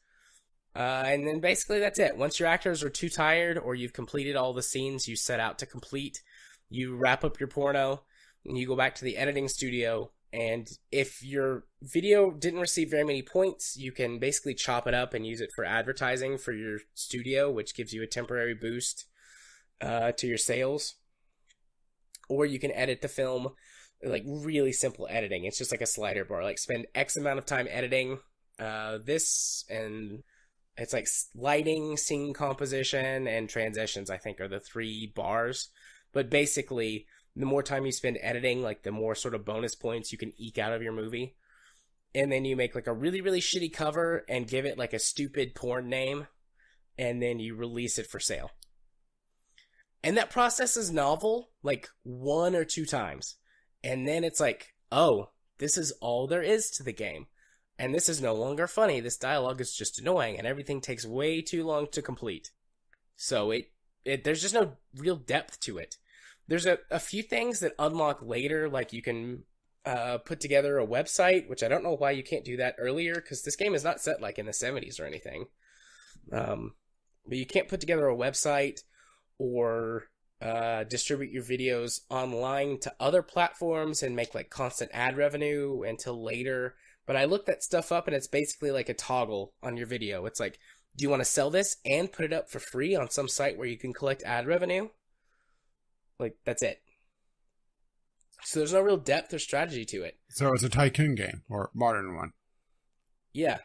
And then basically that's it. Once your actors are too tired or you've completed all the scenes you set out to complete, you wrap up your porno and you go back to the editing studio. And if your video didn't receive very many points, you can basically chop it up and use it for advertising for your studio, which gives you a temporary boost to your sales. Or you can edit the film, like really simple editing. It's just like a slider bar, like spend X amount of time editing this, and it's like lighting, scene composition, and transitions, I think, are the 3 bars. But basically, the more time you spend editing, like the more sort of bonus points you can eke out of your movie. And then you make like a really, really shitty cover and give it like a stupid porn name, and then you release it for sale. And that process is novel, like 1 or 2 times. And then it's like, oh, this is all there is to the game. And this is no longer funny. This dialogue is just annoying, and everything takes way too long to complete. So there's just no real depth to it. There's a few things that unlock later, like you can put together a website, which I don't know why you can't do that earlier, because this game is not set like in the 70s or anything. But you can't put together a website or distribute your videos online to other platforms and make like constant ad revenue until later. But I looked that stuff up, and it's basically like a toggle on your video. It's like, do you want to sell this and put it up for free on some site where you can collect ad revenue? Like, that's it. So there's no real depth or strategy to it. So it's a tycoon game, or modern one. Yeah.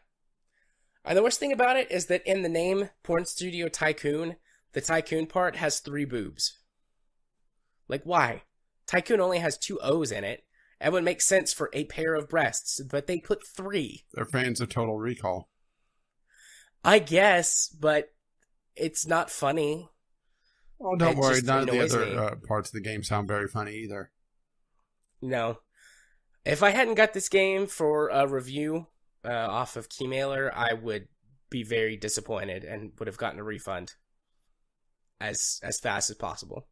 And the worst thing about it is that in the name Porn Studio Tycoon, the tycoon part has 3 boobs. Like, why? Tycoon only has 2 O's in it, It would make sense for a pair of breasts, but they put 3. They're fans of Total Recall. I guess, but it's not funny. Oh, don't It worry. just None of the annoys other parts of the game sound very funny either. No. If I hadn't got this game for a review off of Keymailer, I would be very disappointed and would have gotten a refund as fast as possible.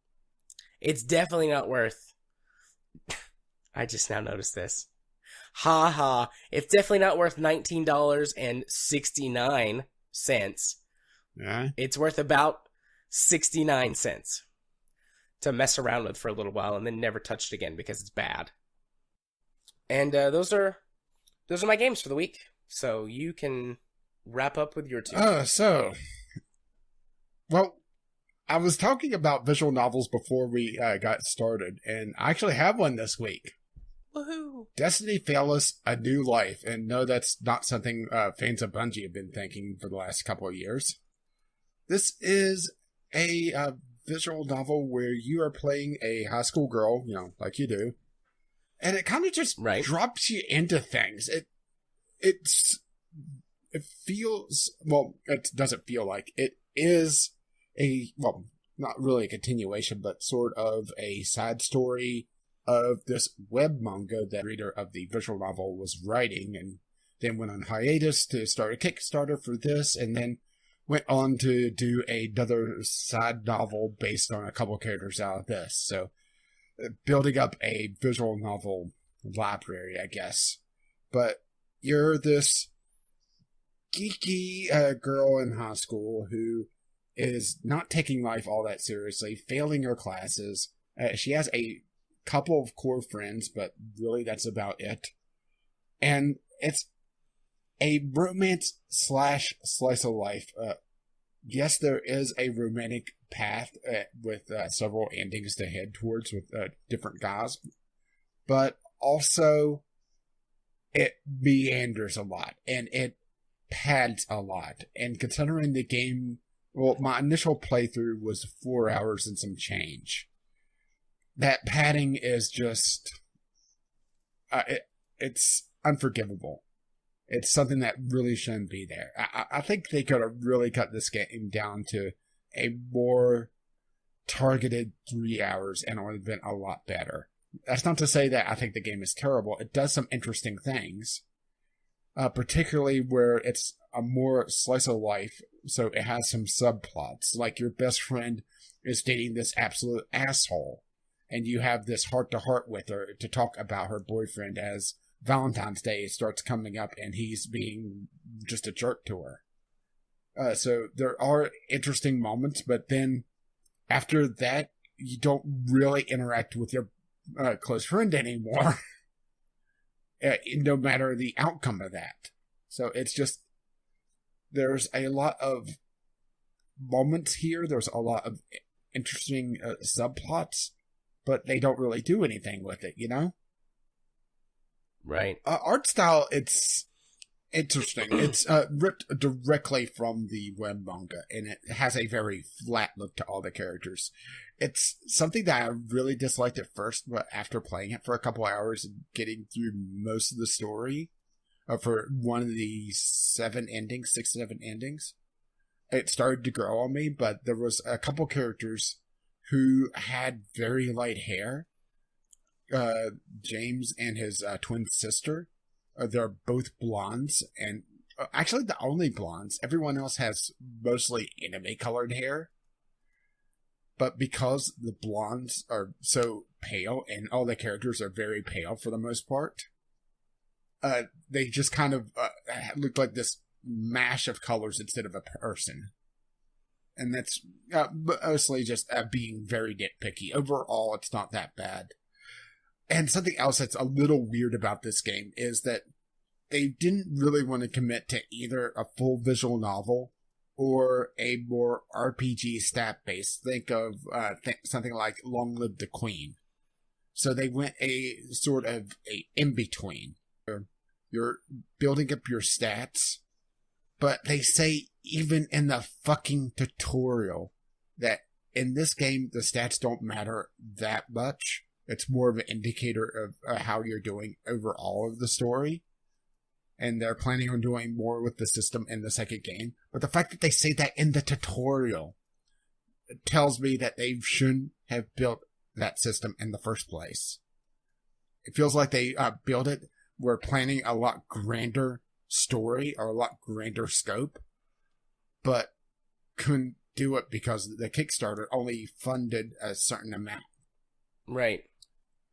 It's definitely not worth... I just now noticed this. Ha ha. It's definitely not worth $19.69. Yeah? It's worth about 69 cents to mess around with for a little while and then never touch it again because it's bad. And those are my games for the week. So you can wrap up with your 2. Well, I was talking about visual novels before we got started, and I actually have one this week. Woohoo! Destiny Fail Us A New Life, and no, that's not something fans of Bungie have been thinking for the last couple of years. This is a visual novel where you are playing a high school girl, like you do, and it kind of just drops you into things. It feels, well, it doesn't feel like, it is not really a continuation, but sort of a side story of this web manga that the reader of the visual novel was writing, and then went on hiatus to start a Kickstarter for this, and then went on to do another side novel based on a couple characters out of this. So, building up a visual novel library, I guess. But you're this geeky girl in high school who is not taking life all that seriously, failing her classes. She has a couple of core friends, but really that's about it. And it's a romance / slice of life. Yes, there is a romantic path with several endings to head towards with different guys, but also it meanders a lot and it pads a lot. And considering the game, well, my initial playthrough was 4 hours and some change. That padding is just, it's unforgivable. It's something that really shouldn't be there. I think they could have really cut this game down to a more targeted 3 hours and it would have been a lot better. That's not to say that I think the game is terrible. It does some interesting things, particularly where it's a more slice of life, so it has some subplots. Like your best friend is dating this absolute asshole, and you have this heart-to-heart with her to talk about her boyfriend as Valentine's Day starts coming up and he's being just a jerk to her. So there are interesting moments, but then after that, you don't really interact with your close friend anymore, no matter the outcome of that. So it's just, there's a lot of moments here, there's a lot of interesting subplots, but they don't really do anything with it, Right. Art style, it's interesting. It's ripped directly from the web manga, and it has a very flat look to all the characters. It's something that I really disliked at first, but after playing it for a couple hours and getting through most of the story, for one of the 6 to 7 endings, it started to grow on me, but there was a couple characters who had very light hair. James and his twin sister, they're both blondes, and actually the only blondes. Everyone else has mostly anime colored hair, but because the blondes are so pale and all the characters are very pale for the most part, they just kind of look like this mash of colors instead of a person. And that's mostly just being very nitpicky. Overall, it's not that bad. And something else that's a little weird about this game is that they didn't really want to commit to either a full visual novel or a more RPG stat-based. Think of something like Long Live the Queen. So they went a sort of a in-between. You're building up your stats, but they say even in the fucking tutorial that in this game the stats don't matter that much. It's more of an indicator of how you're doing overall of the story. And they're planning on doing more with the system in the second game. But the fact that they say that in the tutorial tells me that they shouldn't have built that system in the first place. It feels like they built it. We're planning a lot grander story or a lot grander scope, but couldn't do it because the Kickstarter only funded a certain amount. Right.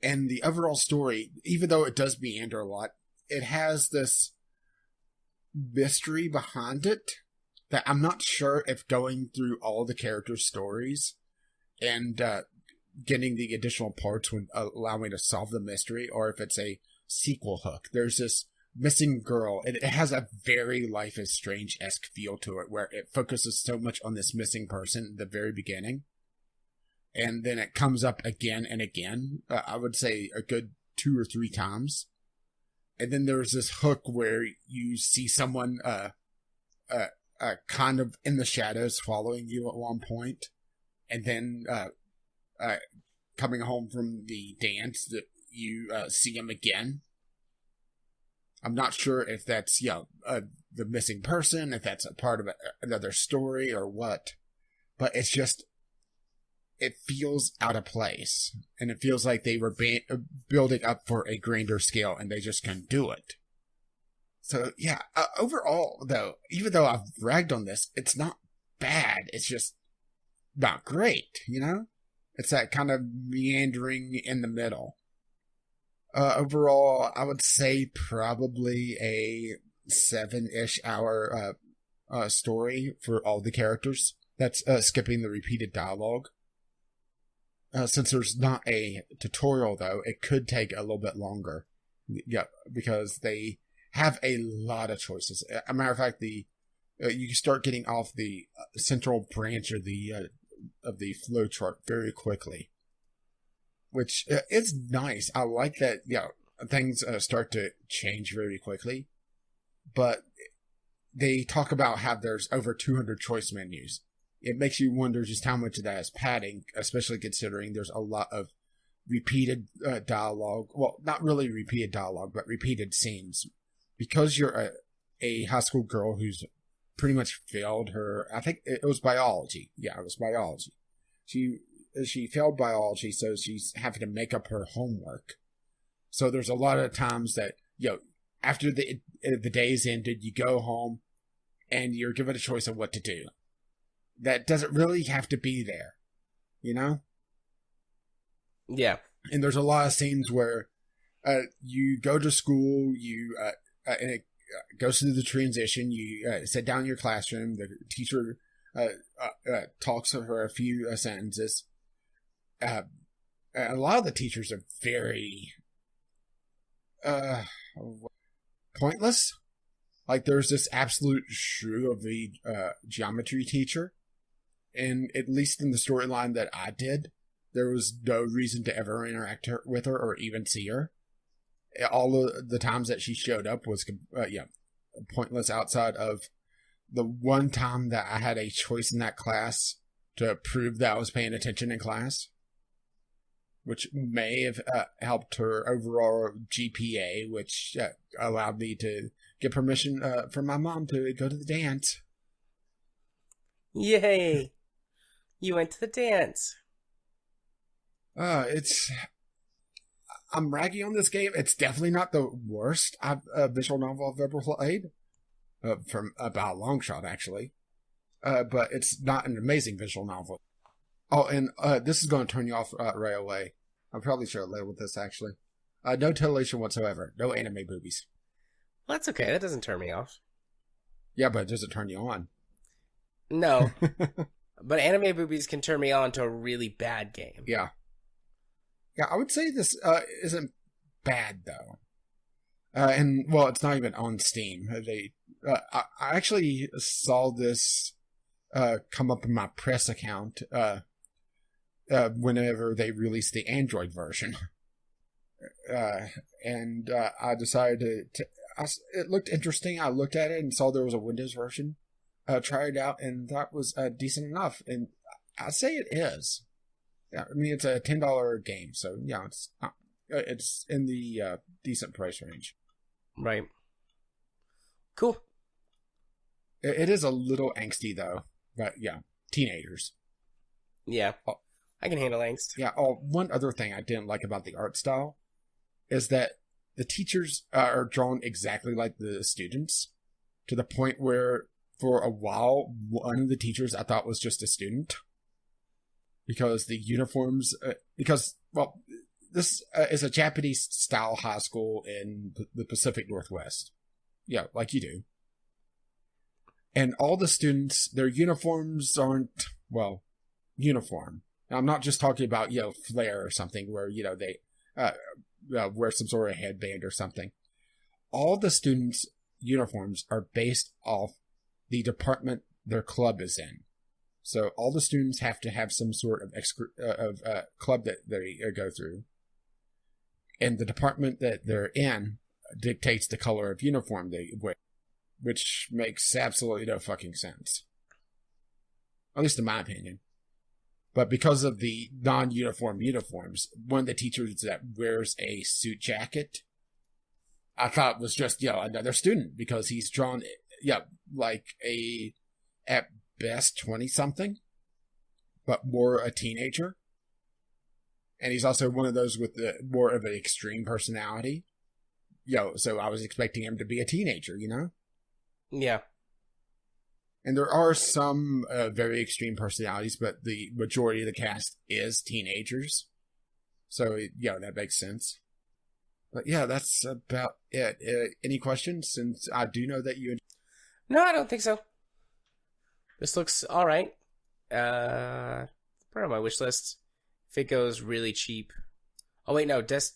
And the overall story, even though it does meander a lot, it has this mystery behind it that I'm not sure if going through all the characters' stories and getting the additional parts would allow me to solve the mystery, or if it's a sequel hook. There's this missing girl, and it has a very Life is Strange-esque feel to it, where it focuses so much on this missing person at the very beginning, and then it comes up again and again. I would say a good 2 or 3 times. And then there's this hook where you see someone kind of in the shadows following you at one point, and then coming home from the dance that you see him again. I'm not sure if that's the missing person, if that's a part of another story or what, but it's just, it feels out of place, and it feels like they were building up for a grander scale and they just couldn't do it. So yeah, overall though, even though I've ragged on this, it's not bad. It's just not great, you know? It's that kind of meandering in the middle. Overall, I would say probably a 7-ish hour story for all the characters. That's skipping the repeated dialogue. Since there's not a tutorial, though, it could take a little bit longer. Yeah, because they have a lot of choices. As a matter of fact, you start getting off the central branch of the flow chart very quickly, which is nice. I like that. Yeah, things start to change very quickly, but they talk about how there's over 200 choice menus. It makes you wonder just how much of that is padding, especially considering there's a lot of repeated dialogue. Well, not really repeated dialogue, but repeated scenes. Because you're a high school girl who's pretty much failed her, I think it was biology. Yeah, it was biology. She failed biology, so she's having to make up her homework. So there's a lot of times that, after the day's ended, you go home and you're given a choice of what to do. That doesn't really have to be there, you know? Yeah. And there's a lot of scenes where you go to school, and it goes through the transition, you sit down in your classroom, the teacher talks to her a few sentences. A lot of the teachers are very pointless. Like, there's this absolute shrew of the geometry teacher. And at least in the storyline that I did, there was no reason to ever interact with her or even see her. All of the times that she showed up was pointless, outside of the one time that I had a choice in that class to prove that I was paying attention in class, which may have helped her overall GPA, which allowed me to get permission from my mom to go to the dance. Yay! You went to the dance. I'm ragging on this game. It's definitely not the worst visual novel I've ever played. From about a long shot, actually. But it's not an amazing visual novel. Oh, and this is going to turn you off right away. I probably should have labeled this, actually. No titillation whatsoever. No anime boobies. Well, that's okay. That doesn't turn me off. Yeah, but does it turn you on? No. But anime boobies can turn me on to a really bad game. Yeah. Yeah, I would say this isn't bad, though. And, well, it's not even on Steam. I actually saw this come up in my press account whenever they released the Android version. And I decided it looked interesting. I looked at it and saw there was a Windows version. Tried it out, and that was decent enough. And I say it is. Yeah, I mean, it's a $10 game, so yeah, it's in the decent price range. Right. Cool. It is a little angsty though, but yeah, teenagers. Yeah. Oh, I can handle angst. yeah. Oh, one other thing I didn't like about the art style is that the teachers are drawn exactly like the students, to the point where for a while one of the teachers I thought was just a student, because the uniforms. This is a Japanese style high school in the Pacific Northwest. Yeah, like you do. And all the students, their uniforms aren't, well, uniform. Now, I'm not just talking about, flair or something where, they wear some sort of headband or something. All the students' uniforms are based off the department their club is in. So all the students have to have some sort of club that they go through. And the department that they're in dictates the color of uniform they wear, which makes absolutely no fucking sense. At least in my opinion. But because of the non-uniform uniforms, one of the teachers that wears a suit jacket, I thought was just, another student, because he's drawn, like at best 20-something, but more a teenager. And he's also one of those with more of an extreme personality. So I was expecting him to be a teenager, Yeah. And there are some very extreme personalities, but the majority of the cast is teenagers. So, that makes sense. But yeah, that's about it. Any questions? Since I do know that you... No, I don't think so. This looks all right. Part of my wish list. If it goes really cheap. Oh, wait, no. This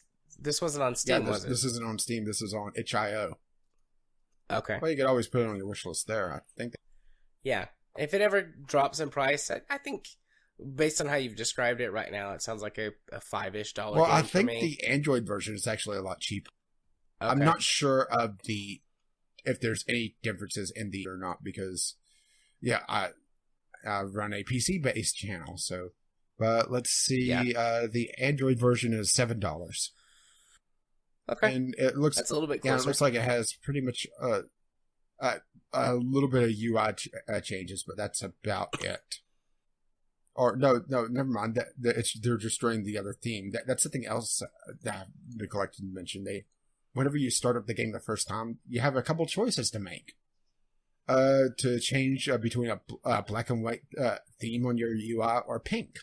wasn't on Steam, was it? This isn't on Steam. This is on itch.io. Okay. Well, you could always put it on your wish list there, I think. Yeah. If it ever drops in price, I think, based on how you've described it right now, it sounds like a $5-ish game Well, I think for me. the Android version is actually a lot cheaper. Okay. I'm not sure of if there's any differences in the or not, because, I run a PC-based channel, so... But let's see, the Android version is $7. Okay. And it looks... That's a little bit closer. Yeah, it looks like it has pretty much a little bit of UI changes, but that's about it. Or, no, never mind. They're destroying the other theme. That's something else that I've neglected to mention. Whenever you start up the game the first time, you have a couple choices to make. To change between a black and white theme on your UI or pink.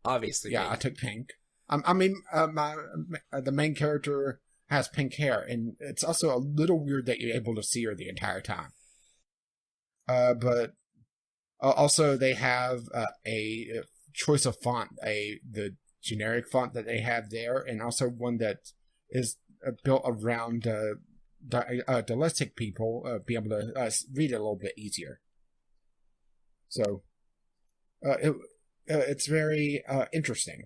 Obviously. Yeah, pink. I took pink. The main character has pink hair, and it's also a little weird that you're able to see her the entire time. But also they have a choice of font, the generic font that they have there, and also one that is built around dyslexic people be able to read it a little bit easier. So it's very interesting.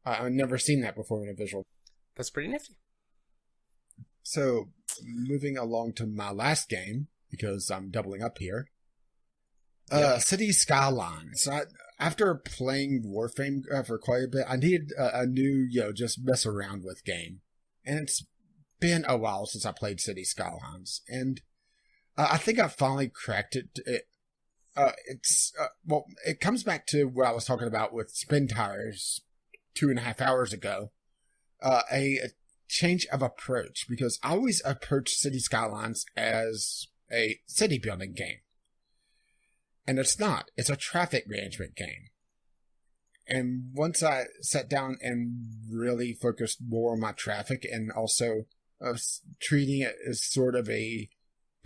I've never seen that before in a visual. That's pretty nifty. So, moving along to my last game, because I'm doubling up here. City Skylines. After playing Warframe for quite a bit, I needed a new, just mess around with game. And it's been a while since I played City Skylines. And I think I finally cracked it. It comes back to what I was talking about with Spin Tires 2.5 hours ago. A change of approach, because I always approach City Skylines as a city building game. And it's not. It's a traffic management game. And once I sat down and really focused more on my traffic, and also treating it as sort of a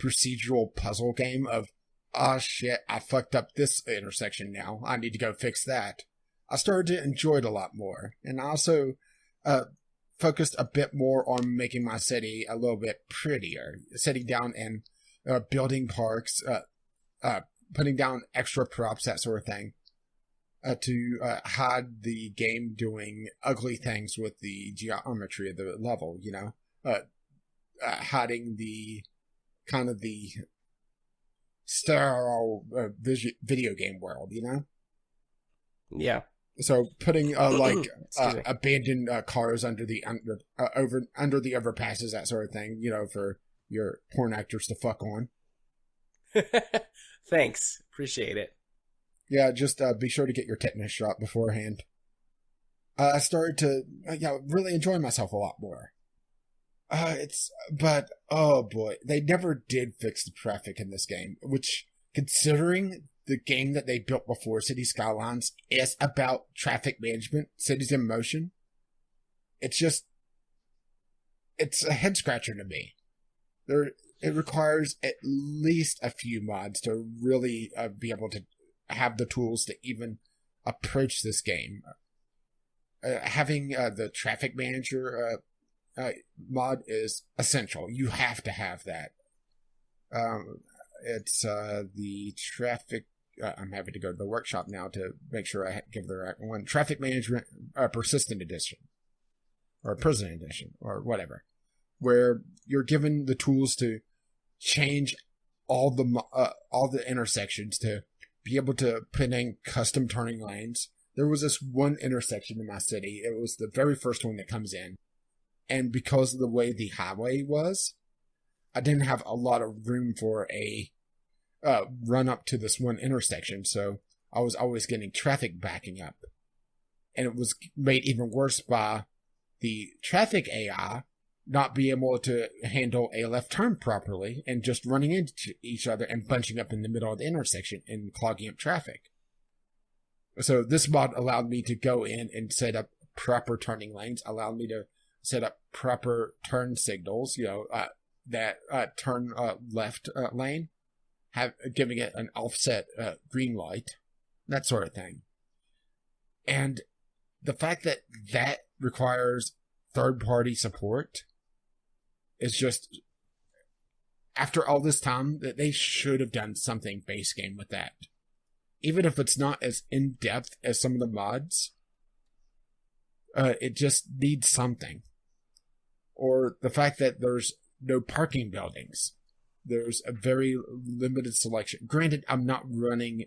procedural puzzle game of, oh shit, I fucked up this intersection now. I need to go fix that. I started to enjoy it a lot more. And I also focused a bit more on making my city a little bit prettier. Sitting down and building parks, putting down extra props, that sort of thing. To hide the game doing ugly things with the geometry of the level, hiding the kind of the sterile video game world, Yeah. So putting Excuse me. abandoned cars under the under the overpasses, that sort of thing, for your porn actors to fuck on. Thanks. Appreciate it. Yeah, just be sure to get your tetanus shot beforehand. I started to really enjoy myself a lot more. But oh boy, they never did fix the traffic in this game, which, considering the game that they built before City Skylines is about traffic management, cities in motion, it's a head scratcher to me. It requires at least a few mods to really be able to have the tools to even approach this game. Having the traffic manager mod is essential. You have to have that. It's the traffic. I'm happy to go to the workshop now to make sure I give the right one. Traffic management persistent edition, or prison edition, or whatever, where you're given the tools to change all the intersections to be able to put in custom turning lanes. There was this one intersection in my city. It was the very first one that comes in. And because of the way the highway was, I didn't have a lot of room for a run up to this one intersection. So I was always getting traffic backing up. And it was made even worse by the traffic AI not being able to handle a left turn properly and just running into each other and bunching up in the middle of the intersection and clogging up traffic. So this mod allowed me to go in and set up proper turning lanes, allowed me to set up proper turn signals, that turn left lane, giving it an offset green light, that sort of thing. And the fact that that requires third-party support is just, after all this time, that they should have done something base game with that. Even if it's not as in-depth as some of the mods, it just needs something. Or the fact that there's no parking buildings. There's a very limited selection. Granted, I'm not running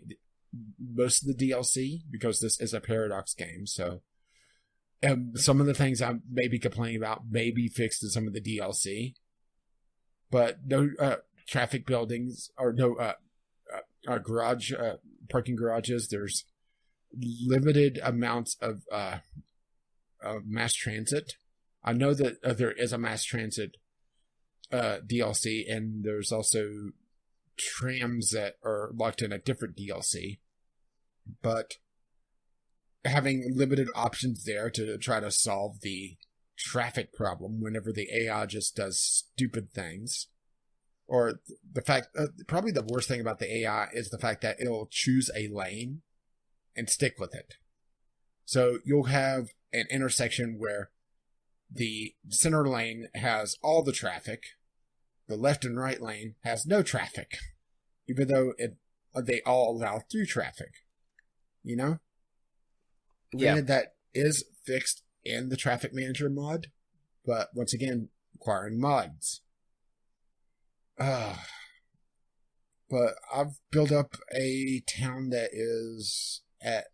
most of the DLC because this is a Paradox game, so some of the things I may be complaining about may be fixed in some of the DLC, but no traffic buildings or no parking garages. There's limited amounts of mass transit. I know that there is a mass transit DLC, and there's also trams that are locked in a different DLC, but having limited options there to try to solve the traffic problem whenever the AI just does stupid things. Or the fact, probably the worst thing about the AI is the fact that it'll choose a lane and stick with it. So you'll have an intersection where the center lane has all the traffic, the left and right lane has no traffic, even though they all allow through traffic. Yeah. Granted, that is fixed in the traffic manager mod, but once again, requiring mods. But I've built up a town that is at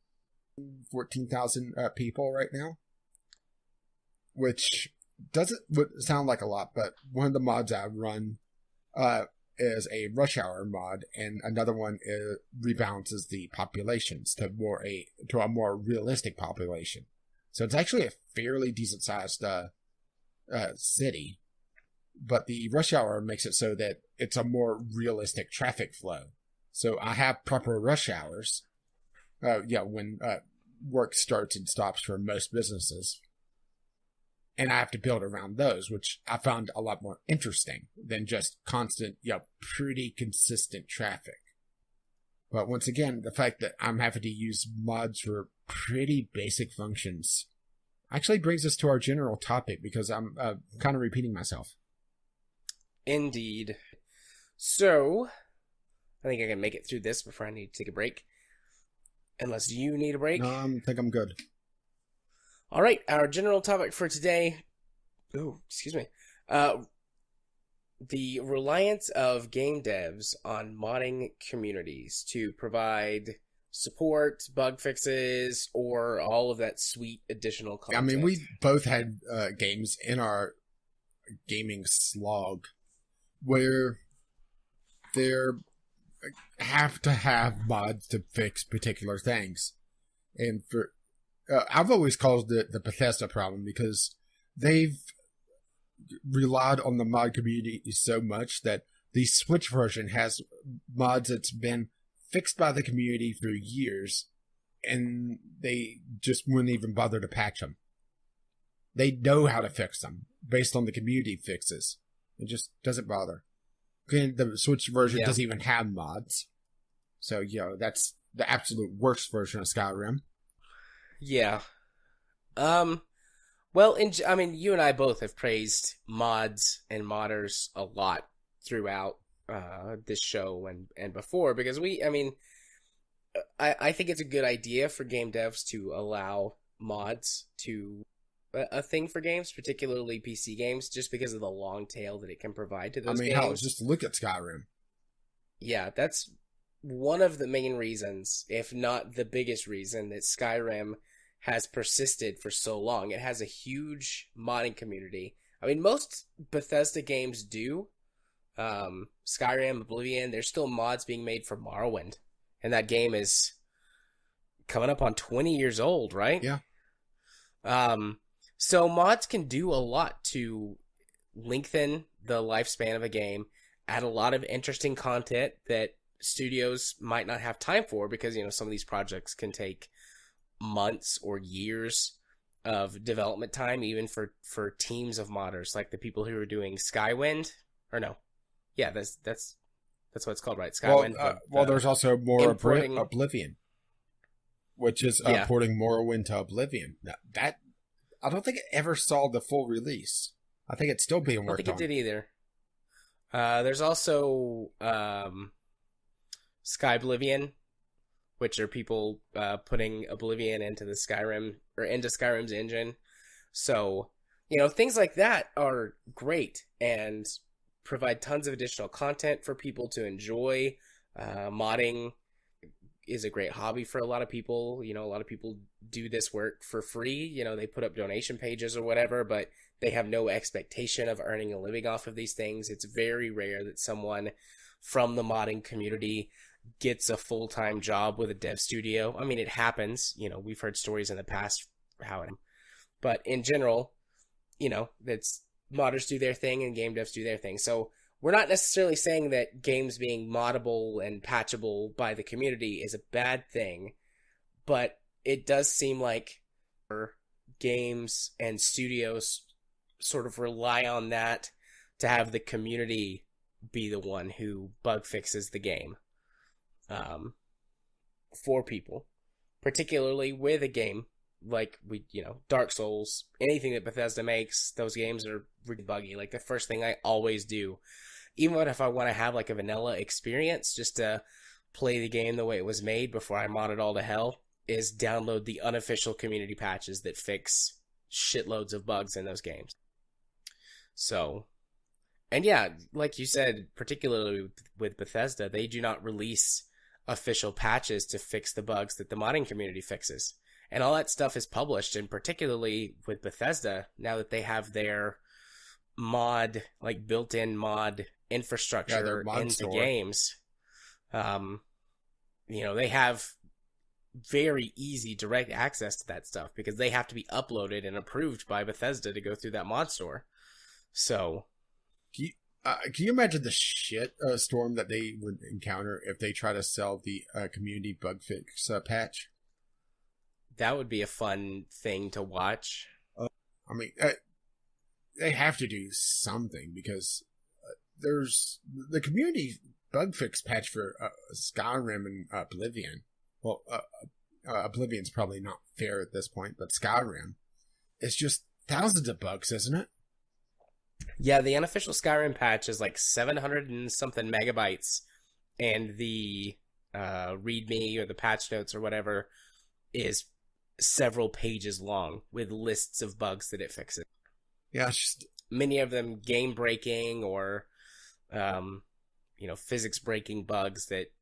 14,000 people right now, which doesn't sound like a lot, but one of the mods I run is a rush hour mod, and another one rebalances the populations to a more realistic population. So it's actually a fairly decent sized city, but the rush hour makes it so that it's a more realistic traffic flow. So I have proper rush hours, when work starts and stops for most businesses. And I have to build around those, which I found a lot more interesting than just constant, pretty consistent traffic. But once again, the fact that I'm having to use mods for pretty basic functions actually brings us to our general topic, because I'm kind of repeating myself. Indeed. So, I think I can make it through this before I need to take a break. Unless you need a break. No, I think I'm good. All right, our general topic for today. Oh, excuse me. The reliance of game devs on modding communities to provide support, bug fixes, or all of that sweet additional I content. mean, we both had games in our gaming slog where there have to have mods to fix particular things. And for I've always called it the Bethesda problem because they've relied on the mod community so much that the Switch version has mods that's been fixed by the community for years, and they just wouldn't even bother to patch them. They know how to fix them based on the community fixes. It just doesn't bother. And the Switch version doesn't even have mods. So, that's the absolute worst version of Skyrim. Yeah. Well, I mean, you and I both have praised mods and modders a lot throughout this show and before, because I think it's a good idea for game devs to allow mods to a thing for games, particularly PC games, just because of the long tail that it can provide to those games. Hell, just look at Skyrim. Yeah, that's one of the main reasons, if not the biggest reason, that Skyrim has persisted for so long. It has a huge modding community. I mean, most Bethesda games do. Skyrim, Oblivion, there's still mods being made for Morrowind. And that game is coming up on 20 years old, right? Yeah. So mods can do a lot to lengthen the lifespan of a game, add a lot of interesting content that studios might not have time for, because, some of these projects can take months or years of development time, even for teams of modders, like the people who are doing Skywind, or no, yeah, that's what it's called, right? Skywind. Well, there's also more importing... Oblivion, which is porting Morrowind to Oblivion. Now, that I don't think it ever saw the full release. I think it's still being worked on. I don't think it did either. There's also Skyblivion, which are people putting Oblivion into the Skyrim, or into Skyrim's engine. So, things like that are great and provide tons of additional content for people to enjoy. Modding is a great hobby for a lot of people. A lot of people do this work for free. They put up donation pages or whatever, but they have no expectation of earning a living off of these things. It's very rare that someone from the modding community gets a full-time job with a dev studio. I mean, it happens. We've heard stories in the past but in general, that's modders do their thing and game devs do their thing. So we're not necessarily saying that games being moddable and patchable by the community is a bad thing, but it does seem like games and studios sort of rely on that to have the community be the one who bug fixes the game for people, particularly with a game like Dark Souls. Anything that Bethesda makes, those games are really buggy. Like, the first thing I always do, even if I want to have like a vanilla experience just to play the game the way it was made before I mod it all to hell, is download the unofficial community patches that fix shitloads of bugs in those games. So, and yeah, like you said, particularly with Bethesda, they do not release official patches to fix the bugs that the modding community fixes. And all that stuff is published, and particularly with Bethesda, now that they have their mod, like built-in mod infrastructure into games, they have very easy direct access to that stuff because they have to be uploaded and approved by Bethesda to go through that mod store. So, can you imagine the shit storm that they would encounter if they try to sell the community bug fix patch? That would be a fun thing to watch. They have to do something because there's the community bug fix patch for Skyrim and Oblivion. Well, Oblivion's probably not fair at this point, but Skyrim, it's just thousands of bugs, isn't it? Yeah, the unofficial Skyrim patch is like 700 and something megabytes, and the README or the patch notes or whatever is several pages long with lists of bugs that it fixes. Yeah, it's just many of them game breaking or physics breaking bugs that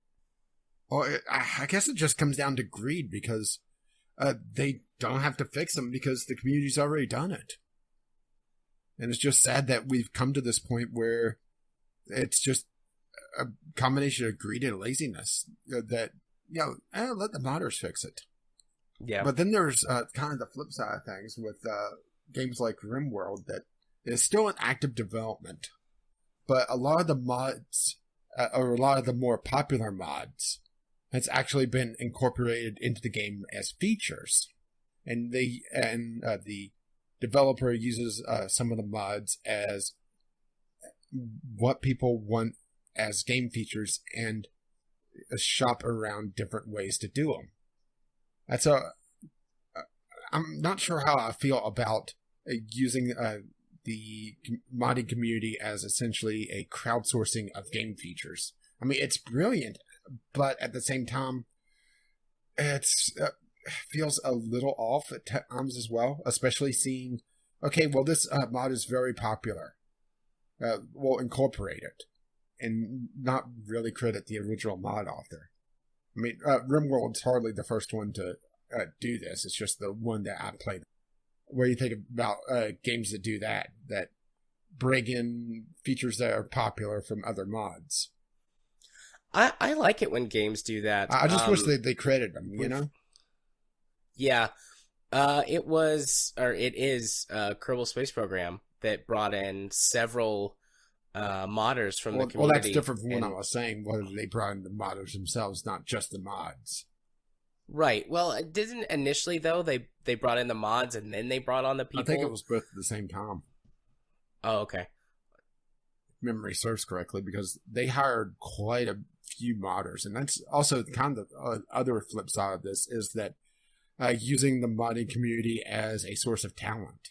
Well, I guess it just comes down to greed because they don't have to fix them because the community's already done it. And it's just sad that we've come to this point where it's just a combination of greed and laziness that, let the modders fix it. Yeah. But then there's kind of the flip side of things with games like RimWorld that is still in active development. But a lot of the mods, or a lot of the more popular mods, has actually been incorporated into the game as features. And the developer uses some of the mods as what people want as game features and shop around different ways to do them. That's I'm not sure how I feel about using the modding community as essentially a crowdsourcing of game features. I mean, it's brilliant, but at the same time, it's feels a little off at times as well, especially seeing, okay, well, this mod is very popular. We'll incorporate it and not really credit the original mod author. I mean, RimWorld's hardly the first one to do this. It's just the one that I played. What do you think about games that do that bring in features that are popular from other mods? I like it when games do that. I just wish they credit them, you know? Yeah. It is Kerbal Space Program that brought in several modders from the community. Well, that's different from what I was saying, whether they brought in the modders themselves, not just the mods. Right. Well, it didn't initially, though. They brought in the mods and then they brought on the people. I think it was both at the same time. Oh, okay. If memory serves correctly, because they hired quite a few modders. And that's also kind of the other flip side of this is that using the modding community as a source of talent.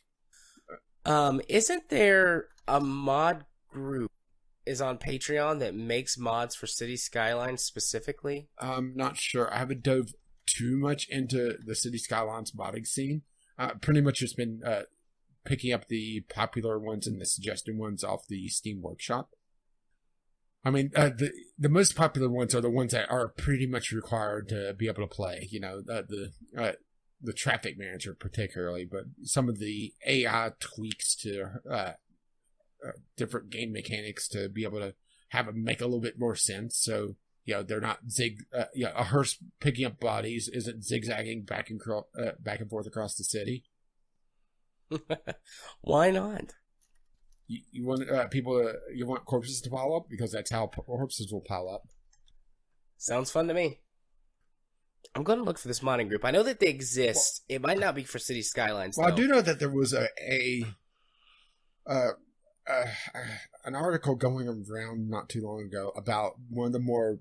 Isn't there a mod group is on Patreon that makes mods for City Skylines specifically? I'm not sure. I haven't dove too much into the City Skylines modding scene. Pretty much just been picking up the popular ones and the suggested ones off the Steam Workshop. I mean, the most popular ones are the ones that are pretty much required to be able to play. You know, the traffic manager particularly, but some of the AI tweaks to different game mechanics to be able to have them make a little bit more sense. So, they're not a hearse picking up bodies isn't zigzagging back and forth across the city. Why not? You want you want corpses to pile up because that's how corpses will pile up. Sounds fun to me. I'm going to look for this modding group. I know that they exist. It might not be for City Skylines. Well, though. I do know that there was an article going around not too long ago about one of the more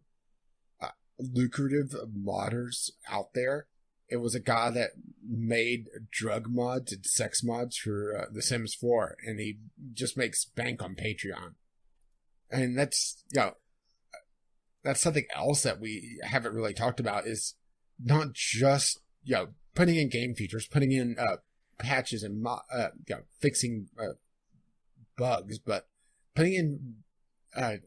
lucrative modders out there. It was a guy that made drug mods and sex mods for The Sims 4, and he just makes bank on Patreon. And that's something else that we haven't really talked about is not just, putting in game features, putting in patches and fixing bugs, but putting in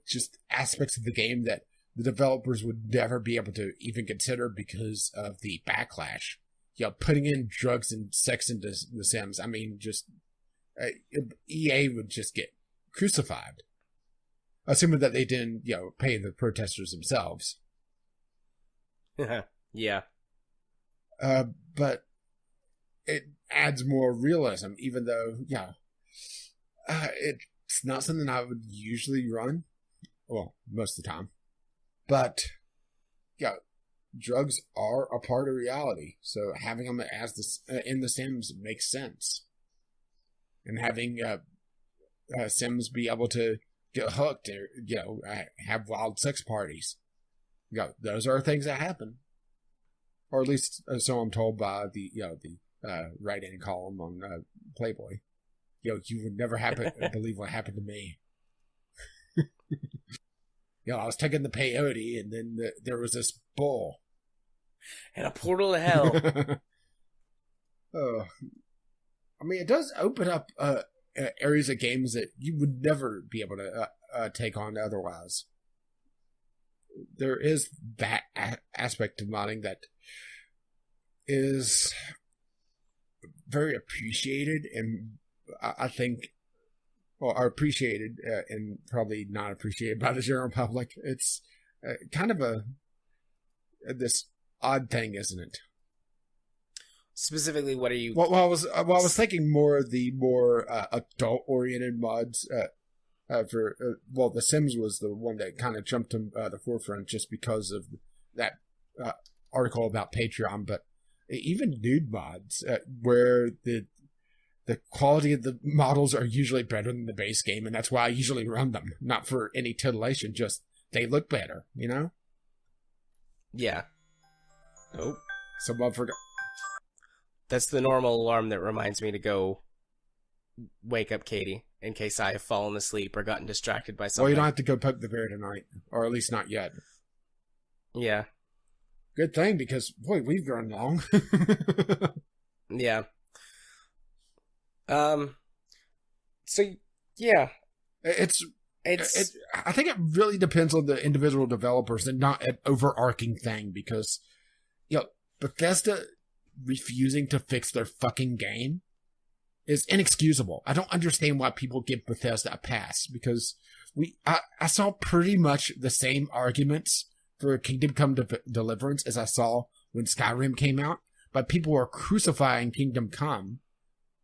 just aspects of the game that the developers would never be able to even consider because of the backlash. Putting in drugs and sex into The Sims, I mean, just EA would just get crucified. Assuming that they didn't, pay the protesters themselves. Yeah. But it adds more realism, even though, it's not something I would usually run. Well, most of the time. But, drugs are a part of reality. So having them as in The Sims makes sense. And having Sims be able to get hooked or, have wild sex parties. Those are things that happen. Or at least so I'm told by the write-in column on Playboy. You would never believe what happened to me. I was taking the peyote, and then there was this bull. And a portal to hell. I mean, it does open up areas of games that you would never be able to take on otherwise. there is that aspect of modding that is very appreciated, and I think, well, are appreciated and probably not appreciated by the general public. It's kind of this odd thing, isn't it? Specifically, what are you? Well, I was thinking more of the more adult-oriented mods. The Sims was the one that kind of jumped to the forefront just because of that article about Patreon. But even nude mods, where the quality of the models are usually better than the base game, and that's why I usually run them. Not for any titillation, just they look better, you know? Yeah. Nope. Someone forgot. That's the normal alarm that reminds me to go wake up Katie in case I have fallen asleep or gotten distracted by something. Well, you don't have to go poke the bear tonight, or at least not yet. Yeah. Good thing, because, boy, we've gone long. Yeah. So, yeah. I think it really depends on the individual developers and not an overarching thing, because, Bethesda refusing to fix their fucking game is inexcusable. I don't understand why people give Bethesda a pass, because I saw pretty much the same arguments for Kingdom Come Deliverance as I saw when Skyrim came out, but people were crucifying Kingdom Come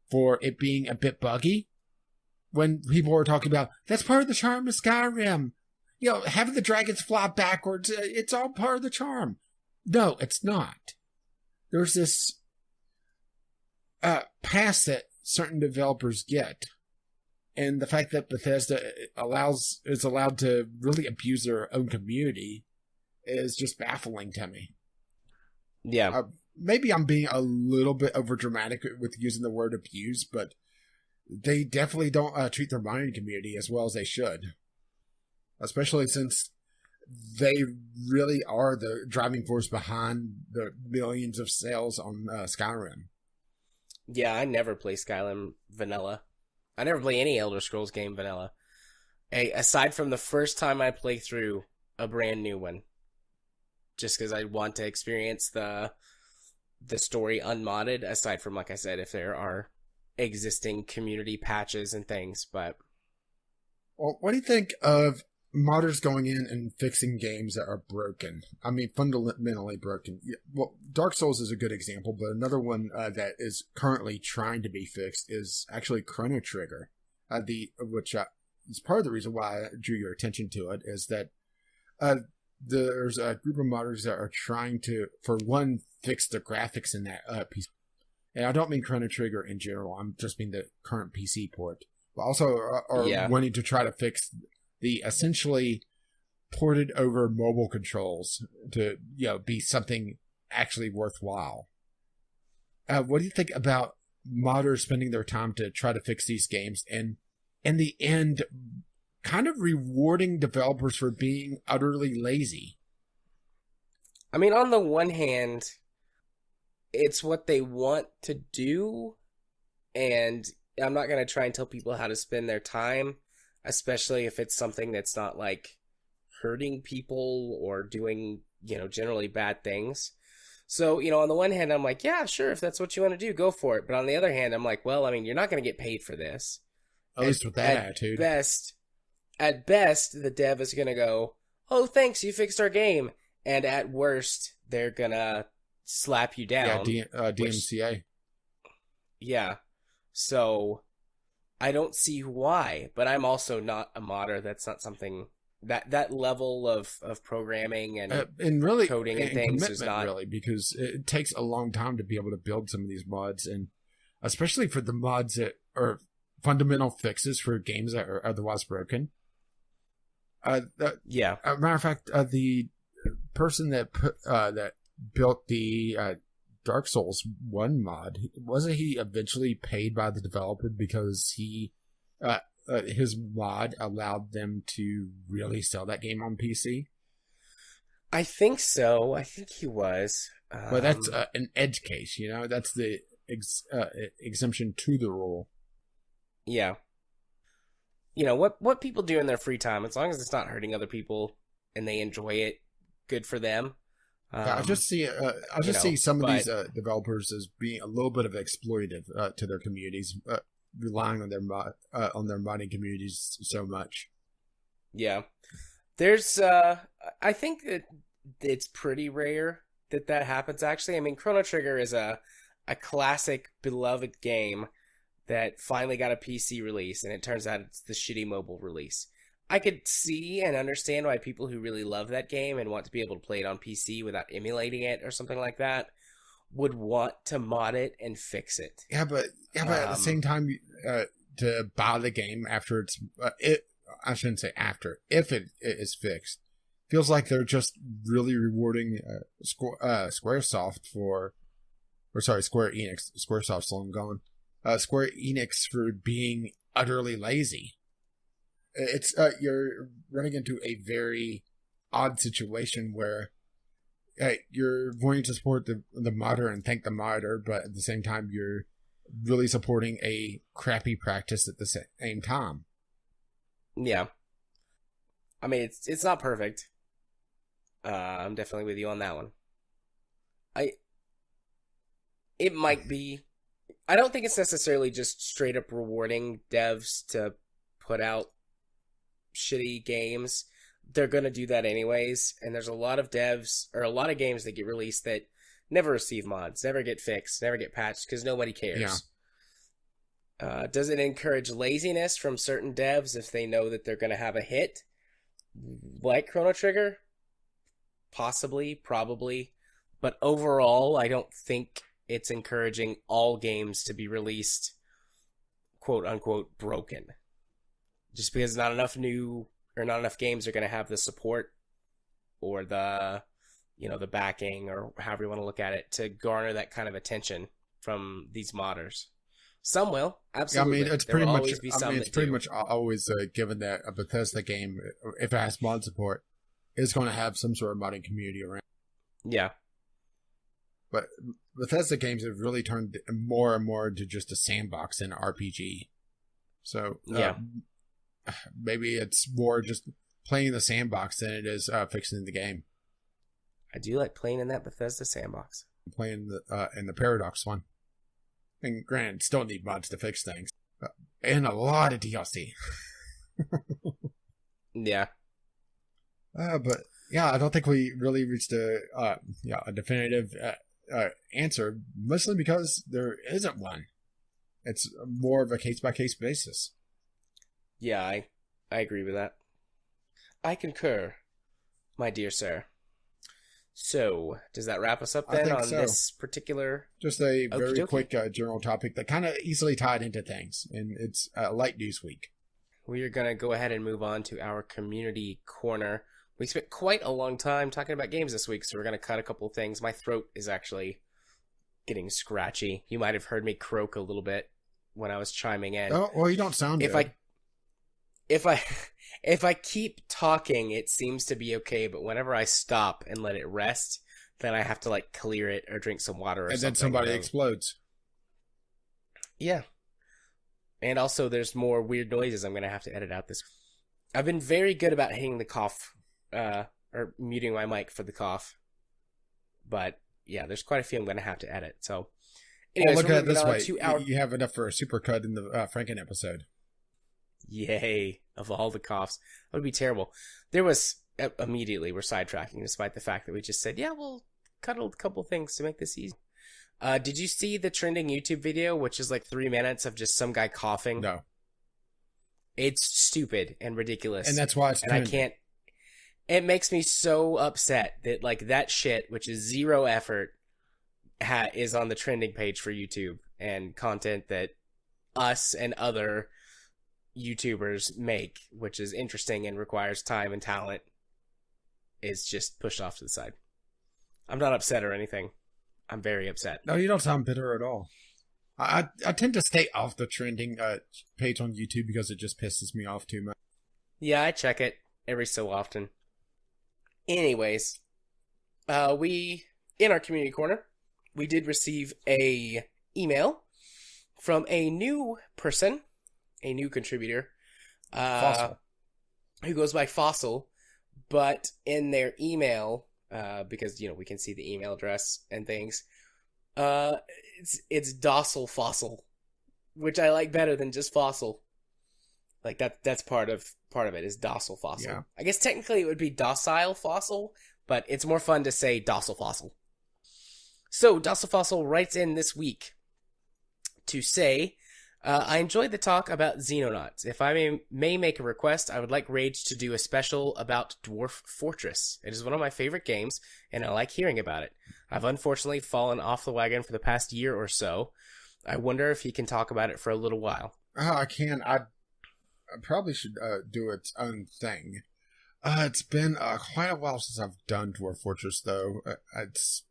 for it being a bit buggy, when people were talking about, that's part of the charm of Skyrim. Having the dragons fly backwards, it's all part of the charm. No, it's not. There's this pass that certain developers get, and the fact that Bethesda is allowed to really abuse their own community is just baffling to me. Yeah. Maybe I'm being a little bit overdramatic with using the word abuse, but they definitely don't treat their mining community as well as they should. Especially since they really are the driving force behind the millions of sales on Skyrim. Yeah, I never play Skyrim vanilla. I never play any Elder Scrolls game vanilla. Aside from the first time I play through a brand new one. Just because I want to experience the story unmodded, aside from, like I said, if there are existing community patches and things. But well, what do you think of modders going in and fixing games that are broken? I mean, fundamentally broken. Well, Dark Souls is a good example, but another one that is currently trying to be fixed is actually Chrono Trigger. Which is part of the reason why I drew your attention to it, is that there's a group of modders that are trying to, for one, fix the graphics in that piece. And I don't mean Chrono Trigger in general. I'm just mean the current PC port. But also are wanting to try to fix the essentially ported over mobile controls to be something actually worthwhile. What do you think about modders spending their time to try to fix these games, and in the end kind of rewarding developers for being utterly lazy? I mean, on the one hand, it's what they want to do, and I'm not going to try and tell people how to spend their time, especially if it's something that's not like hurting people or doing, generally bad things. So, on the one hand, I'm like, yeah, sure, if that's what you want to do, go for it. But on the other hand, I'm like, well, I mean, you're not going to get paid for this. At least with that attitude. At best, the dev is going to go, oh, thanks, you fixed our game. And at worst, they're going to slap you down. Yeah, DMCA. Yeah. So, I don't see why, but I'm also not a modder. That's not something that level of programming and really coding and things is not really, because it takes a long time to be able to build some of these mods, and especially for the mods that are fundamental fixes for games that are otherwise broken. Yeah. Matter of fact, the person that built the Dark Souls 1 mod, wasn't he eventually paid by the developer because his mod allowed them to really sell that game on PC? I think so. I think he was. Well, that's an edge case, That's the exemption to the rule. Yeah. What people do in their free time, as long as it's not hurting other people, and they enjoy it, good for them. I just see some of but these developers as being a little bit of exploitive to their communities, relying on their modding communities so much. yeah, there's I think that it's pretty rare that happens. Actually, I mean, Chrono Trigger is a classic, beloved game that finally got a PC release, and it turns out it's the shitty mobile release. I could see and understand why people who really love that game and want to be able to play it on PC without emulating it or something like that would want to mod it and fix it. But at the same time, to buy the game after I shouldn't say after, if it is fixed, feels like they're just really rewarding Squaresoft Square Enix. Squaresoft's long gone. Square Enix for being utterly lazy. It's you're running into a very odd situation where you're going to support the modder and thank the modder, but at the same time you're really supporting a crappy practice at the same time. Yeah, I mean it's not perfect. I'm definitely with you on that one. It might be. I don't think it's necessarily just straight up rewarding devs to put out shitty games. They're going to do that anyways, and there's a lot of devs or a lot of games that get released that never receive mods, never get fixed, never get patched because nobody cares. Yeah. Does it encourage laziness from certain devs if they know that they're going to have a hit like Chrono Trigger? Possibly, probably, but overall I don't think it's encouraging all games to be released quote unquote broken. Just because not enough games are going to have the support or the backing or however you want to look at it to garner that kind of attention from these modders. Some will, absolutely. I mean, it's pretty much always given that a Bethesda game, if it has mod support, is going to have some sort of modding community around. Yeah. But Bethesda games have really turned more and more into just a sandbox and RPG. So yeah. Maybe it's more just playing the sandbox than it is fixing the game. I do like playing in that Bethesda sandbox. Playing in the Paradox one. And granted, still need mods to fix things. And a lot of DLC. Yeah. But yeah, I don't think we really reached a definitive answer, mostly because there isn't one. It's more of a case-by-case basis. Yeah, I agree with that. I concur, my dear sir. So, does that wrap us up then on this particular... Just a very quick general topic that kind of easily tied into things, and it's light news week. We are going to go ahead and move on to our community corner. We spent quite a long time talking about games this week, so we're going to cut a couple of things. My throat is actually getting scratchy. You might have heard me croak a little bit when I was chiming in. Oh, well, you don't sound good. If I keep talking, it seems to be okay, but whenever I stop and let it rest, then I have to clear it or drink some water or something. And then somebody explodes. Yeah. And also there's more weird noises I'm going to have to edit out this. I've been very good about hitting the cough, or muting my mic for the cough. But yeah, there's quite a few I'm going to have to edit. So anyways, look at it this way. You have enough for a supercut in the Franken episode. Yay, of all the coughs. That would be terrible. There was, immediately, we're sidetracking, despite the fact that we just said, yeah, we'll cut a couple things to make this easy. Did you see the trending YouTube video, which is 3 minutes of just some guy coughing? No. It's stupid and ridiculous. And that's why it's trending. I can't, it makes me so upset that, that shit, which is zero effort, is on the trending page for YouTube, and content that us and other YouTubers make, which is interesting and requires time and talent, is just pushed off to the side. I'm not upset or anything. I'm very upset. No, you don't sound bitter at all. I tend to stay off the trending page on YouTube because it just pisses me off too much. Yeah, I check it every so often. Anyways, we, in our community corner, we did receive a email from a new person, a new contributor, Fossil, who goes by Fossil, but in their email, because we can see the email address and things, uh, it's docile fossil, which I like better than just fossil. Like that's part of it is docile fossil. Yeah. I guess technically it would be docile fossil, but it's more fun to say docile fossil. So docile fossil writes in this week to say, I enjoyed the talk about Xenonauts. If I may make a request, I would like Rage to do a special about Dwarf Fortress. It is one of my favorite games, and I like hearing about it. I've unfortunately fallen off the wagon for the past year or so. I wonder if he can talk about it for a little while. I can. I probably should do its own thing. It's been quite a while since I've done Dwarf Fortress, though. It's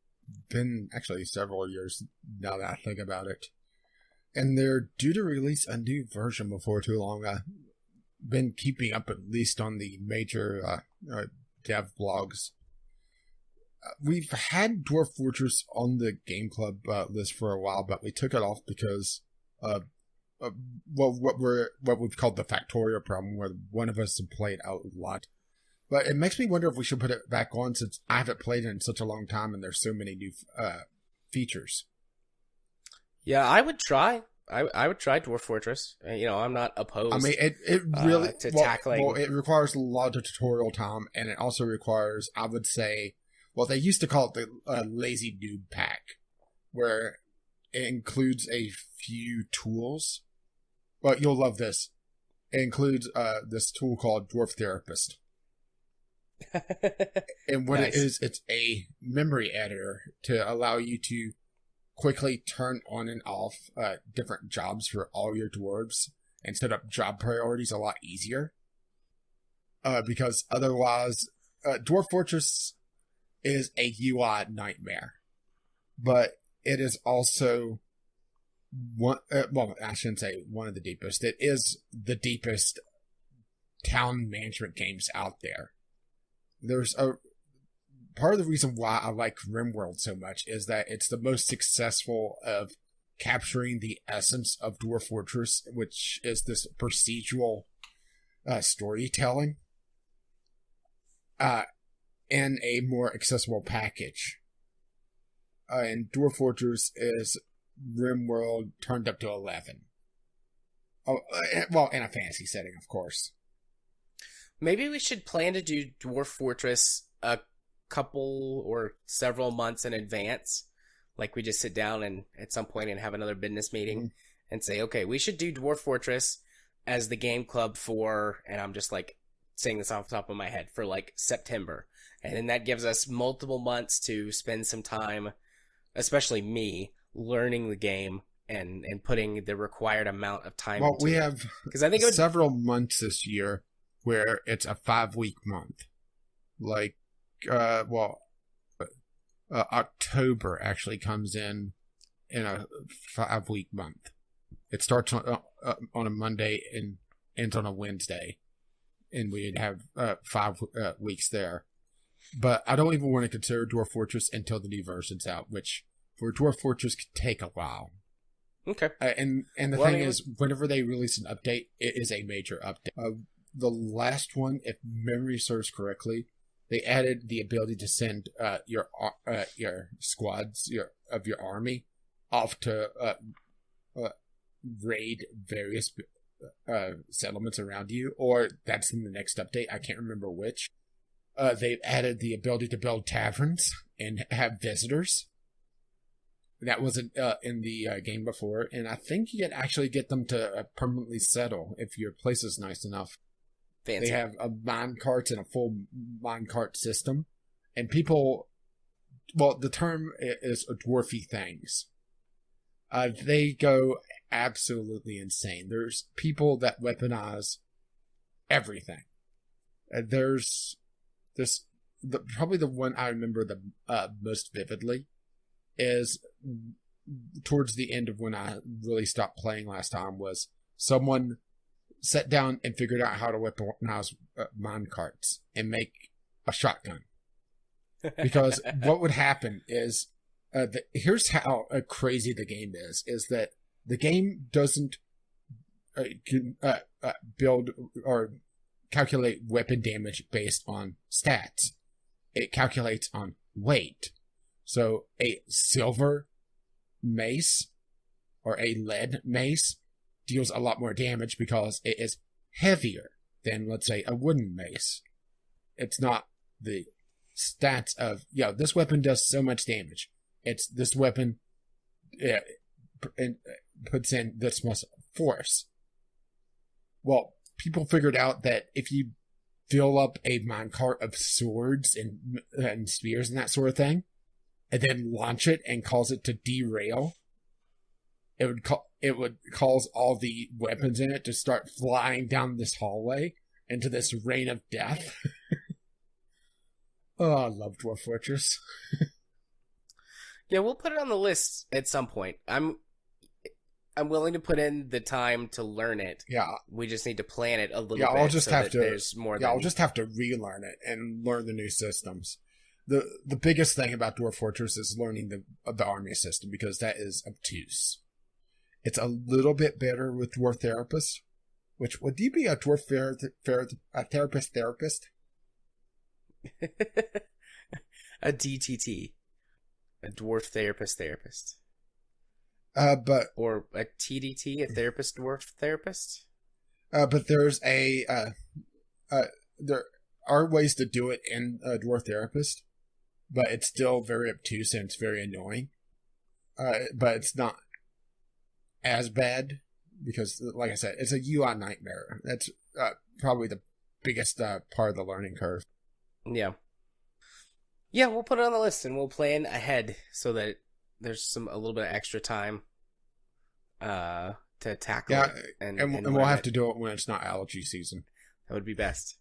been actually several years now that I think about it. And they're due to release a new version before too long. I've been keeping up at least on the major dev blogs. We've had Dwarf Fortress on the Game Club list for a while, but we took it off because what we've called the Factorio problem, where one of us had played out a lot. But it makes me wonder if we should put it back on, since I haven't played it in such a long time and there's so many new features. Yeah, I would try. I would try Dwarf Fortress. I'm not opposed. I mean, it really to tackling. Well, it requires a lot of tutorial time, and it also requires, I would say, well, they used to call it the lazy noob pack, where it includes a few tools. But you'll love this. It includes this tool called Dwarf Therapist. And what Nice. it is, it's a memory editor to allow you to quickly turn on and off different jobs for all your dwarves and set up job priorities a lot easier. Because otherwise, Dwarf Fortress is a UI nightmare. But it is also one, well, I shouldn't say one of the deepest. It is the deepest town management games out there. There's a part of the reason why I like RimWorld so much is that it's the most successful of capturing the essence of Dwarf Fortress, which is this procedural storytelling, in a more accessible package. And Dwarf Fortress is RimWorld turned up to 11. Oh, well, in a fantasy setting, of course. Maybe we should plan to do Dwarf Fortress a couple or several months in advance. Like we just sit down and at some point and have another business meeting and say, okay, we should do Dwarf Fortress as the game club for, and I'm just like saying this off the top of my head, for like September. And then that gives us multiple months to spend some time, especially me, learning the game and putting the required amount of time into we it. have 'Cause I think several months this year where it's a 5-week month. Like, October actually comes in a 5-week month. It starts on a Monday and ends on a Wednesday, and we'd have 5 weeks there. But I don't even want to consider Dwarf Fortress until the new version's out, which for Dwarf Fortress could take a while. Okay. And the thing is, whenever they release an update, it is a major update. The last one, if memory serves correctly, they added the ability to send your squads of your army off to raid various settlements around you, or that's in the next update. I can't remember which. They've added the ability to build taverns and have visitors. That wasn't in the game before, and I think you can actually get them to permanently settle if your place is nice enough. Fancy. They have a minecart and a full minecart system, and people, well, the term is dwarfy things. They go absolutely insane. There's people that weaponize everything. There's this, probably the one I remember the most vividly is towards the end of when I really stopped playing last time, was someone sat down and figured out how to weaponize minecarts and make a shotgun. Because what would happen is, here's how crazy the game is that the game doesn't build or calculate weapon damage based on stats. It calculates on weight. So a silver mace or a lead mace deals a lot more damage because it is heavier than, let's say, a wooden mace. It's not the stats of, this weapon does so much damage. It's this weapon puts in this much force. Well, people figured out that if you fill up a minecart of swords and spears and that sort of thing, and then launch it and cause it to derail, it would cause all the weapons in it to start flying down this hallway into this rain of death. Oh, I love Dwarf Fortress. Yeah, we'll put it on the list at some point. I'm willing to put in the time to learn it. Yeah. We just need to plan it a little bit. I'll just have to. There's more. I'll just have to relearn it and learn the new systems. The biggest thing about Dwarf Fortress is learning the army system, because that is obtuse. It's a little bit better with Dwarf Therapist. Which, would you be a Dwarf therapist? A DTT. A Dwarf Therapist. Or a TDT, a Therapist Dwarf Therapist? But there's there are ways to do it in Dwarf Therapist, but it's still very obtuse and it's very annoying. But it's not as bad because, like I said, it's a UI nightmare. That's probably the biggest part of the learning curve. Yeah. Yeah, we'll put it on the list and we'll plan ahead so that there's a little bit of extra time to tackle it. And we'll have to do it when it's not allergy season. That would be best.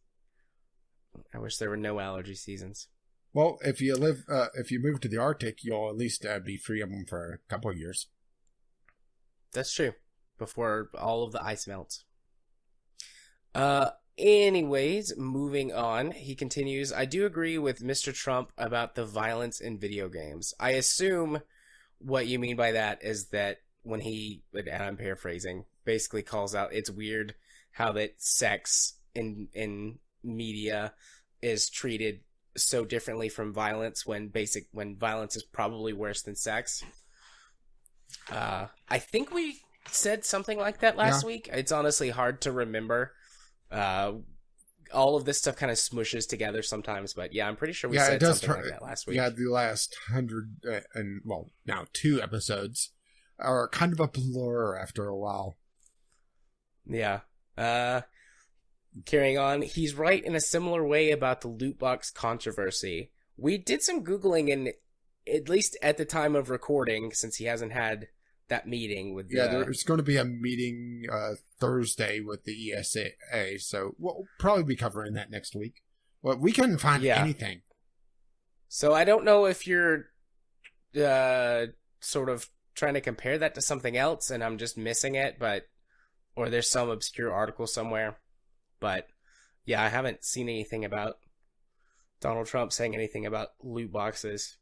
I wish there were no allergy seasons. Well, if you move to the Arctic, you'll at least be free of them for a couple of years. That's true. Before all of the ice melts. Anyways, moving on, he continues, I do agree with Mr. Trump about the violence in video games. I assume what you mean by that is that when he, and I'm paraphrasing, basically calls out it's weird how that sex in media is treated so differently from violence when violence is probably worse than sex. I think we said something like that last week. It's honestly hard to remember. All of this stuff kind of smushes together sometimes, but yeah, I'm pretty sure we said something like that last week. Yeah, the last 100 now 2 episodes are kind of a blur after a while. Yeah. Carrying on, he's right in a similar way about the loot box controversy. We did some Googling, and at least at the time of recording, since he hasn't had that meeting with there's going to be a meeting Thursday with the ESA, so we'll probably be covering that next week. Well, we couldn't find anything. So I don't know if you're sort of trying to compare that to something else and I'm just missing it, or there's some obscure article somewhere. But yeah, I haven't seen anything about Donald Trump saying anything about loot boxes.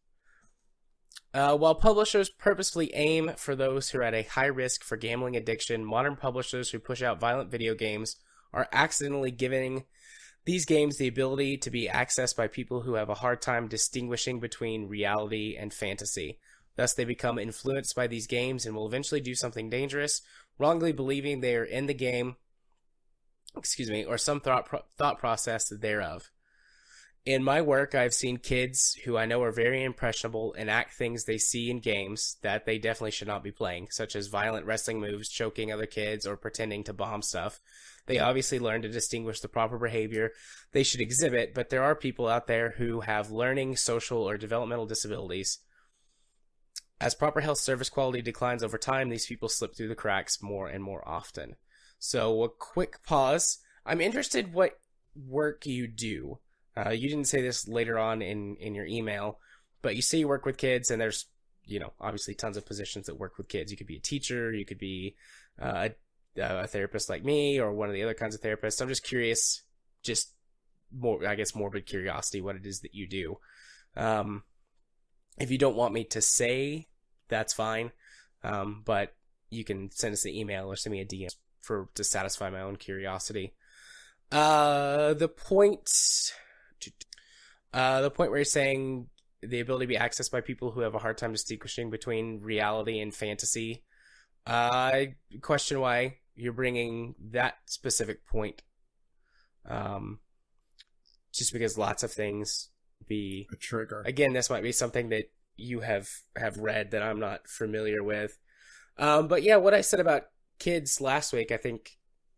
While publishers purposefully aim for those who are at a high risk for gambling addiction, modern publishers who push out violent video games are accidentally giving these games the ability to be accessed by people who have a hard time distinguishing between reality and fantasy. Thus, they become influenced by these games and will eventually do something dangerous, wrongly believing they are in the game, or some thought process thereof. In my work, I've seen kids who I know are very impressionable enact things they see in games that they definitely should not be playing, such as violent wrestling moves, choking other kids, or pretending to bomb stuff. They obviously learn to distinguish the proper behavior they should exhibit, but there are people out there who have learning, social, or developmental disabilities. As proper health service quality declines over time, these people slip through the cracks more and more often. So, a quick pause. I'm interested what work you do. You didn't say this later on in your email, but you say you work with kids, and there's, obviously tons of positions that work with kids. You could be a teacher, you could be a therapist like me, or one of the other kinds of therapists. I'm just curious, just more, I guess, morbid curiosity, what it is that you do. If you don't want me to say, that's fine, but you can send us an email or send me a DM to satisfy my own curiosity. The point, the point where you're saying the ability to be accessed by people who have a hard time distinguishing between reality and fantasy. I question why you're bringing that specific point. Um, just because lots of things be A trigger. again, this might be something that you have read that I'm not familiar with. But yeah, what I said about kids last week, I think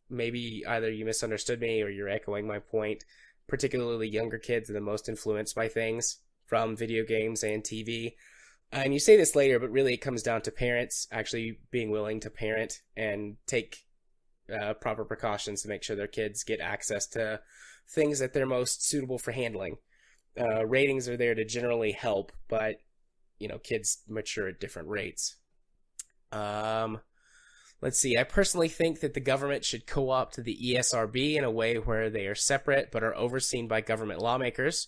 maybe either you misunderstood me or you're echoing my point. Particularly younger kids are the most influenced by things from video games and TV. And you say this later, but really it comes down to parents actually being willing to parent and take proper precautions to make sure their kids get access to things that they're most suitable for handling. Ratings are there to generally help, but kids mature at different rates. Um, let's see. I personally think that the government should co-opt the ESRB in a way where they are separate but are overseen by government lawmakers.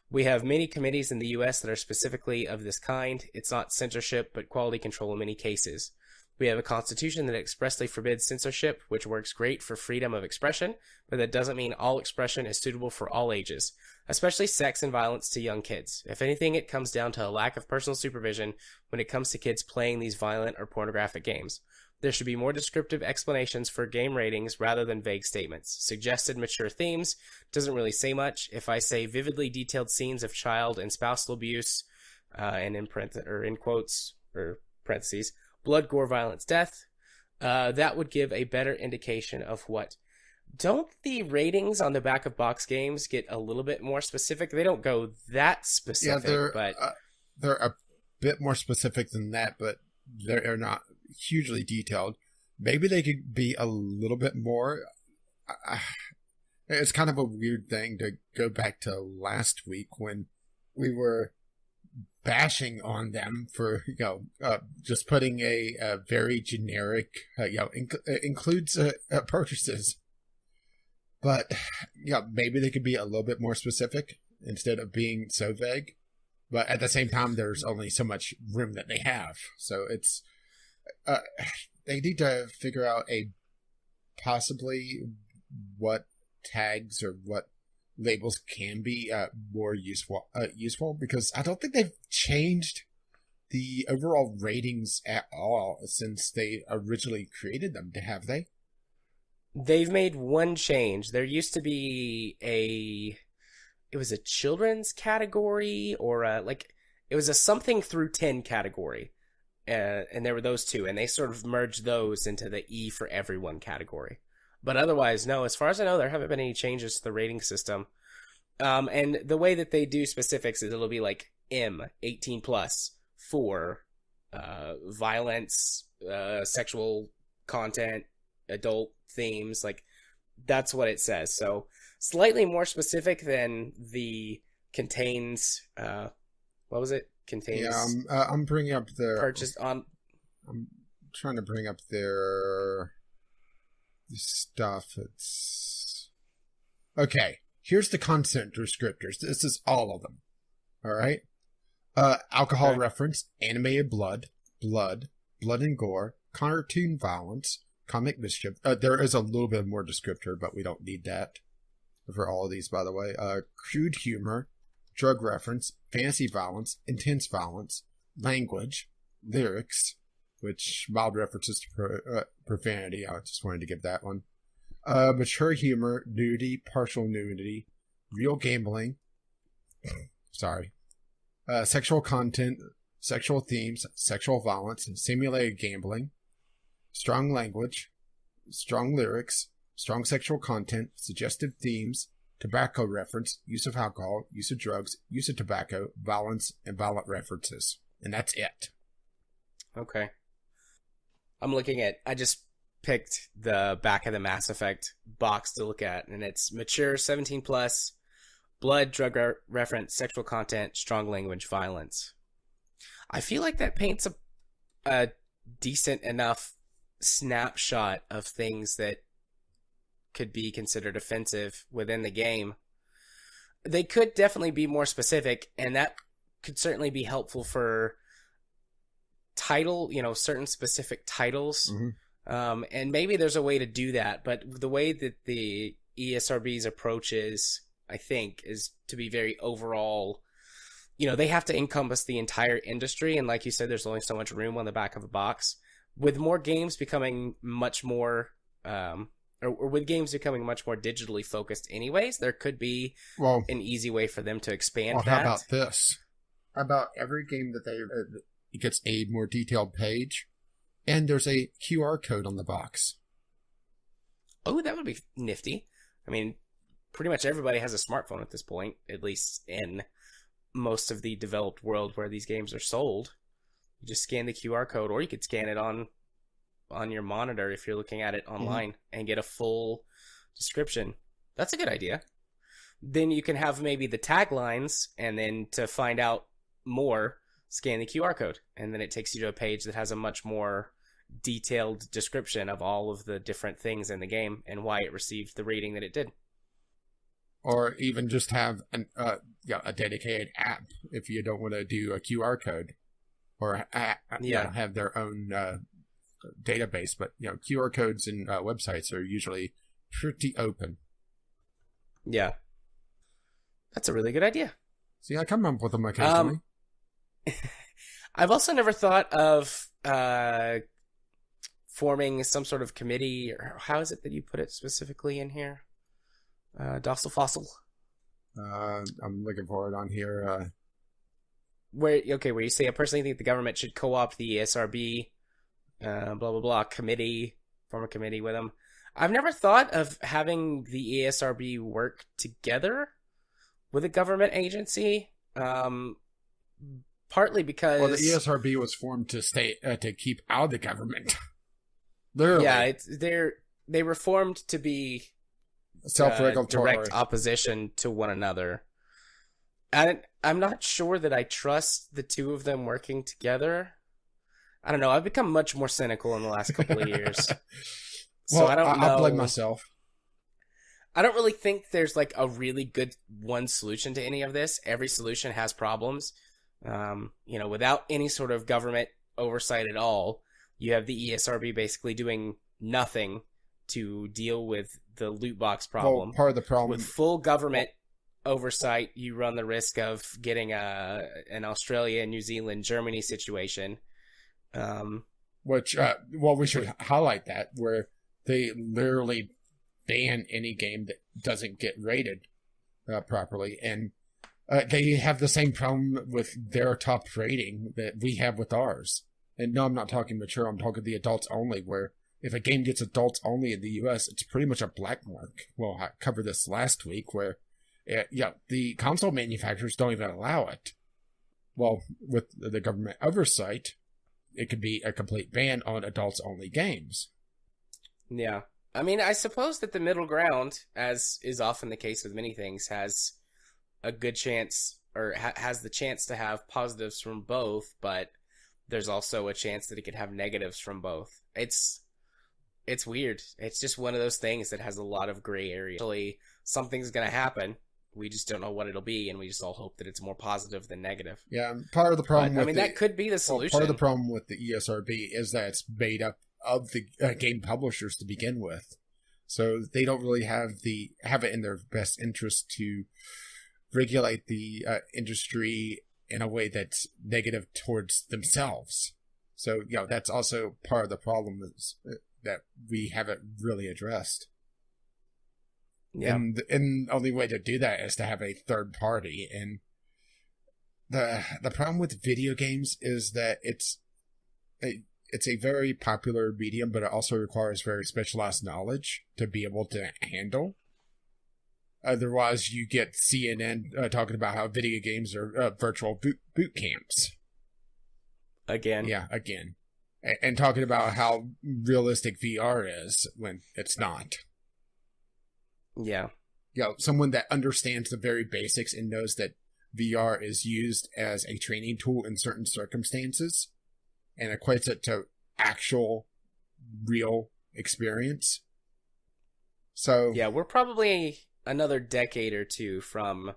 We have many committees in the U.S. that are specifically of this kind. It's not censorship, but quality control in many cases. We have a constitution that expressly forbids censorship, which works great for freedom of expression, but that doesn't mean all expression is suitable for all ages, especially sex and violence to young kids. If anything, it comes down to a lack of personal supervision when it comes to kids playing these violent or pornographic games. There should be more descriptive explanations for game ratings rather than vague statements. Suggested mature themes doesn't really say much. If I say vividly detailed scenes of child and spousal abuse, and in quotes or parentheses, blood, gore, violence, death, that would give a better indication of what. Don't the ratings on the back of box games get a little bit more specific? They don't go that specific, but they're a bit more specific than that, but they're not hugely detailed. Maybe they could be a little bit more. It's kind of a weird thing to go back to last week when we were bashing on them for just putting a very generic includes purchases, but maybe they could be a little bit more specific instead of being so vague. But at the same time, there's only so much room that they have, so it's they need to figure out possibly what tags or what labels can be more useful, because I don't think they've changed the overall ratings at all since they originally created them, have they? They've made one change. There used to be it was a children's category or it was a something through 10 category. And there were those two, and they sort of merged those into the E for everyone category. But otherwise, no, as far as I know, there haven't been any changes to the rating system. And the way that they do specifics is it'll be like M, 18 plus, for violence, sexual content, adult themes. Like, that's what it says. So, slightly more specific than the contains, what was it? Contains. Yeah, I'm bringing up their purchased on. I'm trying to bring up their stuff. It's okay. Here's the content descriptors. This is all of them. All right. Alcohol reference, animated blood and gore, cartoon violence, comic mischief. There is a little bit more descriptor, but we don't need that for all of these, by the way. Crude humor, drug reference, fantasy violence, intense violence, language, lyrics, which mild references to profanity. I just wanted to give that one. Mature humor, nudity, partial nudity, real gambling. Sorry. Sexual content, sexual themes, sexual violence, simulated gambling, strong language, strong lyrics, strong sexual content, suggestive themes, tobacco reference, use of alcohol, use of drugs, use of tobacco, violence, and violent references. And that's it. Okay. I just picked the back of the Mass Effect box to look at, and it's mature 17 plus, blood, drug reference, sexual content, strong language, violence. I feel like that paints a decent enough snapshot of things that could be considered offensive within the game. They could definitely be more specific, and that could certainly be helpful for certain specific titles. Mm-hmm. And maybe there's a way to do that, but the way that the ESRB's approach is, I think, is to be very overall. They have to encompass the entire industry, and like you said, there's only so much room on the back of a box. With more games becoming much more, or with games becoming much more digitally focused anyways, there could be an easy way for them to expand that. How about this? How about every game that it gets a more detailed page, and there's a QR code on the box. Oh, that would be nifty. I mean, pretty much everybody has a smartphone at this point, at least in most of the developed world where these games are sold. You just scan the QR code, or you could scan it on your monitor if you're looking at it online and get a full description. That's a good idea. Then you can have maybe the taglines, and then to find out more, scan the QR code, and then it takes you to a page that has a much more detailed description of all of the different things in the game and why it received the rating that it did. Or even just have a dedicated app if you don't want to do a QR code, or have their own database. But QR codes and websites are usually pretty open. Yeah, that's a really good idea. See, I come up with them occasionally. I've also never thought of forming some sort of committee, or how is it that you put it specifically in here? Docile Fossil. I'm looking for it on here. Where you say, I personally think the government should co-opt the ESRB, blah blah blah committee, form a committee with them. I've never thought of having the ESRB work together with a government agency. Partly because the ESRB was formed to keep out the government. Literally, yeah, they were formed to be self-regulatory, direct opposition to one another. And I'm not sure that I trust the two of them working together. I don't know. I've become much more cynical in the last couple of years. So I don't know. I'll blame myself. I don't really think there's like a really good one solution to any of this. Every solution has problems. Without any sort of government oversight at all, you have the ESRB basically doing nothing to deal with the loot box problem. Well, part of the problem with full government oversight, you run the risk of getting an Australia, New Zealand, Germany situation. Which we should highlight that, where they literally ban any game that doesn't get rated properly, and they have the same problem with their top rating that we have with ours. And no, I'm not talking mature, I'm talking the adults only, where if a game gets adults only in the US, it's pretty much a black mark. Well, I covered this last week, where the console manufacturers don't even allow it. Well, with the government oversight, it could be a complete ban on adults only games. Yeah. I mean, I suppose that the middle ground, as is often the case with many things, has a good chance, or has the chance to have positives from both, but there's also a chance that it could have negatives from both. It's weird. It's just one of those things that has a lot of gray area. Actually, something's going to happen. We just don't know what it'll be, and we just all hope that it's more positive than negative. Yeah, part of the problem that could be the solution. Part of the problem with the ESRB is that it's made up of the game publishers to begin with. So they don't really have it in their best interest to regulate the industry in a way that's negative towards themselves. So, that's also part of the problem that we haven't really addressed. Yeah. And the only way to do that is to have a third party. And the problem with video games is that it's a very popular medium, but it also requires very specialized knowledge to be able to handle. Otherwise, you get CNN talking about how video games are virtual boot camps. Again. Yeah, again. And talking about how realistic VR is when it's not. Yeah. Someone that understands the very basics and knows that VR is used as a training tool in certain circumstances and equates it to actual, real experience. So... yeah, we're probably another decade or two from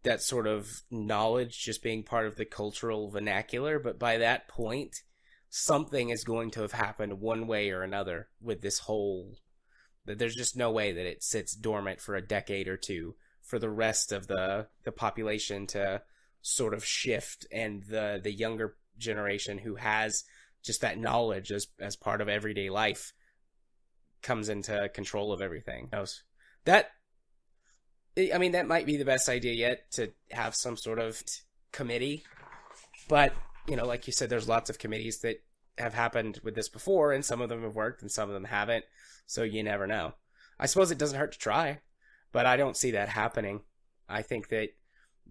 that sort of knowledge just being part of the cultural vernacular, but by that point, something is going to have happened one way or another with this whole That there's just no way that it sits dormant for a decade or two for the rest of the population to sort of shift, and the younger generation who has just that knowledge as part of everyday life comes into control of everything. That, I mean, that might be the best idea yet, to have some sort of committee. But, like you said, there's lots of committees that have happened with this before, and some of them have worked and some of them haven't. So you never know. I suppose it doesn't hurt to try, but I don't see that happening. I think that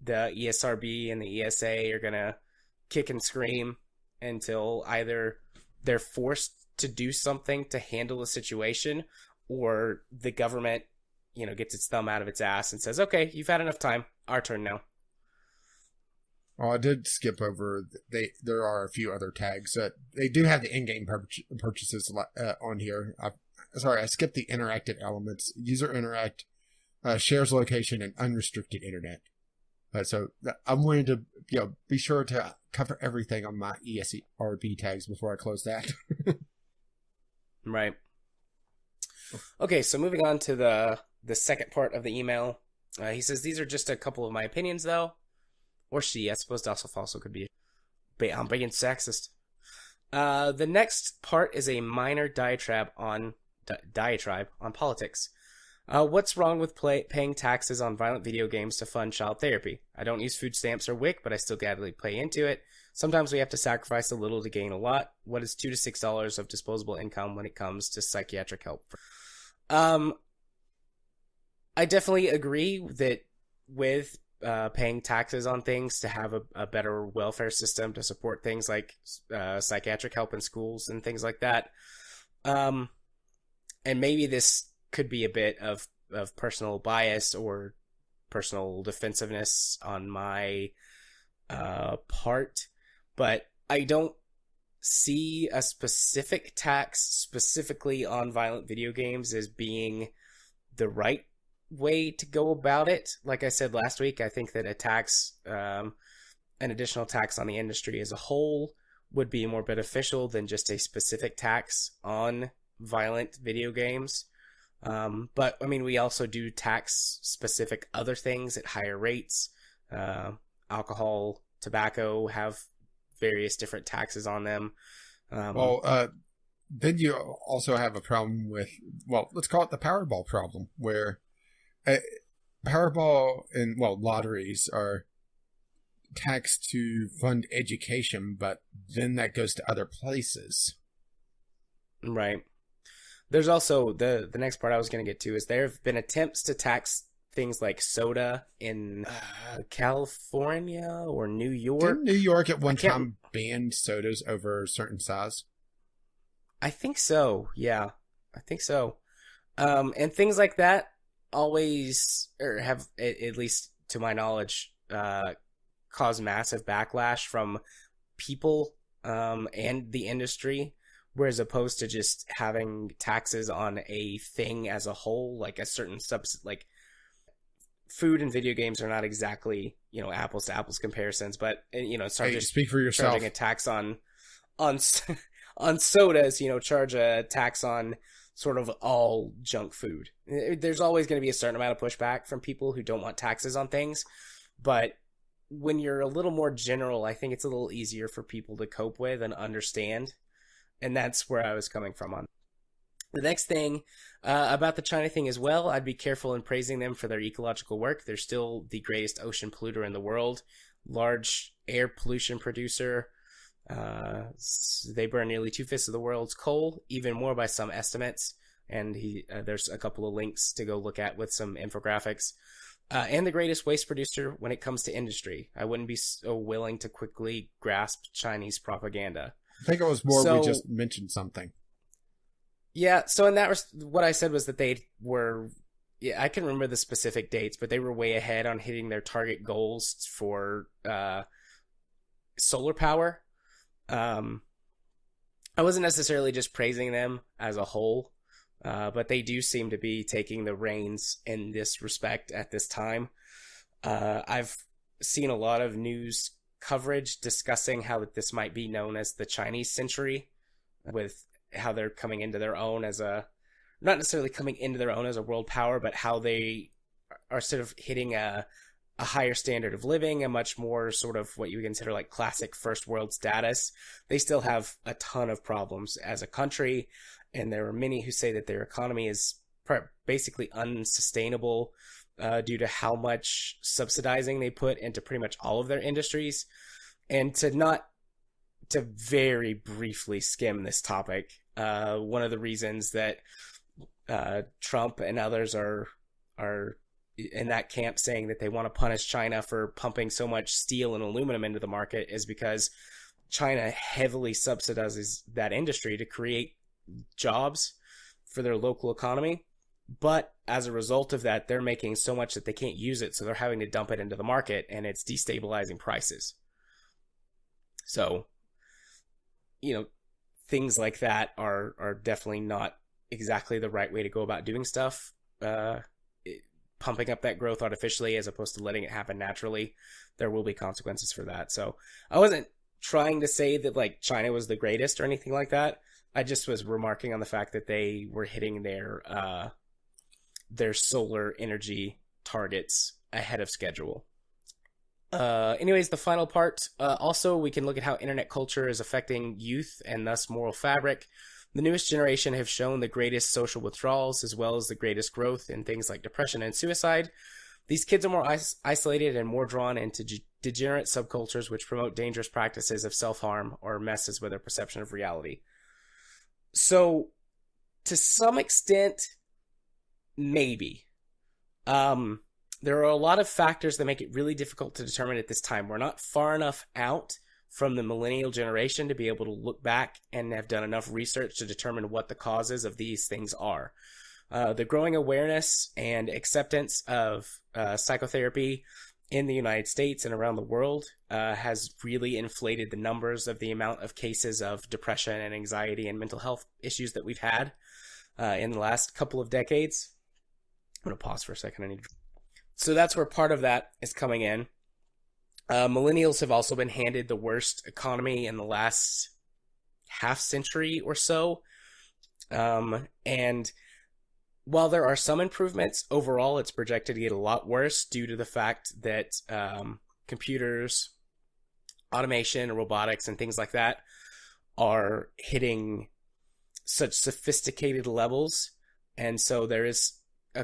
the ESRB and the ESA are going to kick and scream until either they're forced to do something to handle the situation, or the government, gets its thumb out of its ass and says, okay, you've had enough time. Our turn now. Well, I did skip over. There are a few other tags. They do have the in-game purchases on here. I skipped the interactive elements. User interact, shares location, and unrestricted internet. So I'm willing to be sure to cover everything on my ESRB tags before I close that. Right. Okay, so moving on to the second part of the email. He says, these are just a couple of my opinions, though. Or she, I suppose also could be. I'm being sexist. The next part is a minor diatribe on politics. What's wrong with paying taxes on violent video games to fund child therapy? I don't use food stamps or WIC, but I still gladly pay into it. Sometimes we have to sacrifice a little to gain a lot. What is $2 to $6 of disposable income when it comes to psychiatric help? I definitely agree that with paying taxes on things to have a better welfare system to support things like psychiatric help in schools and things like that. And maybe this could be a bit of personal bias or personal defensiveness on my part, but I don't see a specific tax specifically on violent video games as being the right way to go about it. Like I said last week, I think that a tax, an additional tax on the industry as a whole would be more beneficial than just a specific tax on violent video games. But I mean, we also do tax specific other things at higher rates. Alcohol, tobacco have various different taxes on them. Then you also have a problem with, let's call it the Powerball problem, where Powerball and lotteries are taxed to fund education, but then that goes to other places. Right. There's also the next part I was going to get to is there have been attempts to tax things like soda in California or New York. Didn't New York at one time ban sodas over a certain size? I think so. Yeah, I think so. And things like that always, or have, at least to my knowledge, cause massive backlash from people and the industry. Whereas opposed to just having taxes on a thing as a whole, like a certain like food and video games are not exactly, apples to apples comparisons, but start just speak for yourself. Charging a tax on sodas, charge a tax on sort of all junk food. There's always going to be a certain amount of pushback from people who don't want taxes on things, but when you're a little more general, I think it's a little easier for people to cope with and understand. And that's where I was coming from on. The next thing about the China thing as well, I'd be careful in praising them for their ecological work. They're still the greatest ocean polluter in the world, large air pollution producer. They burn nearly 2/5 of the world's coal, even more by some estimates. And there's a couple of links to go look at with some infographics. And the greatest waste producer when it comes to industry. I wouldn't be so willing to quickly grasp Chinese propaganda. I think it was more we just mentioned something. Yeah, so in that what I said was that they were, I can remember the specific dates, but they were way ahead on hitting their target goals for solar power. I wasn't necessarily just praising them as a whole, but they do seem to be taking the reins in this respect at this time. I've seen a lot of news coverage discussing how this might be known as the Chinese century, with how they're coming into their own as a not necessarily coming into their own as a world power, but how they are sort of hitting a higher standard of living, a much more sort of what you would consider like classic first world status. They still have a ton of problems as a country, and there are many who say that their economy is basically unsustainable due to how much subsidizing they put into pretty much all of their industries. And to very briefly skim this topic, one of the reasons that Trump and others are in that camp saying that they want to punish China for pumping so much steel and aluminum into the market is because China heavily subsidizes that industry to create jobs for their local economy. But as a result of that, they're making so much that they can't use it, so they're having to dump it into the market, and it's destabilizing prices. So, things like that are definitely not exactly the right way to go about doing stuff. Pumping up that growth artificially as opposed to letting it happen naturally, there will be consequences for that. So I wasn't trying to say that like China was the greatest or anything like that. I just was remarking on the fact that they were hitting their solar energy targets ahead of schedule. Anyways, the final part. Also, we can look at how internet culture is affecting youth and thus moral fabric. The newest generation have shown the greatest social withdrawals as well as the greatest growth in things like depression and suicide. These kids are more isolated and more drawn into degenerate subcultures which promote dangerous practices of self-harm or messes with their perception of reality. So, to some extent, maybe. There are a lot of factors that make it really difficult to determine at this time. We're not far enough out from the millennial generation to be able to look back and have done enough research to determine what the causes of these things are. The growing awareness and acceptance of psychotherapy in the United States and around the world has really inflated the numbers of the amount of cases of depression and anxiety and mental health issues that we've had in the last couple of decades. I'm going to pause for a second. So that's where part of that is coming in. Millennials have also been handed the worst economy in the last half century or so. And while there are some improvements, overall it's projected to get a lot worse due to the fact that computers, automation, robotics, and things like that are hitting such sophisticated levels. And so there is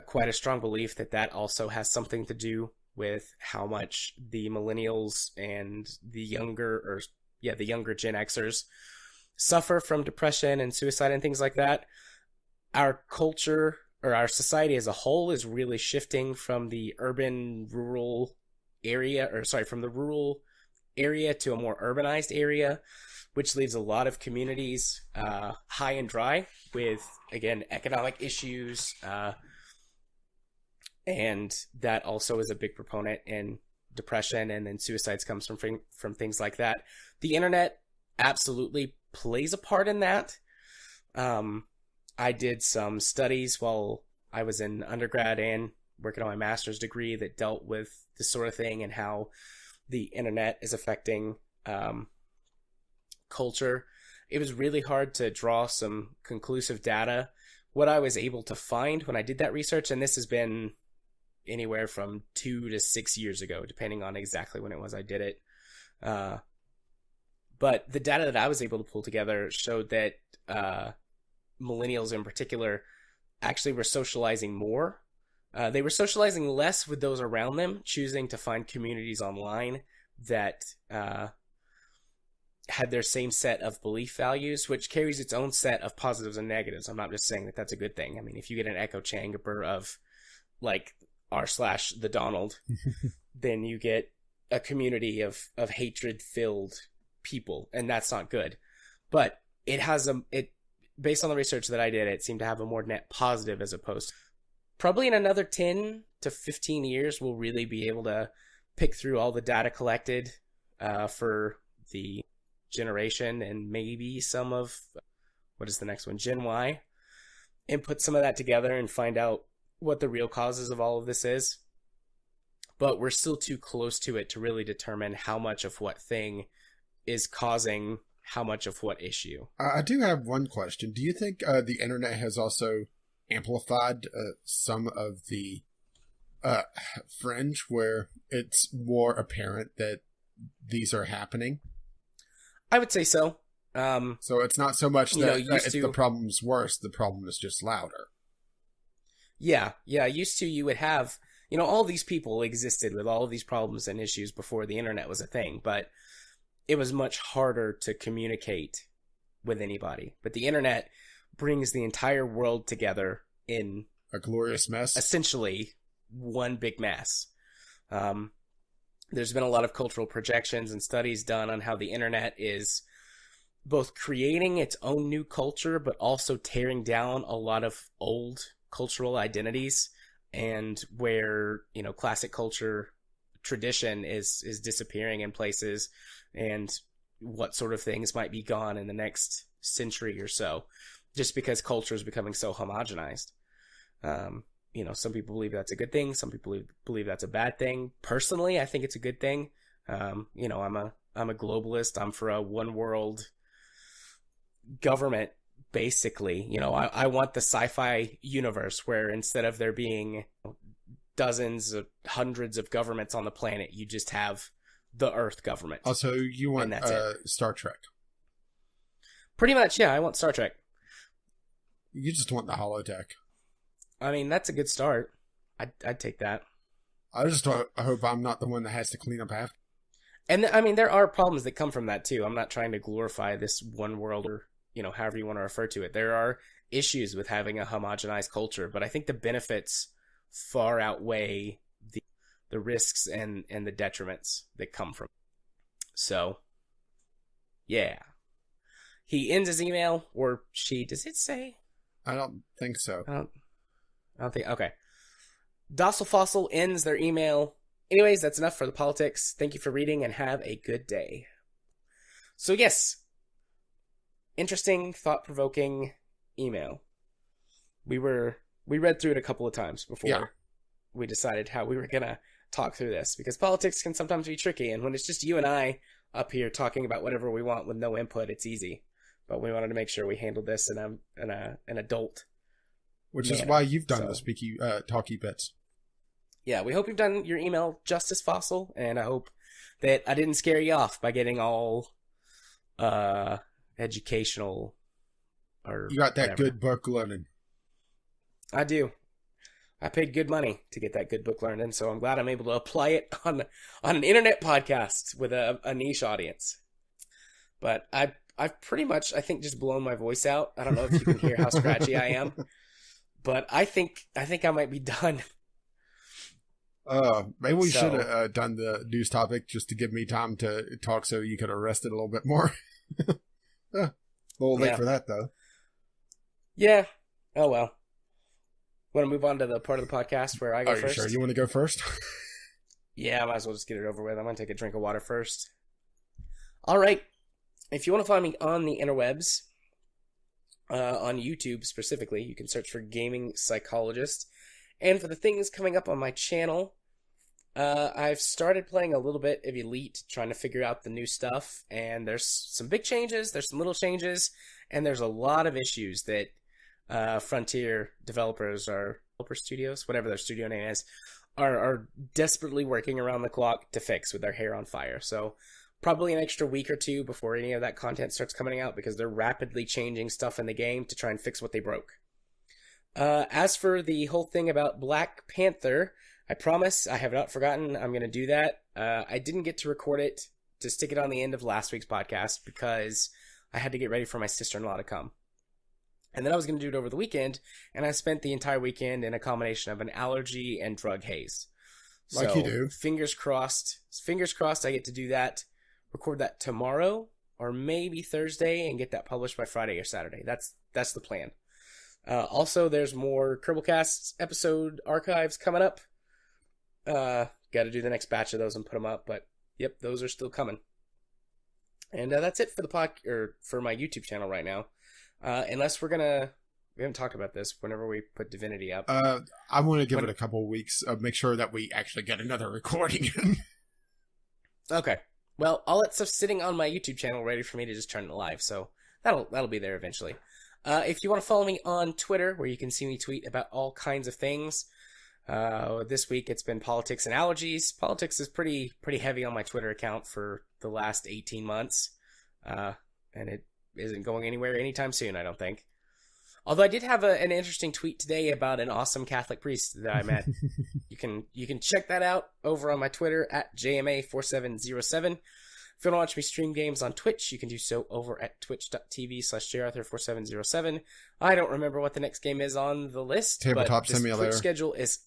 quite a strong belief that that also has something to do with how much the millennials and the younger Gen Xers suffer from depression and suicide and things like that. Our culture or our society as a whole is really shifting from the rural area to a more urbanized area, which leaves a lot of communities high and dry with, again, economic issues, and that also is a big proponent in depression, and then suicides comes from things like that. The internet absolutely plays a part in that. I did some studies while I was in undergrad and working on my master's degree that dealt with this sort of thing and how the internet is affecting culture. It was really hard to draw some conclusive data. What I was able to find when I did that research, and this has been anywhere from 2 to 6 years ago, depending on exactly when it was I did it. But the data that I was able to pull together showed that millennials in particular actually were socializing more. They were socializing less with those around them, choosing to find communities online that had their same set of belief values, which carries its own set of positives and negatives. I'm not just saying that that's a good thing. I mean, if you get an echo chamber of like r/the Donald, then you get a community of hatred-filled people, and that's not good. But it has based on the research that I did, it seemed to have a more net positive as opposed to, probably in another 10 to 15 years, we'll really be able to pick through all the data collected for the generation and maybe some of, what is the next one, Gen Y, and put some of that together and find out what the real causes of all of this is. But we're still too close to it to really determine how much of what thing is causing how much of what issue. I do have one question. Do you think the internet has also amplified some of the fringe where it's more apparent that these are happening. I would say so. So it's not so much that if to, the problem's worse, the problem is just louder. Yeah. Used to, you would have, all these people existed with all of these problems and issues before the internet was a thing, but it was much harder to communicate with anybody. But the internet brings the entire world together in a glorious mess. Essentially, one big mess. There's been a lot of cultural projections and studies done on how the internet is both creating its own new culture, but also tearing down a lot of old cultural identities, and where, classic culture tradition is disappearing in places, and what sort of things might be gone in the next century or so, just because culture is becoming so homogenized. Some people believe that's a good thing. Some people believe that's a bad thing. Personally, I think it's a good thing. I'm a globalist. I'm for a one world government, basically. I want the sci-fi universe where instead of there being dozens of hundreds of governments on the planet, you just have the Earth government. Also, you want Star Trek. Pretty much, yeah. I want Star Trek. You just want the holodeck. I mean, that's a good start. I'd take that. I hope I'm not the one that has to clean up after. And I mean, there are problems that come from that too. I'm not trying to glorify this one world, or however you want to refer to it. There are issues with having a homogenized culture, but I think the benefits far outweigh the risks and the detriments that come from it. So, yeah. He ends his email, or she. Does it say? I don't think so. I don't think. Okay. Docile Fossil ends their email. Anyways, that's enough for the politics. Thank you for reading and have a good day. So, yes. Interesting, thought-provoking email. We read through it a couple of times before we decided how we were going to talk through this, because politics can sometimes be tricky, and when it's just you and I up here talking about whatever we want with no input, it's easy. But we wanted to make sure we handled this in an adult Which is why you've done the talky bits. Yeah, we hope you've done your email justice, Fossil, and I hope that I didn't scare you off by getting all educational or you got that whatever. good book learning. I do. I paid good money to get that good book learning, so I'm glad I'm able to apply it on an internet podcast with a niche audience. But I've pretty much, I think, just blown my voice out. I don't know if you can hear how scratchy I am, but I think I might be done. Maybe we should have done the news topic just to give me time to talk so you could have rested a little bit more. A little late for that, though. Yeah. Oh, well. Want to move on to the part of the podcast where I go first? Sure? You want to go first? Yeah, I might as well just get it over with. I'm going to take a drink of water first. All right. If you want to find me on the interwebs, on YouTube specifically, you can search for Gaming Psychologist. And for the things coming up on my channel, I've started playing a little bit of Elite, trying to figure out the new stuff. And there's some big changes, there's some little changes, and there's a lot of issues that Frontier developers, or Developer Studios, whatever their studio name is, are desperately working around the clock to fix with their hair on fire. So probably an extra week or two before any of that content starts coming out, because they're rapidly changing stuff in the game to try and fix what they broke. As for the whole thing about Black Panther, I promise I have not forgotten. I'm going to do that. I didn't get to record it to stick it on the end of last week's podcast because I had to get ready for my sister-in-law to come. And then I was going to do it over the weekend, and I spent the entire weekend in a combination of an allergy and drug haze. Like you do. Fingers crossed I get to do that, record that tomorrow, or maybe Thursday, and get that published by Friday or Saturday. That's the plan. Also, there's more Kerbalcast episode archives coming up. Got to do the next batch of those and put them up, but yep, those are still coming. And that's it for for my YouTube channel right now. Unless we haven't talked about this whenever we put Divinity up. I want to give it a couple of weeks, make sure that we actually get another recording in. Okay. Well, all that stuff's sitting on my YouTube channel ready for me to just turn it live, so that'll be there eventually. If you want to follow me on Twitter, where you can see me tweet about all kinds of things, this week it's been politics and allergies. Politics is pretty heavy on my Twitter account for the last 18 months, and it isn't going anywhere anytime soon, I don't think. Although I did have an interesting tweet today about an awesome Catholic priest that I met. You can check that out over on my Twitter at JMA4707. If you want to watch me stream games on Twitch, you can do so over at twitch.tv/jarthur4707. I don't remember what the next game is on the list. Tabletop but this Simulator. Twitch schedule is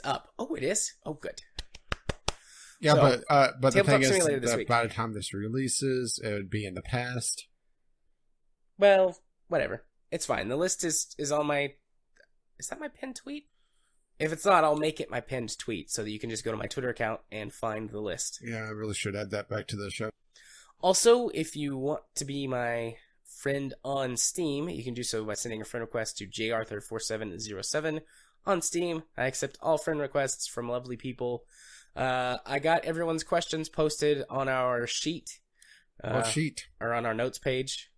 up. Oh, it is? Oh, good. Yeah, So, but the thing is this that week. by the time this releases, it would be in the past. Well, whatever. It's fine. The list is on my... Is that my pinned tweet? If it's not, I'll make it my pinned tweet so that you can just go to my Twitter account and find the list. Yeah, I really should add that back to the show. Also, if you want to be my friend on Steam, you can do so by sending a friend request to jarthur4707 on Steam. I accept all friend requests from lovely people. I got everyone's questions posted on our sheet. What sheet? Or on our notes page.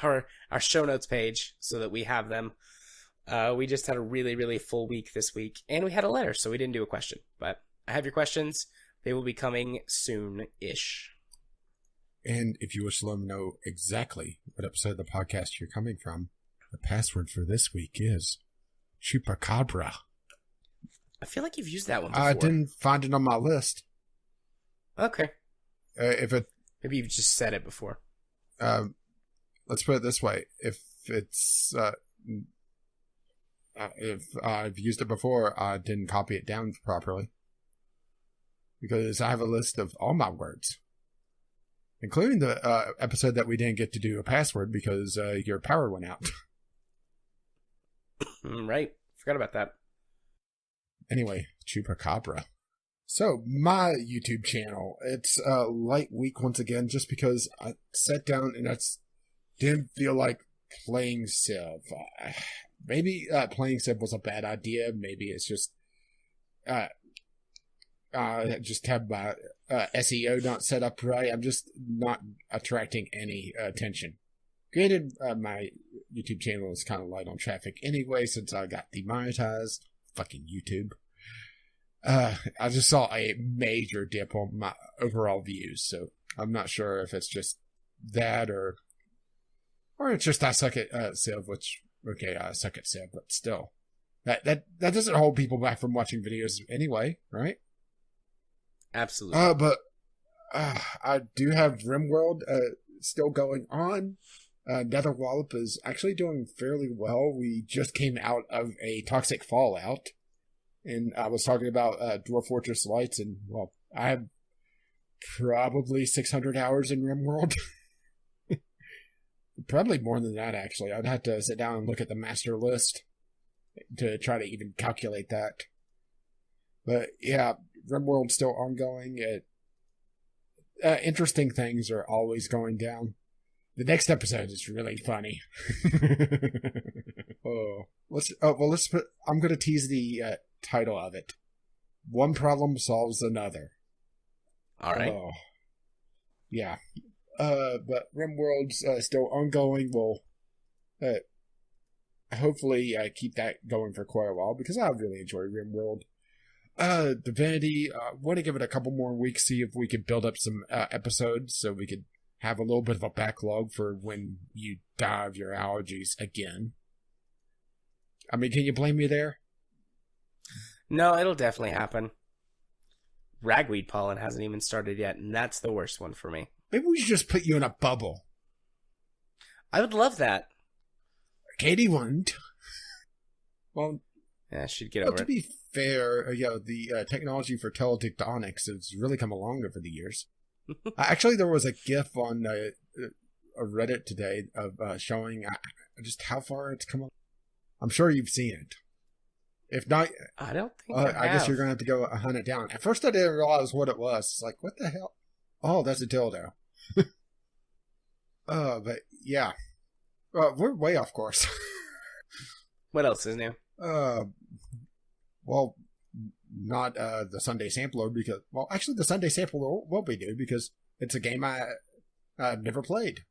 Our show notes page, so that we have them. We just had a really, really full week this week, and we had a letter, so we didn't do a question. But I have your questions. They will be coming soon-ish. And if you wish to let me know exactly what episode of the podcast you're coming from, the password for this week is Chupacabra. I feel like you've used that one before. I didn't find it on my list. Okay. Maybe you've just said it before. Let's put it this way: if I've used it before, I didn't copy it down properly because I have a list of all my words, including the episode that we didn't get to do a password because your power went out. Right. Forgot about that. Anyway, Chupacabra. So, my YouTube channel, it's a light week once again, just because I sat down and I didn't feel like playing Civ. Maybe playing Civ was a bad idea. Maybe it's just have my SEO not set up right. I'm just not attracting any attention. Granted, my YouTube channel is kind of light on traffic anyway, since I got demonetized. Fucking YouTube. I just saw a major dip on my overall views, so I'm not sure if it's just that or it's just I suck at Civ, which, okay, I suck at Civ, but still. That doesn't hold people back from watching videos anyway, right? Absolutely. But I do have RimWorld still going on. Netherwallop is actually doing fairly well. We just came out of a toxic fallout. And I was talking about Dwarf Fortress Lights, and, well, I have probably 600 hours in RimWorld. Probably more than that, actually. I'd have to sit down and look at the master list to try to even calculate that. But, yeah, RimWorld's still ongoing. Interesting things are always going down. The next episode is really funny. I'm going to tease the title of it. One problem solves another. All right. Yeah. But RimWorld's still ongoing. We'll hopefully keep that going for quite a while because I really enjoy RimWorld. Divinity, want to give it a couple more weeks, see if we could build up some episodes so we could have a little bit of a backlog for when you die of your allergies again. I mean, can you blame me there? No, it'll definitely happen. Ragweed pollen hasn't even started yet, and that's the worst one for me. Maybe we should just put you in a bubble. I would love that. Katie wouldn't. Well, yeah, she'd get over to be fair, the technology for teledictonics has really come along over the years. Actually, there was a GIF on a Reddit today of showing just how far it's come. I'm sure you've seen it. If not, I don't think I guess you're gonna have to go hunt it down. At first, I didn't realize what it was. It's like, what the hell? Oh, that's a dildo. But yeah, we're way off course. What else is new? Well, not the Sunday Sampler because, well, actually, the Sunday Sampler will be new because it's a game I've never played.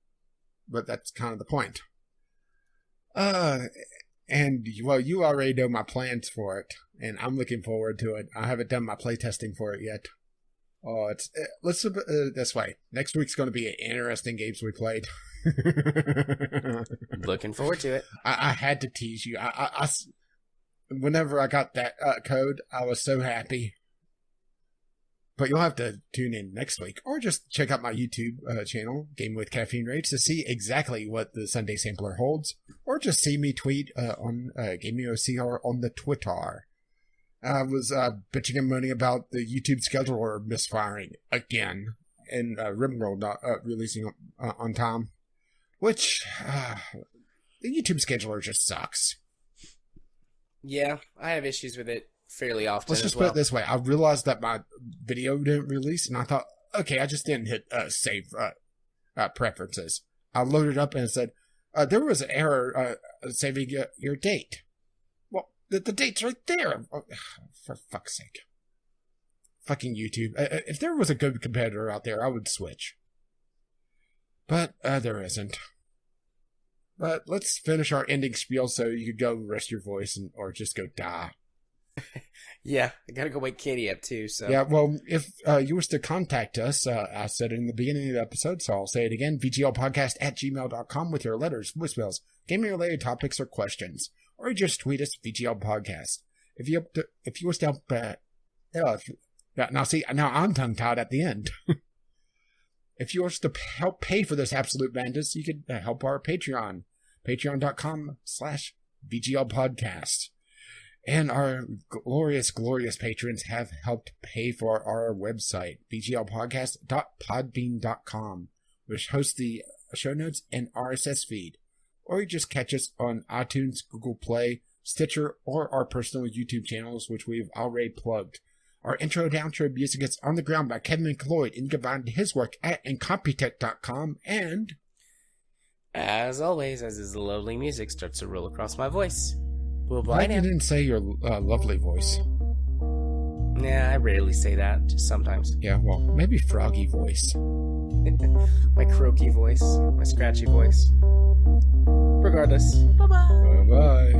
But that's kind of the point. And well, you already know my plans for it, and I'm looking forward to it. I haven't done my playtesting for it yet. Oh, let's this way. Next week's going to be interesting games we played. Looking forward to it. I had to tease you. Whenever I got that code, I was so happy. But you'll have to tune in next week, or just check out my YouTube channel, Game with Caffeine Rage, to see exactly what the Sunday Sampler holds, or just see me tweet on GamingOCR on the Twitter. I was bitching and moaning about the YouTube scheduler misfiring again, and Rimworld not releasing on time, which the YouTube scheduler just sucks. Yeah, I have issues with it fairly often. Let's just put it this way. I realized that my video didn't release, and I thought, okay, I just didn't hit save preferences. I loaded up and it said, there was an error saving your date. Well, the date's right there. Oh, for fuck's sake. Fucking YouTube. If there was a good competitor out there, I would switch. But there isn't. But let's finish our ending spiel so you could go rest your voice or just go die. Yeah, I gotta go wake Katie up too, so. Yeah, well, if you wish to contact us, I said it in the beginning of the episode, so I'll say it again, VGLpodcast@gmail.com with your letters, voicemails, gaming-related topics, or questions. Or just tweet us, VGLpodcast. If you wish to help, now I'm tongue-tied at the end. If you wish to help pay for this absolute madness, you can help our Patreon, patreon.com/VGLpodcast. And our glorious, glorious patrons have helped pay for our website, vglpodcast.podbean.com, which hosts the show notes and RSS feed. Or you just catch us on iTunes, Google Play, Stitcher, or our personal YouTube channels, which we've already plugged. Our intro and outro music is On the Ground by Kevin McLeod, and you can find his work at incompetech.com. And as always, as his lovely music starts to roll across my voice. Well, bye I now. didn't say your lovely voice. Nah, I rarely say that, just sometimes. Yeah, well, maybe froggy voice. My croaky voice, my scratchy voice. Regardless, bye-bye. Bye-bye.